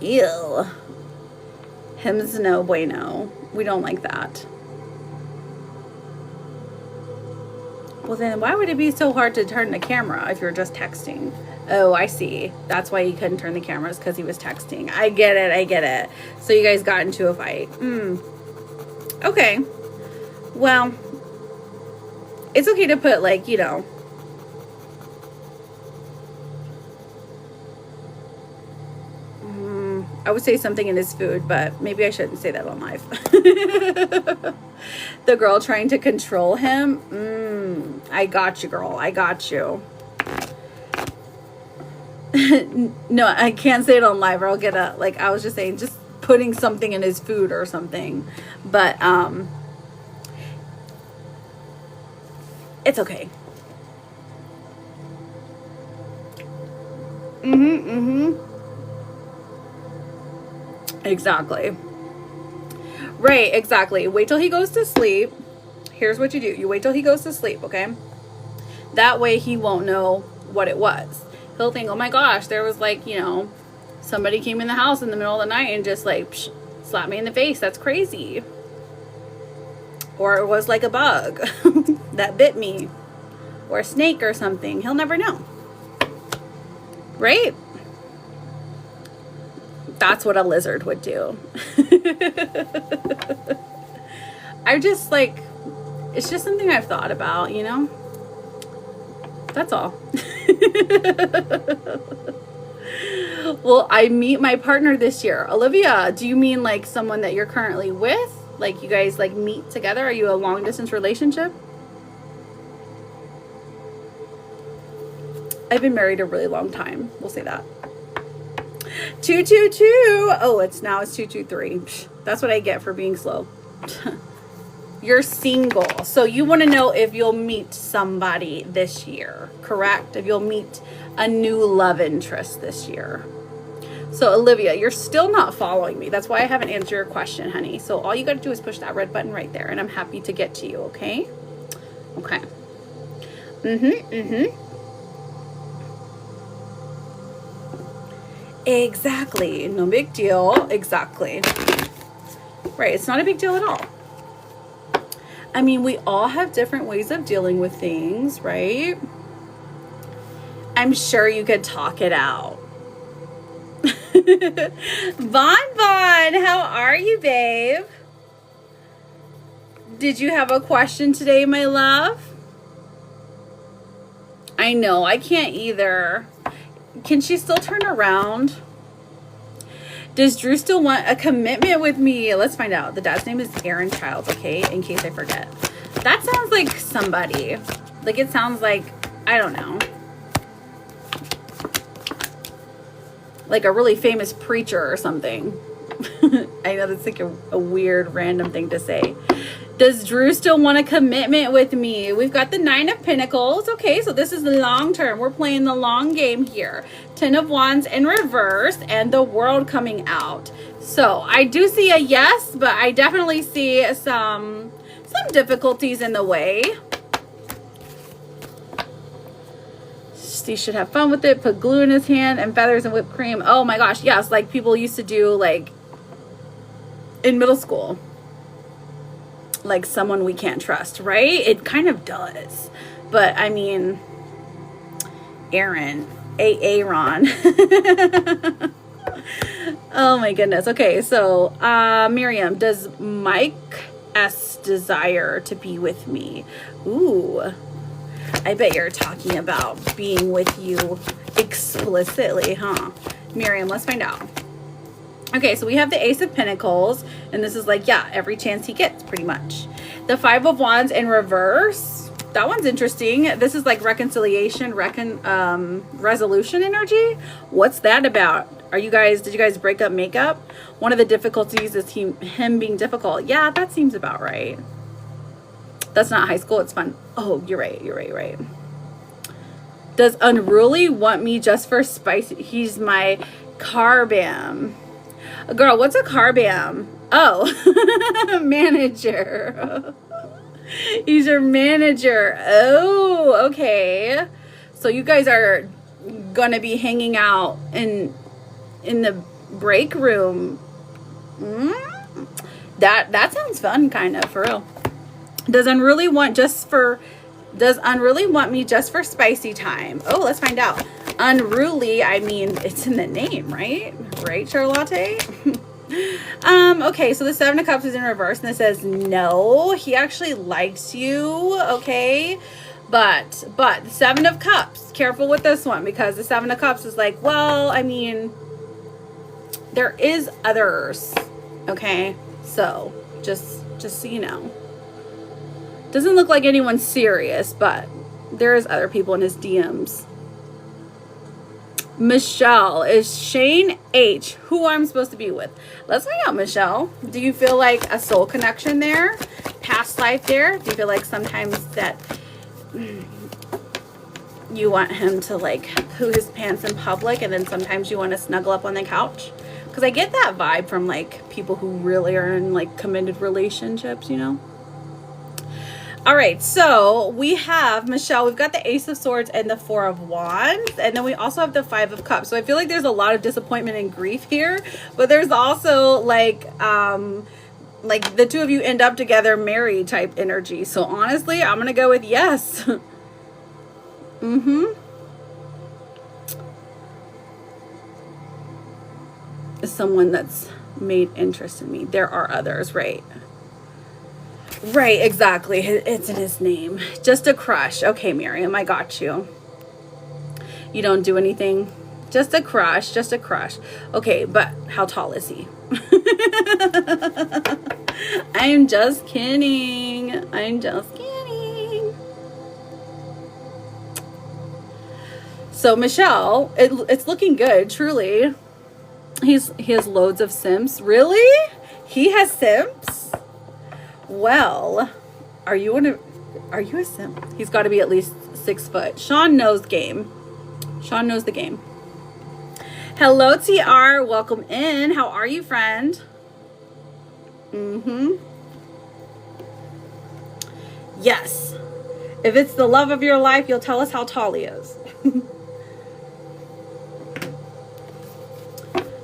Ew. Him's no bueno. We don't like that. Well, then why would it be so hard to turn the camera if you're just texting? Oh, I see. That's why he couldn't turn the cameras, because he was texting. I get it. I get it. So you guys got into a fight. Okay. Well, it's okay to put, like, you know, I would say something in his food, but maybe I shouldn't say that on live. The girl trying to control him. I got you, girl. I got you. No, I can't say it on live or I'll get a, like, I was just saying, just putting something in his food or something. But, it's okay. Exactly. Right, exactly. Wait till he goes to sleep. Here's what you do. You wait till he goes to sleep, okay? That way he won't know what it was. He'll think, oh my gosh, there was, like, you know, somebody came in the house in the middle of the night and just, like, slapped me in the face. That's crazy. Or it was like a bug that bit me. Or a snake or something. He'll never know. Right? That's what a lizard would do. I just, like, it's just something I've thought about, you know? That's all. Well, I meet my partner this year. Olivia, do you mean, like, someone that you're currently with? Like, you guys, like, meet together? Are you a long distance relationship? I've been married a really long time. We'll say that. 222. Oh, it's 223. That's what I get for being slow. You're single. So you want to know if you'll meet somebody this year, correct? If you'll meet a new love interest this year. So Olivia, you're still not following me. That's why I haven't answered your question, honey. So all you got to do is push that red button right there and I'm happy to get to you, okay? Okay. Exactly. No big deal. Exactly. Right. It's not a big deal at all. I mean, we all have different ways of dealing with things, right? I'm sure you could talk it out. Bon, how are you, babe? Did you have a question today, my love? I know, I can't either. Can she still turn around? Does Drew still want a commitment with me? Let's find out. The dad's name is Aaron Childs, okay? In case I forget. That sounds like somebody. Like, it sounds like, I don't know. Like a really famous preacher or something. I know that's like a weird, random thing to say. Does Drew still want a commitment with me? We've got the 9 of Pentacles. Okay, so this is the long term. We're playing the long game here. 10 of Wands in reverse and the World coming out. So I do see a yes, but I definitely see some difficulties in the way. He should have fun with it. Put glue in his hand and feathers and whipped cream. Oh my gosh, yes, like people used to do, like, in middle school. Like someone we can't trust, right? It kind of does. But I mean, Aaron. Oh my goodness. Okay, so Miriam, does Mike S desire to be with me? Ooh, I bet you're talking about being with you explicitly, huh? Miriam, let's find out. Okay, so we have the Ace of Pentacles, and this is like, yeah, every chance he gets, pretty much. The 5 of Wands in reverse. That one's interesting. This is like reconciliation, resolution energy. What's that about? Did you guys break up, make up? One of the difficulties is him being difficult. Yeah, that seems about right. That's not high school, it's fun. Oh, you're right. Does Unruly want me just for spicy? He's my carbam. Girl, what's a carbam? Oh, manager. He's your manager. Oh, okay. So you guys are gonna be hanging out in the break room. That sounds fun, kind of, for real. Does Unruly want me just for spicy time? Oh, let's find out. Unruly, I mean, it's in the name, right? Right, Charlotte? Okay, so the Seven of Cups is in reverse, and it says, no, he actually likes you, okay? But the Seven of Cups, careful with this one, because the Seven of Cups is like, well, I mean, there is others, okay? So, just so you know. Doesn't look like anyone's serious, but there is other people in his DMs. Michelle, is Shane H who I'm supposed to be with? Let's find out, Michelle. Do you feel like a soul connection there? Past life there? Do you feel like sometimes that you want him to like poo his pants in public, and then sometimes you want to snuggle up on the couch? Because I get that vibe from like people who really are in like committed relationships, you know? All right, so we have, Michelle, we've got the Ace of Swords and the Four of Wands, and then we also have the Five of Cups. So I feel like there's a lot of disappointment and grief here, but there's also like the two of you end up together, married type energy. So honestly, I'm gonna go with yes. Someone that's made interest in me. There are others, right? Right, exactly. It's in his name. Just a crush. Okay, Miriam, I got you. You don't do anything. Just a crush. Just a crush. Okay, but how tall is he? I'm just kidding. I'm just kidding. So, Michelle, it's looking good, truly. He has loads of simps. Really? He has simps? Well, are you a simp? He's got to be at least 6 foot. Sean knows game. Sean knows the game. Hello, TR. Welcome in. How are you, friend? Yes. If it's the love of your life, you'll tell us how tall he is.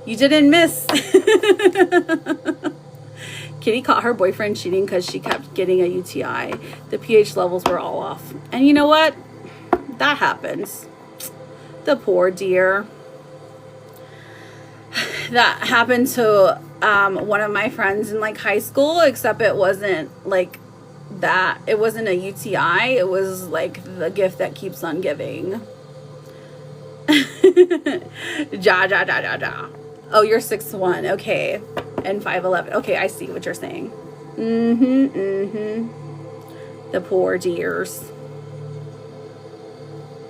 You didn't miss. Kitty caught her boyfriend cheating because she kept getting a UTI. The pH levels were all off. And you know what? That happens. The poor dear. That happened to one of my friends in like high school, except it wasn't like that. It wasn't a UTI. It was like the gift that keeps on giving. Ja. Oh, you're 6'1". Okay. And 5'11". Okay, I see what you're saying. The poor dears.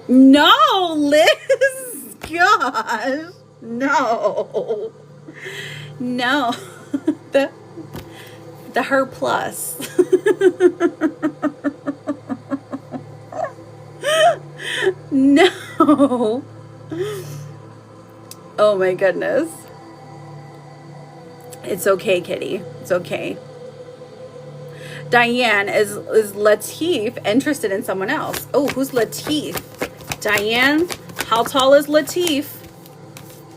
No, Liz. Gosh. No. No. The her plus. No. Oh my goodness. It's okay, Kitty. It's okay. Diane, is Latif interested in someone else? Oh, who's Latif? Diane, how tall is Latif?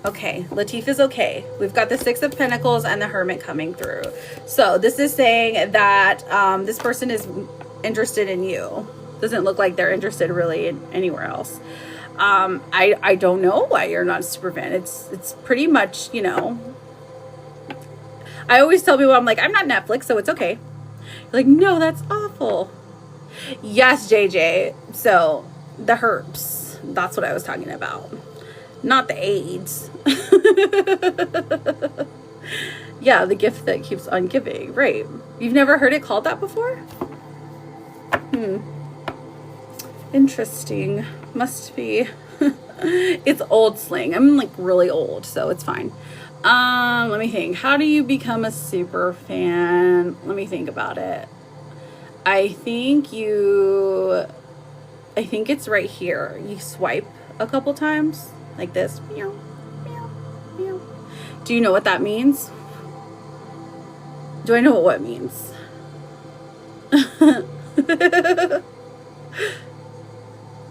Okay, Latif is okay. We've got the Six of Pentacles and the Hermit coming through. So this is saying that this person is interested in you. Doesn't look like they're interested really in anywhere else. I don't know why you're not a super fan. It's pretty much, you know. I always tell people, I'm like, I'm not Netflix, so it's okay. You're like, no, that's awful. Yes, JJ. So the herpes, that's what I was talking about. Not the AIDS. Yeah, the gift that keeps on giving. Right. You've never heard it called that before? Interesting. Must be. It's old slang. I'm like really old, so it's fine. Let me think. How do you become a super fan? Let me think about it. I think it's right here. You swipe a couple times like this. Meow, meow, meow. Do you know what that means? Do I know what it means?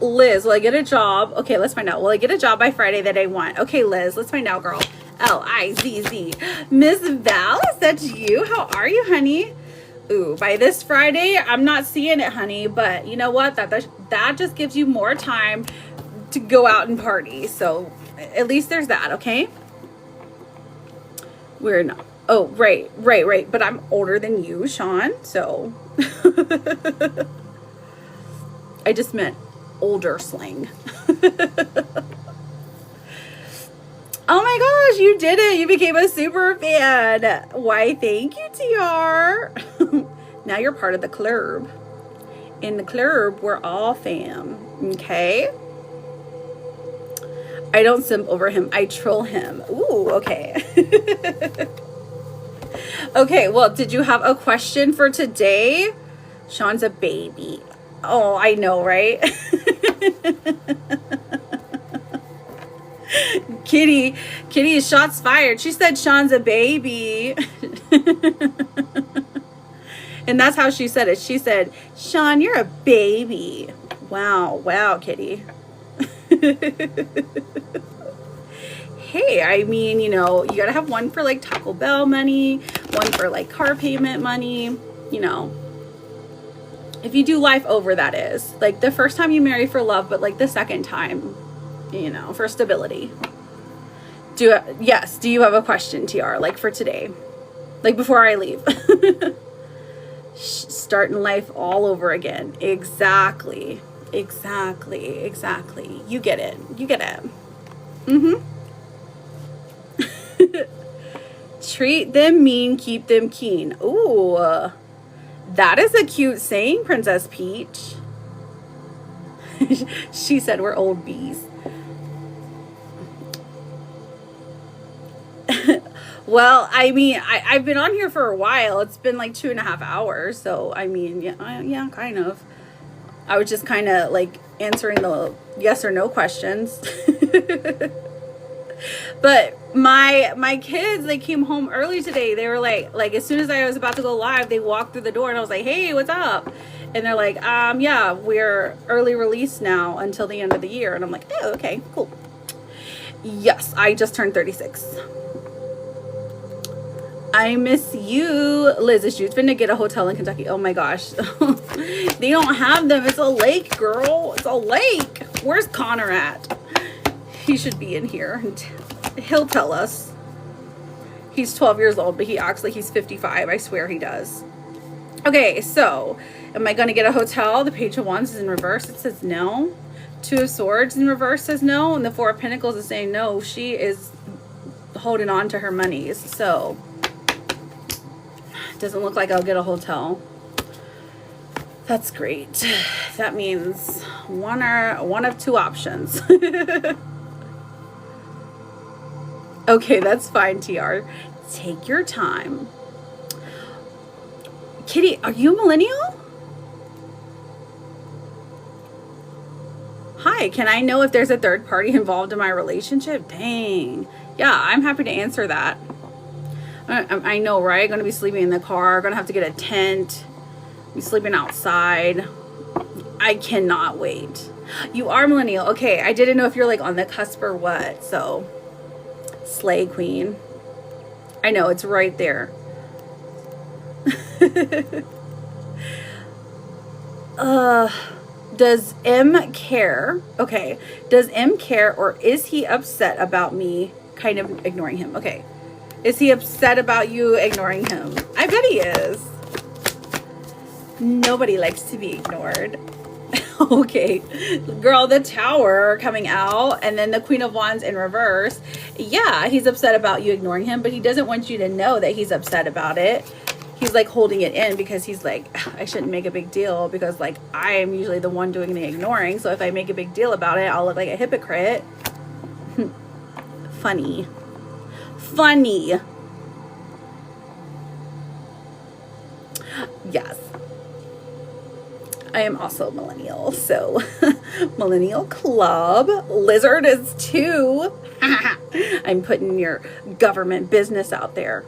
Liz, will I get a job? Okay, let's find out. Will I get a job by Friday that I want? Okay, Liz, let's find out, girl. L-I-Z-Z. Miss Val, is that you? How are you, honey? Ooh, by this Friday, I'm not seeing it, honey, but you know what? That just gives you more time to go out and party. So at least there's that, okay? We're not. Oh, right. But I'm older than you, Sean. So I just meant older slang. Oh my gosh, you did it. You became a super fan. Why, thank you, TR. Now you're part of the club. In the club, we're all fam. Okay? I don't simp over him. I troll him. Ooh, okay. Okay, well, did you have a question for today? Sean's a baby. Oh, I know, right? Kitty, shots fired. She said Sean's a baby. And that's how she said it. She said, Sean, you're a baby. Wow, Kitty. Hey, I mean, you know, you gotta have one for like Taco Bell money, one for like car payment money, you know. If you do life over, that is. Like the first time you marry for love, but like the second time, you know, for stability. Yes, do you have a question, TR, like for today? Like before I leave. Starting life all over again. Exactly. You get it. Treat them mean, keep them keen. Ooh, that is a cute saying, Princess Peach. She said we're old bees. Well, I mean, I've been on here for a while. It's been like 2.5 hours. So, I mean, yeah, kind of. I was just kind of like answering the yes or no questions. But my kids, they came home early today. They were like as soon as I was about to go live, they walked through the door and I was like, hey, what's up? And they're like, yeah, we're early release now until the end of the year. And I'm like, oh, okay, cool. Yes, I just turned 36. I miss you. Liz, is Jude's finna get a hotel in Kentucky? Oh my gosh. They don't have them. It's a lake, girl. It's a lake. Where's Connor at? He should be in here. He'll tell us. He's 12 years old, but he acts like he's 55. I swear he does. Okay, so am I going to get a hotel? The Page of Wands is in reverse. It says no. Two of Swords in reverse says no. And the Four of Pentacles is saying no. She is holding on to her monies. So doesn't look like I'll get a hotel. That's great. That means one of two options. Okay, that's fine, TR. Take your time. Kitty, are you a millennial? Hi, can I know if there's a third party involved in my relationship? Dang. Yeah, I'm happy to answer that. I know, right? Gonna be sleeping in the car. Gonna have to get a tent. Be sleeping outside. I cannot wait. You are millennial. Okay, I didn't know if you're like on the cusp or what. So, slay queen. I know, it's right there. Does M care? Okay. Does M care, or is he upset about me kind of ignoring him? Okay. Is he upset about you ignoring him? I bet he is. Nobody likes to be ignored. Okay. Girl, the Tower coming out, and then the Queen of Wands in reverse. Yeah, he's upset about you ignoring him, but he doesn't want you to know that he's upset about it. He's like holding it in because he's like, I shouldn't make a big deal because like I am usually the one doing the ignoring. So if I make a big deal about it, I'll look like a hypocrite. Funny. Yes. I am also a millennial, so millennial club. Lizard is too. I'm putting your government business out there.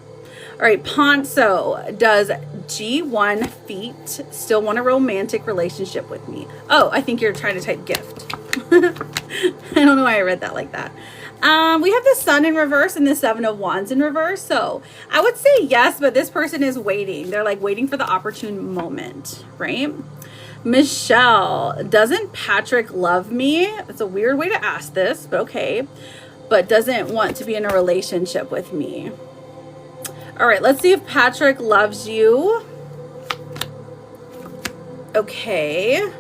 All right, Ponzo, does G1 Feet still want a romantic relationship with me? Oh, I think you're trying to type gift. I don't know why I read that like that. We have the Sun in reverse and the Seven of Wands in reverse. So I would say yes, but this person is waiting. They're like waiting for the opportune moment, right? Michelle, doesn't Patrick love me? It's a weird way to ask this, but okay. But doesn't want to be in a relationship with me. All right, let's see if Patrick loves you. Okay.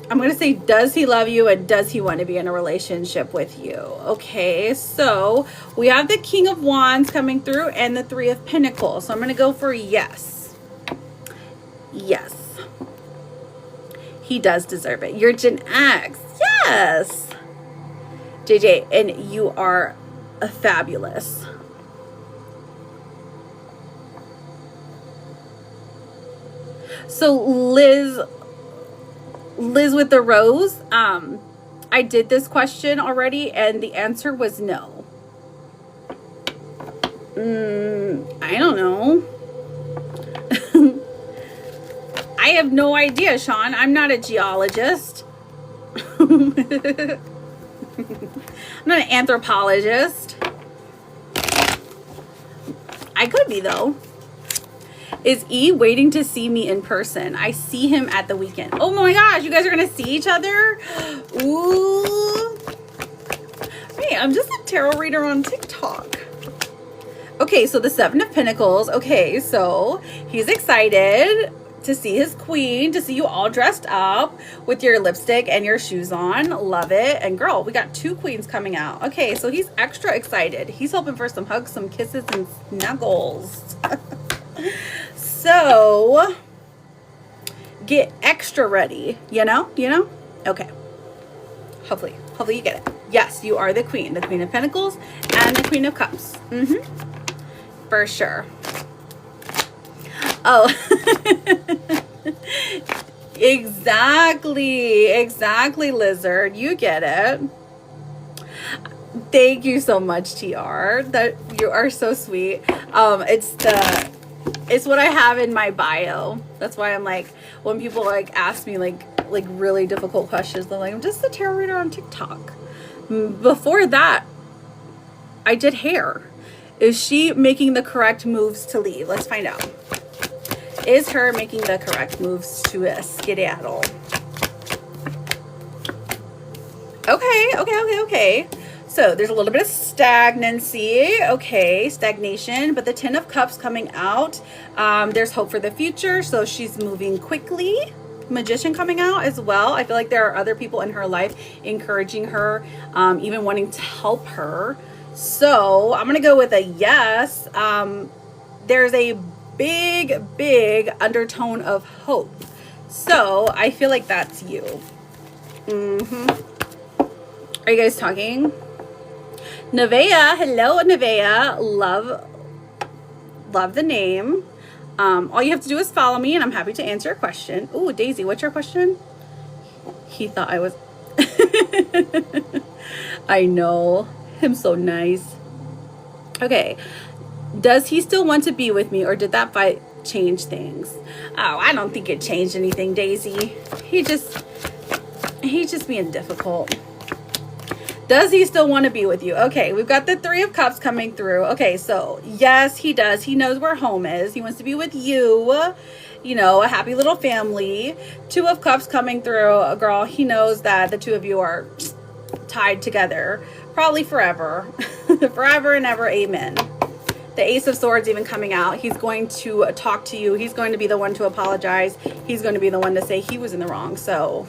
I'm going to say, does he love you and does he want to be in a relationship with you? Okay, so we have the King of Wands coming through and the Three of Pentacles. So I'm going to go for yes. Yes. He does deserve it. You're Gen X. Yes. JJ, and you are fabulous. So Liz with the rose, I did this question already and the answer was no. I don't know. I have no idea, Sean. I'm not a geologist. I'm not an anthropologist. I could be though. Is E waiting to see me in person? I see him at the weekend. Oh my gosh, you guys are gonna see each other? Ooh. Hey, I'm just a tarot reader on TikTok. Okay, so the Seven of Pentacles. Okay, so he's excited to see his queen, to see you all dressed up with your lipstick and your shoes on. Love it. And girl, we got two queens coming out. Okay, so he's extra excited. He's hoping for some hugs, some kisses, and snuggles. So get extra ready, you know? Okay. Hopefully you get it. Yes, you are the Queen of Pentacles and the Queen of Cups. For sure. Oh, exactly, Lizard. You get it. Thank you so much, TR. That you are so sweet. It's what I have in my bio. That's why I'm like, when people like ask me like really difficult questions, they're like, I'm just a tarot reader on TikTok. Before that, I did hair. Is she making the correct moves to leave? Let's find out. Is her making the correct moves to skedaddle? Okay. So there's a little bit of stagnancy. Okay, stagnation. But the Ten of Cups coming out. There's hope for the future. So she's moving quickly. Magician coming out as well. I feel like there are other people in her life encouraging her, even wanting to help her. So I'm going to go with a yes. There's a big undertone of hope. So I feel like that's you. Are you guys talking? Nevaeh, hello Nevaeh. Love the name. All you have to do is follow me and I'm happy to answer your question. Ooh, Daisy, what's your question? He thought I was I know him, so nice. Okay, does he still want to be with me or did that fight change things? Oh, I don't think it changed anything, Daisy. He's just being difficult. Does he still want to be with you? Okay, we've got the Three of Cups coming through. Okay, so yes, he does. He knows where home is. He wants to be with you. You know, a happy little family. Two of Cups coming through. Girl, he knows that the two of you are tied together. Probably forever. Forever and ever, amen. The Ace of Swords even coming out. He's going to talk to you. He's going to be the one to apologize. He's going to be the one to say he was in the wrong. So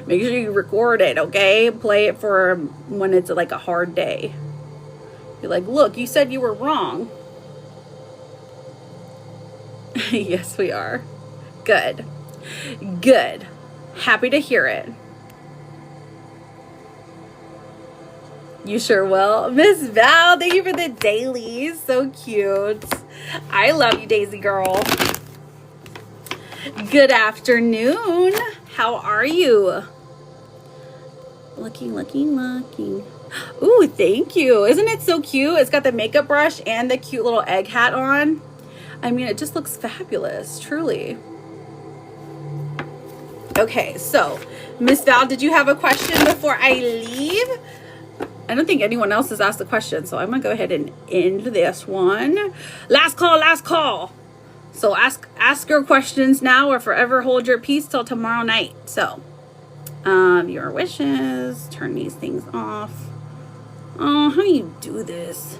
make sure you record it, okay? Play it for when it's like a hard day. You're like, look, you said you were wrong. Yes, we are. Good. Good. Happy to hear it. You sure will. Miss Val, thank you for the dailies. So cute. I love you, Daisy girl. Good afternoon. How are you? Looking. Ooh, thank you. Isn't it so cute? It's got the makeup brush and the cute little egg hat on. I mean, it just looks fabulous, truly. Okay, so Miss Val, did you have a question before I leave? I don't think anyone else has asked a question, so I'm gonna go ahead and end this one. Last call. So ask your questions now or forever hold your peace till tomorrow night. So, your wishes, turn these things off. Oh, how do you do this?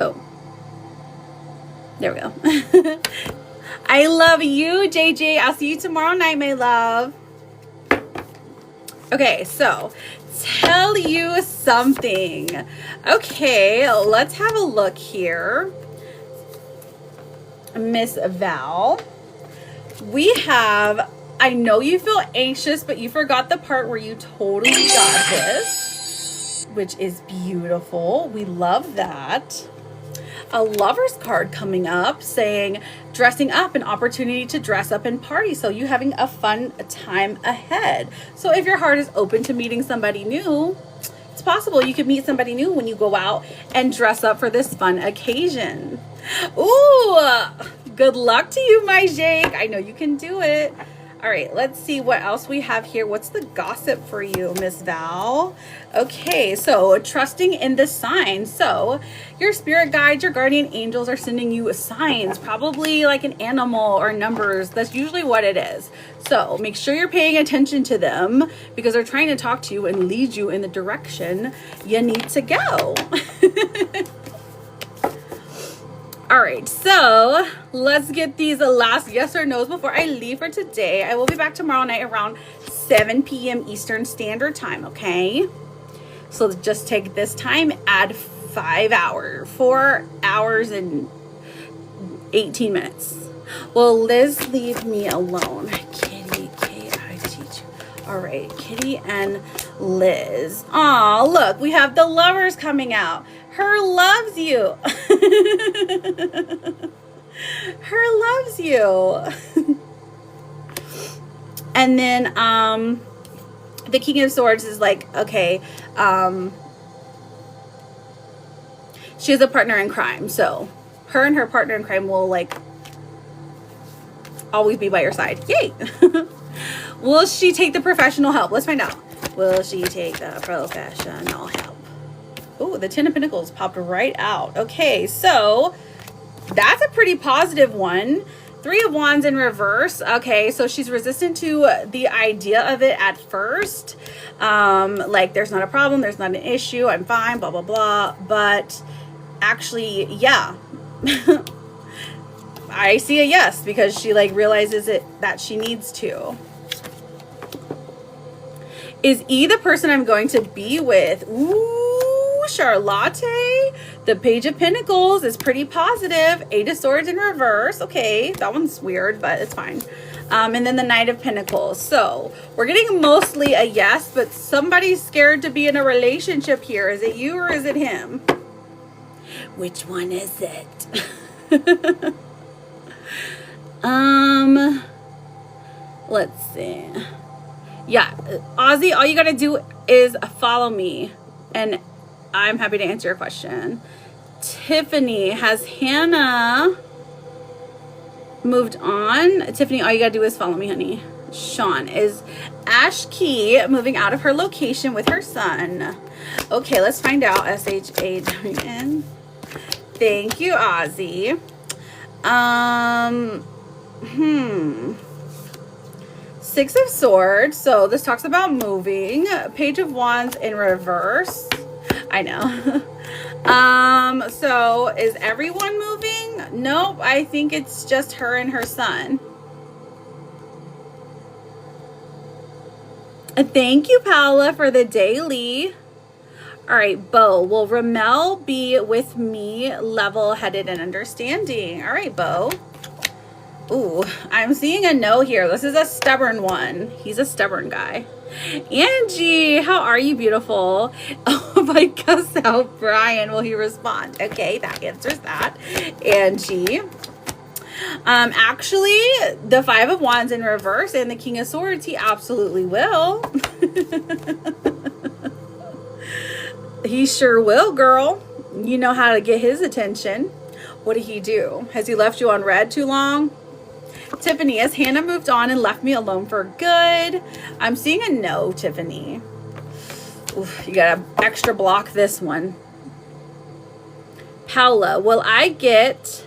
Oh, there we go. I love you, JJ. I'll see you tomorrow night, my love. Okay, so tell you something. Okay, let's have a look here. Miss Val, we have, I know you feel anxious, but you forgot the part where you totally got this, which is beautiful. We love that. A lover's card coming up saying dressing up, an opportunity to dress up and party. So you having a fun time ahead. So if your heart is open to meeting somebody new, it's possible you could meet somebody new when you go out and dress up for this fun occasion. Ooh, good luck to you, my Jake. I know you can do it. All right, let's see what else we have here. What's the gossip for you, Miss Val? Okay, so trusting in the signs. So your spirit guides, your guardian angels are sending you signs, probably like an animal or numbers. That's usually what it is. So make sure you're paying attention to them because they're trying to talk to you and lead you in the direction you need to go. All right, so let's get these last yes or no's before I leave for today. I will be back tomorrow night around 7 p.m. Eastern Standard Time, okay? So just take this time, add 4 hours and 18 minutes. Well, Liz, leave me alone. Kitty, K-I-T-T. All right, Kitty and Liz. Aw, look, we have the lovers coming out. Her loves you. Her loves you. And then the King of Swords is like, okay, she has a partner in crime. So her and her partner in crime will like always be by your side. Yay. Will she take the professional help? Let's find out. Will she take the professional help? Oh, the Ten of Pentacles popped right out. Okay, so that's a pretty positive one. 3 of Wands in reverse. Okay, so she's resistant to the idea of it at first. Like there's not a problem, there's not an issue, I'm fine, blah, blah, blah. But actually, yeah. I see a yes because she like realizes it that she needs to. Is E the person I'm going to be with? Ooh, Charlotte. The Page of Pentacles is pretty positive. 8 of Swords in reverse. Okay, that one's weird, but it's fine. And then the Knight of Pentacles. So we're getting mostly a yes, but somebody's scared to be in a relationship here. Is it you or is it him? Which one is it? Let's see. Yeah, Ozzy, all you gotta do is follow me and I'm happy to answer your question. Tiffany, has Hannah moved on? Tiffany, all you gotta do is follow me, honey. Sean, is Ash Key moving out of her location with her son? Okay, let's find out. S-H-A-W-N. Thank you, Ozzy. Six of Swords. So this talks about moving. Page of Wands in reverse. I know. So is everyone moving? Nope. I think it's just her and her son. Thank you, Paula, for the daily. All right, Bo. Will Ramel be with me, level-headed and understanding? All right, Bo. Ooh, I'm seeing a no here. This is a stubborn one. He's a stubborn guy. Angie, how are you, beautiful? Oh, if I cuss out Brian, will he respond? Okay, that answers that. Angie. Actually, the 5 of Wands in reverse and the King of Swords, he absolutely will. He sure will, girl. You know how to get his attention. What did he do? Has he left you on red too long? Tiffany, has Hannah moved on and left me alone for good? I'm seeing a no, Tiffany. Oof, you gotta extra block this one. Paula, will I get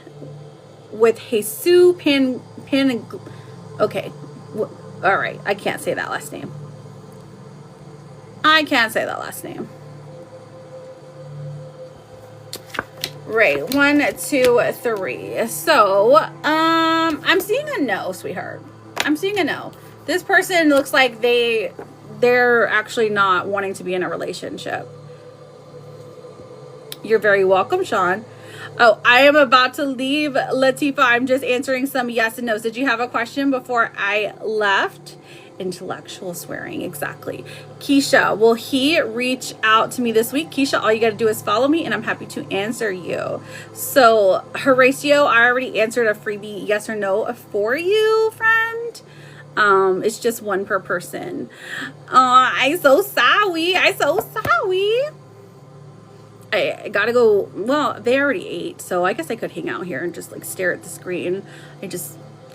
with Jesus okay. All right. I can't say that last name. Right. 1, 2, 3. So, I'm seeing a no, sweetheart. I'm seeing a no. This person looks like they're actually not wanting to be in a relationship. You're very welcome, Sean. Oh, I am about to leave, Latifa. I'm just answering some yes and no's. Did you have a question before I left? Intellectual swearing, exactly. Keisha, will he reach out to me this week? Keisha, all you got to do is follow me and I'm happy to answer you. So, Horatio, I already answered a freebie yes or no for you, friend. It's just one per person. I so sorry. I gotta go. Well, they already ate, so I guess I could hang out here and just like stare at the screen. I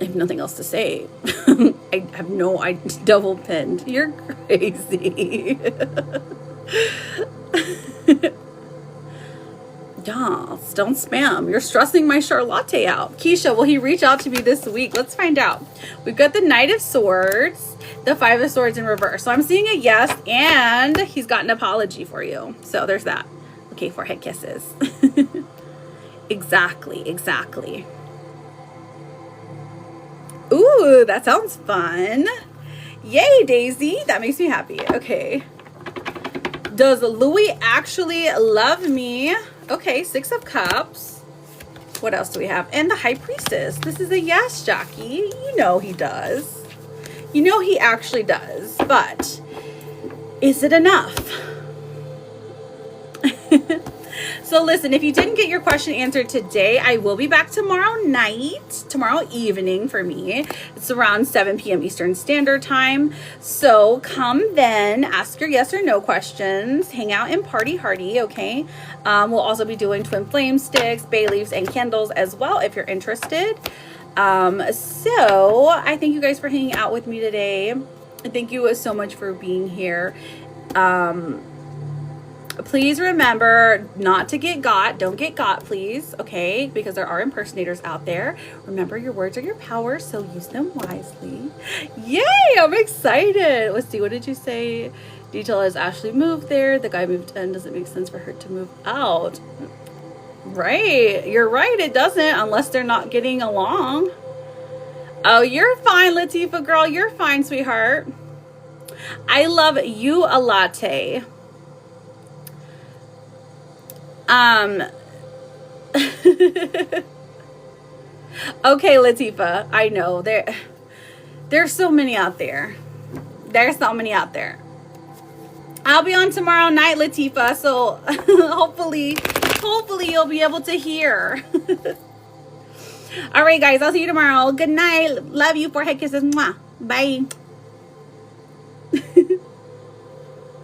have nothing else to say. I have no, I double pinned. You're crazy. Yes, don't spam. You're stressing my Charlotte out. Keisha, will he reach out to me this week? Let's find out. We've got the Knight of Swords, the Five of Swords in reverse. So I'm seeing a yes, and he's got an apology for you. So there's that. Okay, forehead kisses. Exactly. Ooh, that sounds fun. Yay, Daisy. That makes me happy. Okay. Does Louis actually love me? Okay, 6 of Cups. What else do we have? And the High Priestess. This is a yes, Jackie. You know he does. You know he actually does. But is it enough? So listen, if you didn't get your question answered today, I will be back tomorrow evening for me. It's around 7 p.m. Eastern Standard Time. So come then, ask your yes or no questions, hang out and party hardy, okay? We'll also be doing twin flame sticks, bay leaves, and candles as well if you're interested. So I thank you guys for hanging out with me today. Thank you so much for being here. Please remember not to get got. Don't get got, please, okay? Because there are impersonators out there. Remember, your words are your power, so use them wisely. Yay! I'm excited. Let's see. What did you say? Detail is Ashley moved there. The guy moved in. Does it make sense for her to move out? Right. You're right. It doesn't unless they're not getting along. Oh, you're fine, Latifa girl. You're fine, sweetheart. I love you a latte. Okay, Latifa, I know there's so many out there. I'll be on tomorrow night, Latifa, so hopefully you'll be able to hear. All right, guys, I'll see you tomorrow. Good night. Love you. Forehead kisses. Mwah. Bye.